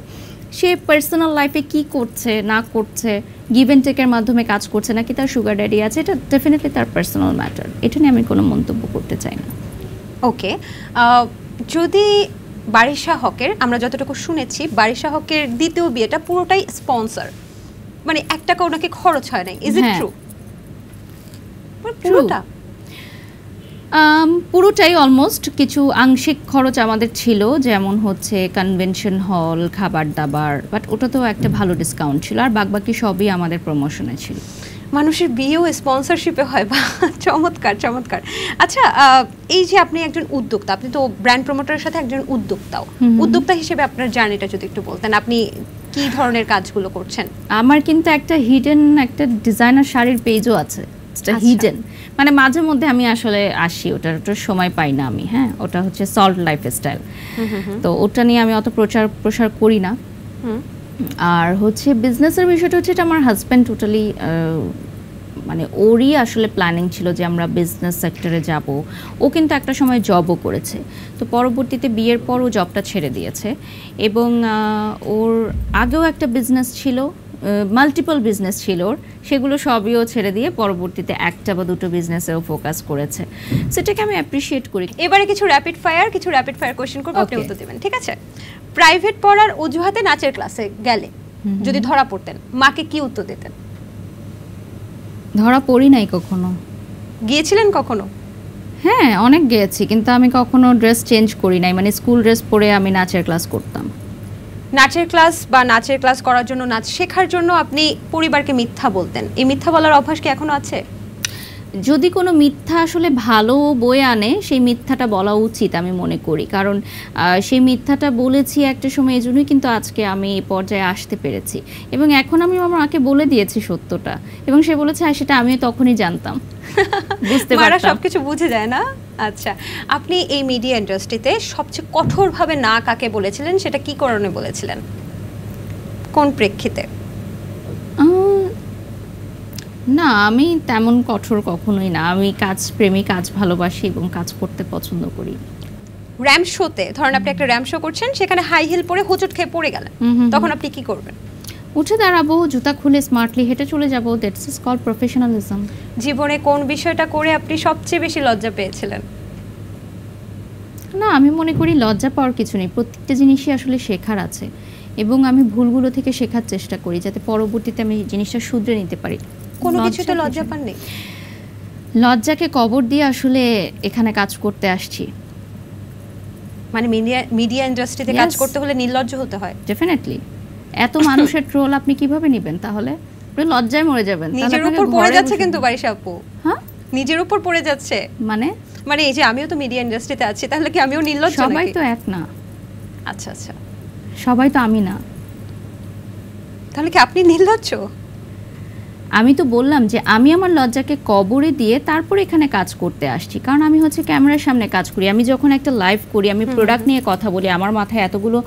সে পার্সোনাল লাইফে কি করছে না করছে, গিভ অ্যান্ড টেকের মাধ্যমে কাজ করছে নাকি তার সুগার ড্যাডি আছে, এটা ডেফিনেটলি তার পার্সোনাল ম্যাটার। এটা নিয়ে আমি কোনো মন্তব্য করতে চাই না। ওকে, যদি বারিশা হকের, আমরা যতটুকু শুনেছি বারিশা হকের দ্বিতীয় বিয়েটা পুরোটাই স্পন্সর, মানে 1 টাকা ওনাকে খরচ হয় নাই, ইজ ইট ট্রু? পুরোটা? পুরোটাই অলমোস্ট। কিছু আংশিক খরচ আমাদের ছিল, যেমন হচ্ছে কনভেনশন হল, খাবার দাবার, বাট ওটা তো একটা ভালো ডিসকাউন্ট ছিল, আর বাকি সবই আমাদের প্রমোশনে ছিল। মানুষের বিয়েও স্পন্সরশিপে হয়, বা চমৎকার চমৎকার। আচ্ছা, এই যে আপনি একজন উদ্যোক্তা, আপনি তো ব্র্যান্ড প্রমোটারের সাথে একজন উদ্যোক্তাও, উদ্যোক্তা হিসেবে আপনার জার্নিটা যদি একটু বলতেন, আপনি কি ধরনের কাজগুলো করছেন? আমার কিন্তু একটা হিডেন একটা ডিজাইনার শাড়ির পেজও আছে, হিডেন, মানে মাঝে মধ্যে আমি আসলে আসি, ওটার সময় পাই না আমি। হ্যাঁ, ওটা হচ্ছে সল্ট লাইফস্টাইল, তো ওটা নিয়ে আমি অত প্রসার করি না। আর হচ্ছে বিজনেসের বিষয়টা হচ্ছে, এটা আমার হাজব্যান্ড টোটালি মানে ওরই আসলে প্ল্যানিং ছিল যে আমরা বিজনেস সেক্টরে যাব। ও কিন্তু একটা সময় জবও করেছে, তো পরবর্তীতে বিয়ের পর ও জবটা ছেড়ে দিয়েছে, এবং ওর আগেও একটা বিজনেস ছিল, মাল্টিপল বিজনেস ছিল ওর, সেগুলো সবইও ছেড়ে দিয়ে পরবর্তীতে 1টা বা 2টো বিজনেসেও ফোকাস করেছে। সেটাকে আমি অ্যাপ্রিশিয়েট করি। এবারে কিছু র্যাপিড ফায়ার কোয়েশ্চেন করবো, আপনি উত্তর দেবেন, ঠিক আছে? প্রাইভেট পড়ার অজুহাতে নাচের ক্লাসে গেলে যদি ধরা পড়তেন, মাকে কি উত্তর দিতেন? ধরা পড়ি নাই কখনো। গিয়েছিলেন কখনো? হ্যাঁ, অনেক গিয়েছি, কিন্তু আমি কখনো ড্রেস চেঞ্জ করি নাই, মানে স্কুল ড্রেস পরে আমি নাচের ক্লাস করতাম। নাচের ক্লাস করার জন্য, নাচ শেখার জন্য আপনি পরিবারকে মিথ্যা বলতেন, এই মিথ্যা বলার অভ্যাস কি এখনো আছে? যদি কোনো মিথ্যা আসলে ভালো বয়ে আনে, সেই মিথ্যাটা বলা উচিত আমি মনে করি, কারণ সেই মিথ্যাটা বলেছি একটা সময়, এই জন্যই কিন্তু আজকে আমি এই পর্যায়ে আসতে পেরেছি, এবং এখন আমি আমার মাকে বলে দিয়েছি সত্যটা, এবং সে বলেছে হ্যাঁ সেটা আমিও তখনই জানতাম, বুঝতে পারতাম। সবকিছু বুঝে যায় না। আচ্ছা, আপনি এই মিডিয়া ইন্ডাস্ট্রিতে সবচেয়ে কঠোরভাবে না কাকে বলেছিলেন, সেটা কি কারণে বলেছিলেন, কোন প্রেক্ষিতে? না, আমি তেমন কঠোর কখনোই না, আমি কাজ প্রেমী, কাজ ভালোবাসি এবং কাজ করতে পছন্দ করি। র্যাম্প শোতে ধরেন আপনি একটা র্যাম্প শো করছেন, সেখানে হাই হিল পরে হোঁচট খেয়ে পড়ে গেলেন, তখন আপনি কি করবেন? উঠে দাঁড়াবো, জুতা খুলে স্মার্টলি হেঁটে চলে যাবো, দ্যাটস ইজ কল্ড প্রফেশনালিজম। জীবনে কোন বিষয়টা করে আপনি সবচেয়ে বেশি লজ্জা পেয়েছিলেন? না, আমি মনে করি লজ্জা পাওয়ার কিছু নেই, প্রত্যেকটা জিনিসই আসলে শেখার আছে এবং আমি ভুলগুলো থেকে শেখার চেষ্টা করি যাতে পরবর্তীতে আমি জিনিসটা শুধরে নিতে পারি। কোনো কিছুতে লজ্জা পাননি? লজ্জাকে কবর দিয়ে আসলে এখানে কাজ করতে আসছি। মানে মিডিয়া ইন্ডাস্ট্রিতে কাজ করতে হলে নির্লজ্জ হতে হয়? ডেফিনেটলি। এত মানুষের ট্রোল আপনি কিভাবে নেবেন? তাহলে আপনি লজ্জায় মরে যাবেন। নিজের উপর পড়ে যাচ্ছে কিন্তু বারিশা আপু। হ্যাঁ, নিজের উপর পড়ে যাচ্ছে মানে এই যে আমিও তো মিডিয়া ইন্ডাস্ট্রিতে আছি, তাহলে কি আমিও নির্লজ্জ নাকি? সবাই তো এক না। আচ্ছা আচ্ছা, সবাই তো আমি না। তাহলে কি আপনি নির্লজ্জ? আমি তো বললাম যে আমি আমার লজ্জাকে কবরে দিয়ে তারপর এখানে কাজ করতে আসছি, কারণ আমি হচ্ছে ক্যামেরার সামনে কাজ করি। আমি যখন একটা লাইভ করি, আমি প্রোডাক্ট নিয়ে কথা বলি, আমার মাথায় এতগুলো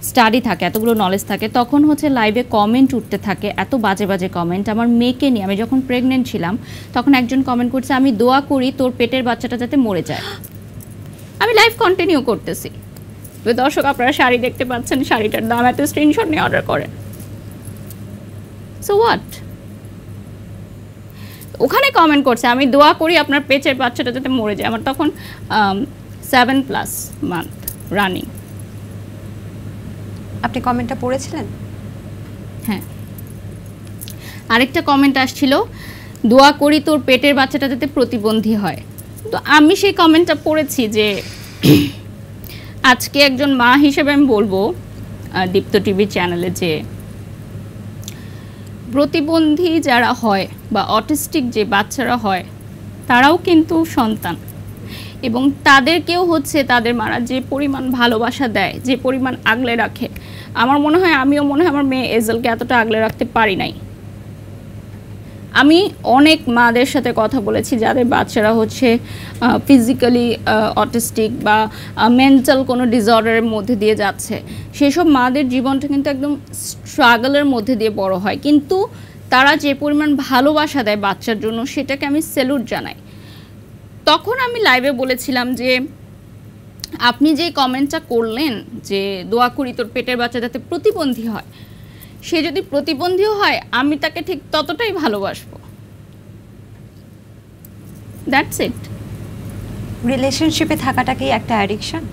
স্টাডি থাকে, এতগুলো নলেজ থাকে, তখন হচ্ছে লাইভে কমেন্ট উঠতে থাকে, এত বাজে বাজে কমেন্ট। আমার মেয়েকে নিয়ে, আমি যখন প্রেগনেন্ট ছিলাম তখন একজন কমেন্ট করছে, আমি দোয়া করি তোর পেটের বাচ্চাটা যাতে মরে যায়। আমি লাইভ কন্টিনিউ করতেছি। দর্শক, আপনারা শাড়ি দেখতে পাচ্ছেন, শাড়িটার দাম এত, স্ক্রিনশট নিয়ে অর্ডার করে। So what? ওখানে কমেন্ট করছে আমি দোয়া করি আপনার পেটের বাচ্চাটা যাতে মরে যায়। আমার তখন 7+ মান্থ রানিং। আপনি কমেন্টটা পড়েছিলেন? হ্যাঁ। আরেকটা কমেন্ট আসছিল, দোয়া করি তোর পেটের বাচ্চাটা যাতে প্রতিবন্ধী হয়। তো আমি সেই কমেন্টটা পড়েছি যে আজকে একজন মা হিসেবে আমি বলবো দীপ্ত টিভি চ্যানেলে যে প্রতিবন্ধী যারা হয় বা অটিস্টিক যে বাচ্চারা হয় তারাও কিন্তু সন্তান, এবং তাদেরকেও হচ্ছে তাদের মারা যে পরিমাণ ভালোবাসা দেয়, যে পরিমাণ আগলে রাখে, আমার মনে হয় আমিও মনে হয় আমার মেয়ে এজেলকে এতটা আগলে রাখতে পারি নাই। আমি অনেক মাদের সাথে কথা বলেছি যাদের বাচ্চারা হচ্ছে ফিজিক্যালি অটিস্টিক বা মেন্টাল কোনো ডিসঅর্ডারের মধ্যে দিয়ে যাচ্ছে। সেসব মাদের জীবনটা কিন্তু একদম স্ট্রাগলের মধ্যে দিয়ে বড় হয়, কিন্তু তারা যে পরিমাণ ভালোবাসা দেয় বাচ্চার জন্য সেটাকে আমি স্যালুট জানাই। তখন আমি লাইভে বলেছিলাম যে আপনি যে কমেন্টটা করলেন যে দোয়া করি তোর পেটের বাচ্চা যাতে প্রতিবন্ধী হয়, সে যদি প্রতিবন্ধীও হয় আমি তাকে ঠিক ততটাই ভালোবাসবো। That's it. রিলেশনশিপে থাকাটা কি একটা অ্যাডিকশন?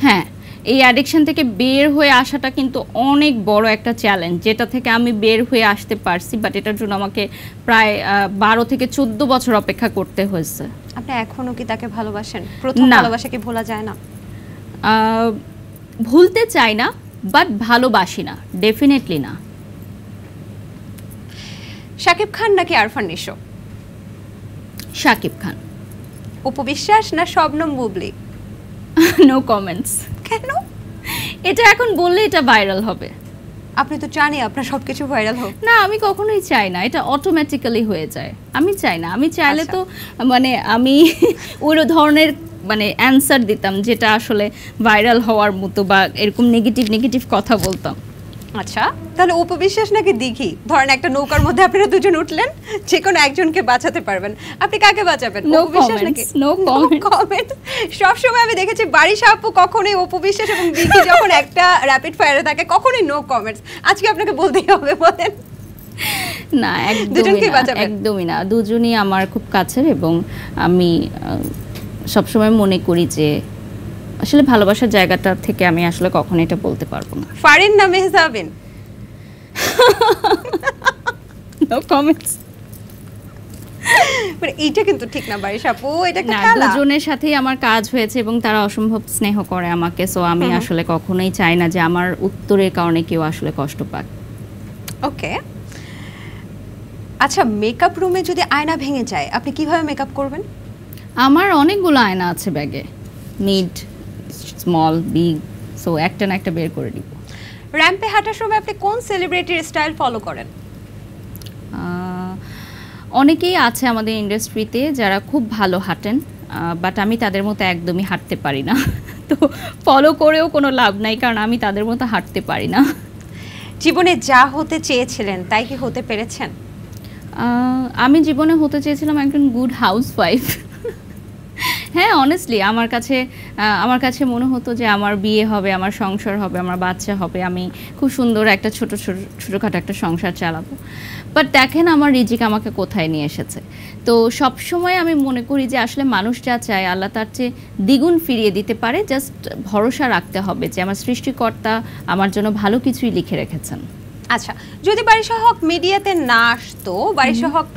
হ্যাঁ, এই অ্যাডিকশন থেকে বের হয়ে আসাটা কিন্তু অনেক বড় একটা চ্যালেঞ্জ, যেটা থেকে আমি বের হয়ে আসতে পারছি, বাট এটার জন্য আমাকে প্রায় 12 থেকে 14 বছর অপেক্ষা করতে হয়েছে। আপনি এখনো কি তাকে ভালোবাসেন? প্রথম ভালোবাসা কি ভোলা যায় না? ভুলতে চাই না, বাট ভালোবাসি না, ডেফিনেটলি না। শাকিব খান নাকি আরফান নিশো? শাকিব খান। উপবিশ্বাস না শবনম বুবলি? No comments. কেন? এটা এখন বললে এটা ভাইরাল হবে। আপনি তো চানই আপনার সবকিছু ভাইরাল হোক। না, আমি কখনোই চাই না, এটা অটোমেটিক্যালি হয়ে যায়। আমি চাই না, আমি চাইলে তো মানে আমি ওই ধরনের মানে অ্যান্সার দিতাম যেটা আসলে ভাইরাল হওয়ার মতো বা এরকম নেগেটিভ কথা বলতাম। আচ্ছা, তাহলে উপবিশ্বাস নাকি দিঘি? ধরেন একটা নৌকার মধ্যে আপনারা দুজন উঠলেন, যে কোনো একজনকে বাঁচাতে পারবেন, আপনি কাকে বাঁচাবেন? উপবিশ্বাস নাকি? No comment. সবসময় আমি দেখেছি বারিশা আপু কখনোই উপবিশ্বাস এবং দিঘি যখন একটা র্যাপিড ফায়ারে থাকে কখনোই নো কমেন্টস। আজকে আপনাকে বলতেই হবে, বলেন। না, একদমই না, দুজনই আমার খুব কাছের এবং আমি সবসময় মনে করি যে আসলে ভালোবাসার জায়গাটা থেকে আমি আসলে কখনো এটা বলতে পারবো না। ফারিন না মেহজাবিন? No comments. মানে এইটা কিন্তু ঠিক না বারিশা আপু, এটা একটা না, খেলা। দুজনের সাথেই আমার কাজ হয়েছে এবং তারা অসম্ভব স্নেহ করে আমাকে, সো আমি আসলে কখনোই চাই না যে আমার উত্তরের কারণে কেউ আসলে কষ্ট পাক। ওকে, আচ্ছা, মেকআপ রুমে যদি আয়না ভেঙে যায় আপনি কিভাবে মেকআপ করবেন? আমার অনেকগুলো আয়না আছে ব্যাগে, মিড, স্মল, বিগ, সো একটা না একটা বের করে দিব। র্যাম্পে হাঁটার সময় আপনি কোন সেলিব্রিটির স্টাইল ফলো করেন? অনেকেই আছে আমাদের ইন্ডাস্ট্রিতে যারা খুব ভালো হাঁটেন, বাট আমি তাদের মতো একদমই হাঁটতে পারি না, তো ফলো করেও কোনো লাভ নাই, কারণ আমি তাদের মতো হাঁটতে পারি না। জীবনে যা হতে চেয়েছিলেন তাই কি হতে পেরেছেন? আমি জীবনে হতে চেয়েছিলাম একজন গুড হাউসওয়াইফ, হ্যাঁ অনেস্টলি আমার কাছে মনে হতো যে আমার বিয়ে হবে, আমার সংসার হবে, আমার বাচ্চা হবে, আমি খুব সুন্দর একটা ছোটোখাটো একটা সংসার চালাবো। বাট দেখেন আমার রিজিক আমাকে কোথায় নিয়ে এসেছে। তো সব সময় আমি মনে করি যে আসলে মানুষ যা চায় আল্লাহ তার চেয়ে দ্বিগুণ ফিরিয়ে দিতে পারে, জাস্ট ভরসা রাখতে হবে যে আমার সৃষ্টিকর্তা আমার জন্য ভালো কিছুই লিখে রেখেছেন। আচ্ছা, যদি বারিশা হক মিডিয়াতে না আসতো, বারিশা হক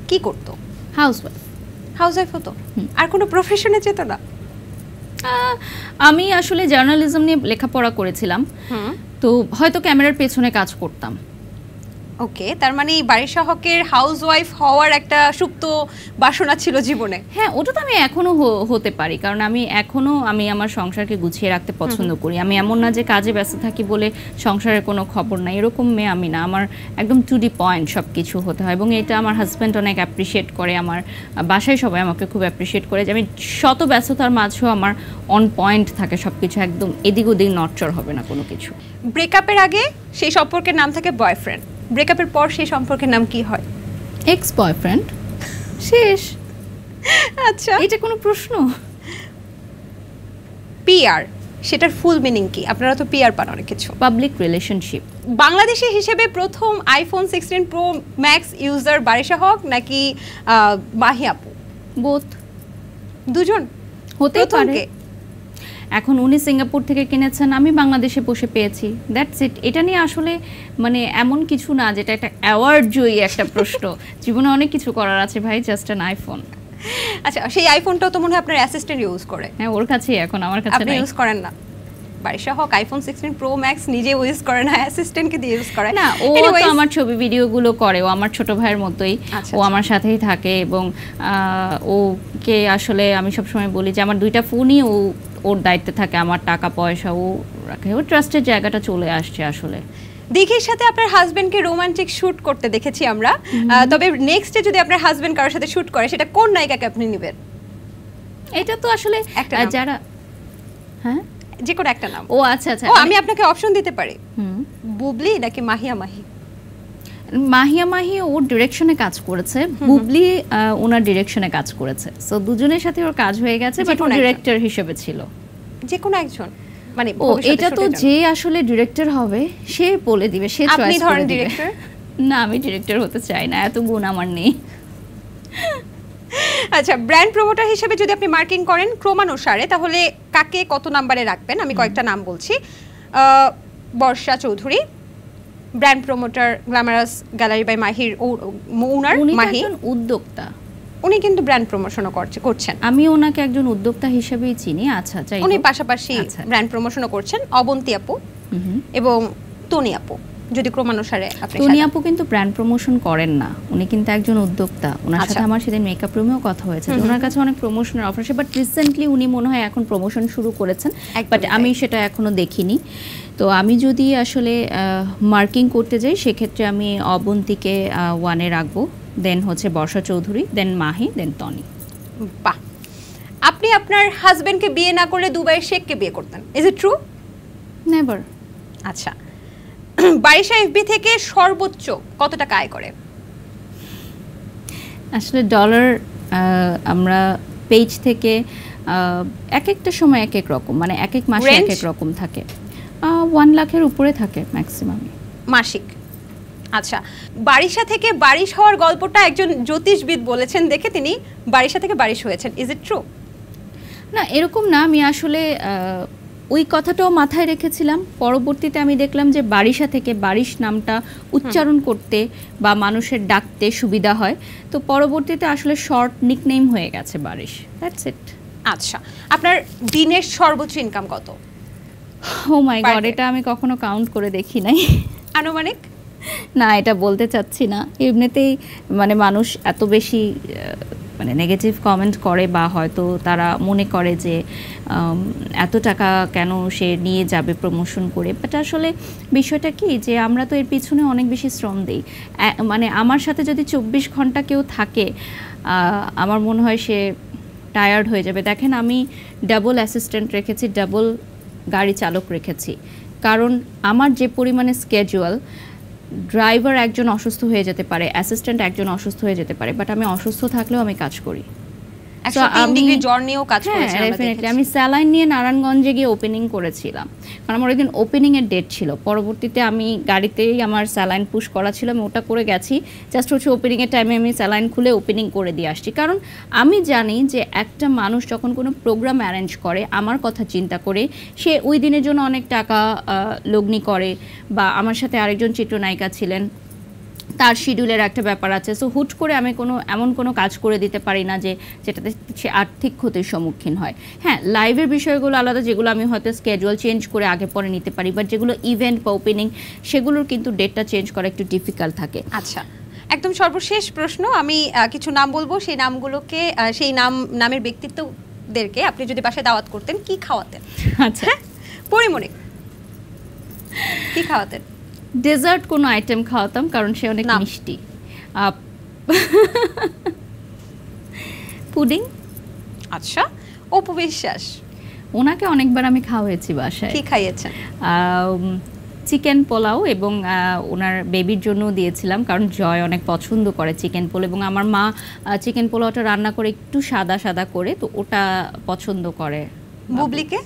কি করতো? হাউসওয়াইফ হতো? আর কোনো প্রফেশনে যেত না? আমি আসলে জার্নালিজম নিয়ে লেখাপড়া করেছিলাম, তো হয়তো ক্যামেরার পেছনে কাজ করতাম। ওকে, তার মানে বারিশা হকের হাউসওয়াইফ হওয়ার একটা সুপ্ত বাসনা ছিল জীবনে। হ্যাঁ, ওটা তো আমি এখনো হতে পারি, কারণ আমি আমার সংসারকে গুছিয়ে রাখতে পছন্দ করি। আমি এমন না যে কাজে ব্যস্ত থাকি বলে সংসারের কোনো খবর নাই, এরকম মেয়ে আমি না। আমার একদম টু দি পয়েন্ট সব কিছু হতে হয়, এবং এটা আমার হাজব্যান্ড অনেক অ্যাপ্রিসিয়েট করে। আমার বাসায় সবাই আমাকে খুব অ্যাপ্রিসিয়েট করে যে আমি শত ব্যস্ততার মাঝেও আমার অন পয়েন্ট থাকে সব কিছু, একদম এদিক ওদিক নড়চড় হবে না কোনো কিছু। ব্রেকআপের আগে সেই সম্পর্কের নাম থাকে বয়ফ্রেন্ড, ব্রেকআপের পর সেই সম্পর্কের নাম কি হয়? এক্স বয়ফ্রেন্ড, শেষ। আচ্ছা, এটা কোনো প্রশ্ন? পিআর, সেটার ফুল মিনিং কি? আপনারা তো পিআর পান অনেক কিছু। Public relationship. বাংলাদেশি হিসেবে প্রথম iPhone 16 pro max user Barisha Haque নাকি মাহি আপু? বোথ। দুজন হতে পারে। এখন উনি সিঙ্গাপুর থেকে কিনেছেন, আমি বাংলাদেশে বসে পেয়েছি, দ্যাটস ইট। এটা নিয়ে আসলে মানে এমন কিছু না যেটা একটা অ্যাওয়ার্ড জয়ী একটা প্রশ্ন। জীবনে অনেক কিছু করার আছে ভাই, জাস্ট অ্যান আইফোন। আচ্ছা, সেই আইফোনটাও তো মনে হয় আপনার অ্যাসিস্ট্যান্ট ইউজ করে। হ্যাঁ, ওর কাছেই এখন, আমার কাছে আপনি ইউজ করেন না? বারিশা হক আইফোন 16 প্রো ম্যাক্স নিজে ইউজ করে না, অ্যাসিস্ট্যান্টকে দিয়ে ইউজ করে না। ও তো আমার ছবি ভিডিওগুলো করে, ও আমার ছোট ভাইয়ের মতোই। ও আমার সাথেই থাকে, এবং ওকে আসলে আমি সবসময় বলি যে আমার দুইটা ফোনই ওর দায়িত্বে থাকে, আমার টাকা পয়সা ও রাখে, ও ট্রাস্টের জায়গাটা চলে আসছে আসলে। দিঘির সাথে আপনার হাজবেন্ডকে রোমান্টিক শুট করতে দেখেছি আমরা, তবে নেক্সটে যদি আপনার হাজবেন্ড কারোর সাথে শুট করে, সেটা কোন নায়িকাকে আপনি নেবেন? এটা তো আসলে যারা, হ্যাঁ যে কোনো একটা নাম। ও আচ্ছা আচ্ছা, আমি আপনাকে অপশন দিতে পারি, বুবলি নাকি মাহিয়া মাহি? মাহিয়া মাহি ওর ডিরেকশনে কাজ করেছে, বুবলি ওনার ডিরেকশনে কাজ করেছে, সো দুজনের সাথে ওর কাজ হয়ে গেছে, বাট ও ডিরেক্টর হিসেবে ছিল। যে কোনো একজন মানে এটা তো যে আসলে ডিরেক্টর হবে সে বলে দিবে, সে চয়েস করে দিবে। না, আমি ডিরেক্টর হতে চাই না, এত গুণ আমার নেই। আচ্ছা, ব্র্যান্ড প্রমোটার হিসেবে যদি আপনি মার্কেটিং করেন ক্রমানুসারে, তাহলে কাকে কত নম্বরে রাখবেন? আমি কয়েকটা নাম বলছি। Barsha Chowdhury, brand promoter glamorous gallery by মাহির ওনার। মাহি উদ্যোক্তা, উনি কিন্তু ব্র্যান্ড প্রমোশনও করছেন। আমি ওনাকে একজন উদ্যোক্তা হিসেবেই চিনি। আচ্ছা, উনি পাশাপাশি ব্র্যান্ড প্রমোশনও করছেন। অবন্তী আপু এবং তনি আপু, যদি ক্রমানুসারে আপনি। তনি আপু কিন্তু ব্র্যান্ড প্রমোশন করেন না, উনি কিন্তু একজন উদ্যোক্তা। ওনার সাথে আমার সেদিন মেকআপ রুমেও কথা হয়েছে, ওনার কাছে অনেক প্রমোশনের অফার আছে, বাট রিসেন্টলি উনি মনে হয় এখন প্রমোশন শুরু করেছেন, বাট আমি সেটা এখনো দেখিনি। তো আমি যদি আসলে মার্কিং করতে যাই, সেক্ষেত্রে আমি অবন্তীকে 1-এ রাখবো, দেন হচ্ছে বর্ষা চৌধুরী, দেন মাহি, দেন তনি। বাহ, আপনি আপনার হাজবেন্ডকে বিয়ে না করলে দুবাইয়ের শেখকে বিয়ে করতেন, ইজ ইট ট্রু? নেভার। আচ্ছা, বারিশা এফবি থেকে সর্বোচ্চ কত টাকা আয় করে? আসলে ডলার আমরা পেজ থেকে এক একটা সময় এক এক রকম, মানে এক এক মাসে এক এক রকম থাকে, 1 লাখের উপরে থাকে ম্যাক্সিমাম মাসিক। আচ্ছা, বারিশা থেকে বারিশ হওয়ার গল্পটা একজন জ্যোতিষবিদ বলেছেন দেখে তিনি বারিশা থেকে বারিশ হয়েছেন, ইজ ইট ট্রু? না, এরকম না। আমি আসলে ওই কথাটাও মাথায় রেখেছিলাম, পরবর্তীতে আমি দেখলাম যে বারিশা থেকে বারিশ নামটা উচ্চারণ করতে বা মানুষের ডাকতে সুবিধা হয়, তো পরবর্তীতে আসলে শর্ট নিকনেম হয়ে গেছে বারিশ, দ্যাটস ইট। আচ্ছা, আপনার দিনের সর্বোচ্চ ইনকাম কত? ও মাই গড, এটা আমি কখনো কাউন্ট করে দেখি নাই। আনুমানিক? না, এটা বলতে চাচ্ছি না। এমনিতেই মানে মানুষ এত বেশি মানে নেগেটিভ কমেন্ট করে, বা হয়তো তারা মনে করে যে এত টাকা কেন সে নিয়ে যাবে প্রমোশন করে, বাট আসলে বিষয়টা কি যে আমরা তো এর পিছনে অনেক বেশি শ্রম দিই। মানে আমার সাথে যদি 24 ঘন্টা কেউ থাকে, আমার মনে হয় সে টায়ার্ড হয়ে যাবে। দেখেন, আমি ডাবল অ্যাসিস্ট্যান্ট রেখেছি, ডাবল গাড়ি চালক রেখেছি, কারণ আমার যে পরিমাণে স্কেজুয়াল, ড্রাইভার একজন অসুস্থ হয়ে যেতে পারে, অ্যাসিস্ট্যান্ট একজন অসুস্থ হয়ে যেতে পারে, বাট আমি অসুস্থ থাকলেও আমি কাজ করি। 103 ডিগ্রি জ্বর নিয়েও কাজ করেছেন আমরা ডেফিনেটলি দেখেছি। আমি স্যালাইন নিয়ে নারায়ণগঞ্জে গিয়ে ওপেনিং করেছিলাম, কারণ আমার ওইদিন ওপেনিং এর ডেট ছিল। পরবর্তীতে আমি গাড়িতেই আমার স্যালাইন পুশ করা ছিল, আমি ওটা করে গেছি। জাস্ট হচ্ছে ওপেনিং এর টাইমে আমি স্যালাইন খুলে ওপেনিং করে দিয়ে আসছি, কারণ আমি জানি যে একটা মানুষ যখন কোনো প্রোগ্রাম অ্যারেঞ্জ করে আমার কথা চিন্তা করে, সে ওই দিনের জন্য অনেক টাকা লগ্নি করে, বা আমার সাথে আরেকজন চিত্রনায়িকা ছিলেন, তার শিডিউলের একটা ব্যাপার আছে। সো হুট করে আমি এমন কোনো কাজ করে দিতে পারি না যেটাতে সে আর্থিক ক্ষতির সম্মুখীন হয়। হ্যাঁ, লাইভের বিষয়গুলো আলাদা, যেগুলো আমি হয়তো স্কেজুয়াল চেঞ্জ করে আগে পরে নিতে পারি, বাট যেগুলো ইভেন্ট বা ওপেনিং সেগুলোর কিন্তু ডেটটা চেঞ্জ করা একটু ডিফিকাল্ট থাকে। আচ্ছা, একদম সর্বশেষ প্রশ্ন, আমি কিছু নাম বলবো, সেই নামগুলোকে সেই নামের ব্যক্তিত্বদেরকে আপনি যদি বাসায় দাওয়াত করতেন কি খাওয়াতেন? আচ্ছা, পরিমণি কি খাওয়াতেন? ডেজার্ট কোনো আইটেম খাওয়াতাম, কারণ সে অনেক নাম? মিষ্টি। পুডিং। আচ্ছা, অপু বিশ্বাস ওনাকে অনেকবার আমি খাওয়াইছি বাসায়। কি খাইয়েছেন? চিকেন পোলাও, এবং ওনার বেবির জন্য দিয়েছিলাম, কারণ জয় অনেক পছন্দ করে চিকেন পোলাও, এবং আমার মা চিকেন পোলাওটা রান্না করে একটু সাদা সাদা করে, তো ওটা পছন্দ করে। বুবলিকে?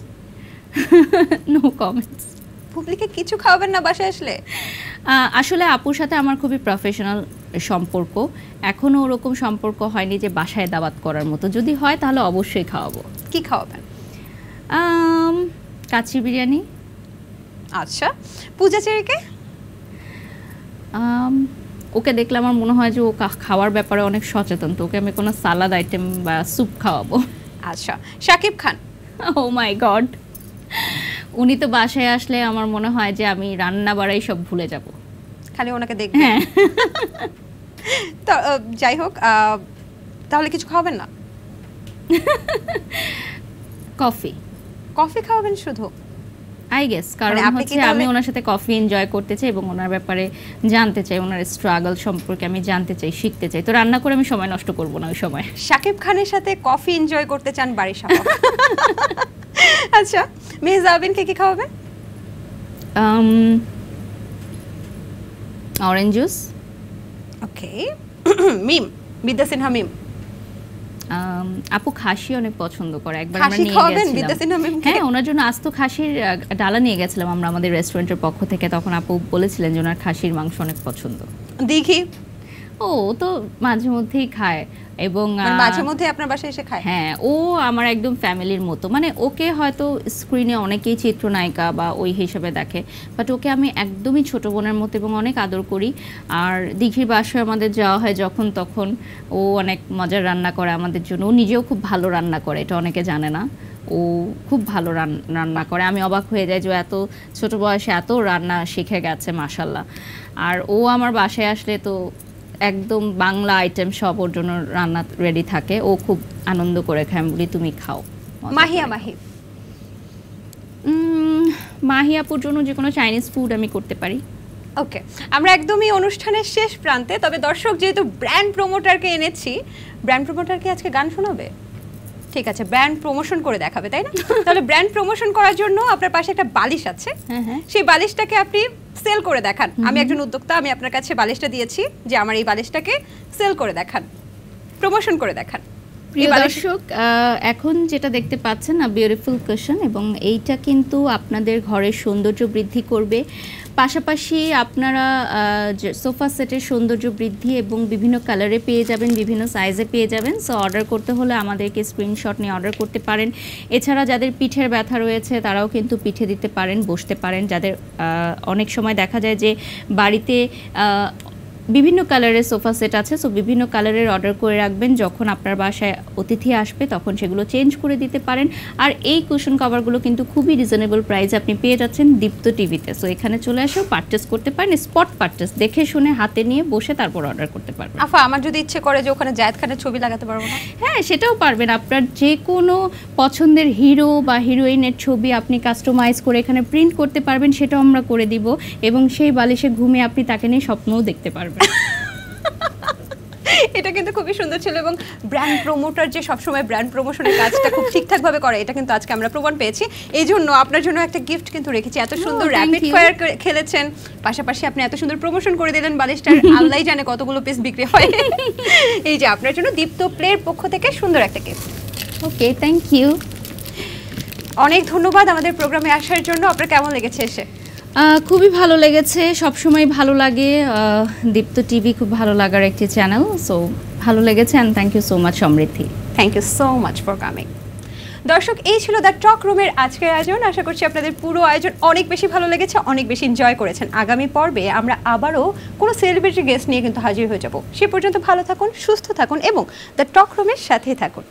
No comments. বুবলিকে কিছু খাওয়াবেন না বাসায় আসলে? আসলে আপুর সাথে আমার খুবই প্রফেশনাল সম্পর্ক, এখনও ওরকম সম্পর্ক হয়নি যে বাসায় দাওয়াত করার মতো। যদি হয় তাহলে অবশ্যই খাওয়াবো। কি খাওয়াবেন? কাচ্চি বিরিয়ানি। আচ্ছা, পূজা চেরিকে? ওকে দেখলে আমার মনে হয় যে ও খাওয়ার ব্যাপারে অনেক সচেতন, তো ওকে আমি কোনো সালাদ আইটেম বা স্যুপ খাওয়াবো। আচ্ছা, শাকিব খান? ও মাই গড, উনি তো বাসায় আসলে আমার মনে হয় যে আমি রান্না বাড়াই সব ভুলে যাব, খালি ওনাকে দেখবেন। হ্যাঁ। তো যাই হোক, তাহলে কিছু খাওয়াবেন না? কফি। কফি খাওয়াবেন শুধু? আই গেস, কারণ আপনি কি হচ্ছে আমি তাহলে- ওনার সাথে কফি এনজয় করতে চাই এবং ওনার ব্যাপারে জানতে চাই, ওনার স্ট্রাগল সম্পর্কে আমি জানতে চাই, শিখতে চাই। তো রান্না করে আমি সময় নষ্ট করব না ওই সময়। শাকিব খানের সাথে কফি এনজয় করতে চান বাড়ির সাথে? আচ্ছা, মেহজাবিনকে কি খাওয়াবেন? Orange juice. ওকে। মিম, বিদ্যা সিনহা মিম? আপু খাসি অনেক পছন্দ করে, একবার আমরা খাসি নিয়ে খাওয়াবেন বিদ্যা সিনহা গেছিলাম। মিমকে? হ্যাঁ, ওনার জন্য আস্ত খাসির ডালা নিয়ে গেছিলাম আমরা আমাদের রেস্টুরেন্টের পক্ষ থেকে, তখন আপু বলেছিলেন যে ওনার খাসির মাংস অনেক পছন্দ। দেখি ও তো মাঝে মধ্যেই খায়, এবং মাঝে মধ্যে আপনার বাসায় এসে খায়? হ্যাঁ, ও আমার একদম ফ্যামিলির মতো। মানে ওকে হয়তো স্ক্রিনে অনেকেই চিত্রনায়িকা বা ওই হিসেবে দেখে, বাট ওকে আমি একদমই ছোট বোনের মতো এবং অনেক আদর করি। আর দিঘির বাসায় আমাদের যাওয়া হয় যখন তখন, ও অনেক মজার রান্না করে আমাদের জন্য। ও নিজেও খুব ভালো রান্না করে, এটা অনেকে জানে না। ও খুব ভালো রান্না করে, আমি অবাক হয়ে যাই যে ও এত ছোট বয়সে এত রান্না শিখে গেছে, মাশাল্লাহ। আর ও আমার বাসায় আসলে তো একদম বাংলা আইটেম সব ওর জন্য রান্না রেডি থাকে, ও খুব আনন্দ করে খায়। আমি বলি তুমি খাও। মজা মাহিয়া করে। মাহি? মাহিয়াপুর জন্য যে কোনো চাইনিজ ফুড আমি করতে পারি। ওকে, আমরা একদমই অনুষ্ঠানের শেষ প্রান্তে। তবে দর্শক যেহেতু ব্র্যান্ড প্রমোটারকে এনেছি, ব্র্যান্ড প্রমোটারকে আজকে গান শোনাবে? ঠিক আছে, ব্র্যান্ড প্রমোশন করে দেখাবে, তাই না? তাহলে ব্র্যান্ড প্রমোশন করার জন্য আপনার পাশে একটা বালিশ আছে, হ্যাঁ হ্যাঁ। সেই বালিশটাকে আপনি সেল করে দেখান। আমি একজন উদ্যোক্তা, আমি আপনার কাছে বালিশটা দিয়েছি যে আমার এই বালিশটাকে সেল করে দেখান, প্রমোশন করে দেখান। প্রিয় দর্শক, এখন যেটা দেখতে পাচ্ছেন না, বিউটিফুল কুশন, এবং এইটা কিন্তু আপনাদের ঘরের সৌন্দর্য বৃদ্ধি করবে, পাশাপাশি আপনারা সোফা সেটের সৌন্দর্য বৃদ্ধি এবং বিভিন্ন কালারে পেয়ে যাবেন, বিভিন্ন সাইজে পেয়ে যাবেন। সো অর্ডার করতে হলে আমাদেরকে স্ক্রিনশট নিয়ে অর্ডার করতে পারেন। এছাড়া যাদের পিঠের ব্যথা রয়েছে তারাও কিন্তু পিঠে দিতে পারেন, বসতে পারেন। যাদের অনেক সময় দেখা যায় যে বাড়িতে বিভিন্ন কালারের সোফা সেট আছে, সো বিভিন্ন কালারের অর্ডার করে রাখবেন, যখন আপনার বাসায় অতিথি আসবে তখন সেগুলো চেঞ্জ করে দিতে পারেন। আর এই কুশন কভারগুলো কিন্তু খুবই রিজনেবল প্রাইসে আপনি পেয়ে যাচ্ছেন দীপ্ত টিভিতে। সো এখানে চলে এসেও পারচেস করতে পারেন, স্পট পারচেস, দেখে শুনে হাতে নিয়ে বসে তারপর অর্ডার করতে পারবেন। আফা, আমার যদি ইচ্ছে করে যে ওখানে জায়েদ খানের ছবি লাগাতে পারবো না? হ্যাঁ, সেটাও পারবেন। আপনার যে কোনো পছন্দের হিরো বা হিরোইনের ছবি আপনি কাস্টমাইজ করে এখানে প্রিন্ট করতে পারবেন, সেটাও আমরা করে দিব, এবং সেই বালিশে ঘুমিয়ে আপনি তাকে নিয়ে স্বপ্নও দেখতে পারবেন। এটা কিন্তু খুবই সুন্দর ছিল এবং ব্র্যান্ড প্রমোটার যে সবসময় ব্র্যান্ড প্রমোশনের কাজটা খুব ঠিকঠাকভাবে করে এটা কিন্তু আজকে আমরা প্রমাণ পেয়েছি। এই জন্য আপনার জন্য একটা গিফট কিন্তু রেখেছি। এত সুন্দর র্যাপিড ফায়ার খেলেছেন, পাশাপাশি আপনি এত সুন্দর প্রমোশন করে দিলেন বালিশটার, আল্লাহই জানে কতগুলো পিস বিক্রি হয়। এই যে আপনার জন্য দীপ্ত প্লের পক্ষ থেকে সুন্দর একটা গিফট। Okay, thank you. অনেক ধন্যবাদ আমাদের প্রোগ্রামে আসার জন্য। আপনার কেমন লেগেছে এসে? খুবই ভালো লেগেছে, সবসময় ভালো লাগে। দীপ্ত টিভি খুব ভালো লাগার একটি চ্যানেল, সো ভালো লেগেছে and thank you so much Samriddhi. Thank you so much for coming. দর্শক, এই ছিল দ্য টক রুমের আজকের আয়োজন। আশা করছি আপনাদের পুরো আয়োজন অনেক বেশি ভালো লেগেছে, অনেক বেশি এনজয় করেছেন। আগামী পর্বে আমরা আবারও কোনো সেলিব্রিটি গেস্ট নিয়ে কিন্তু হাজির হয়ে যাব। সে পর্যন্ত ভালো থাকুন, সুস্থ থাকুন এবং দ্য টক রুমের সাথেই থাকুন।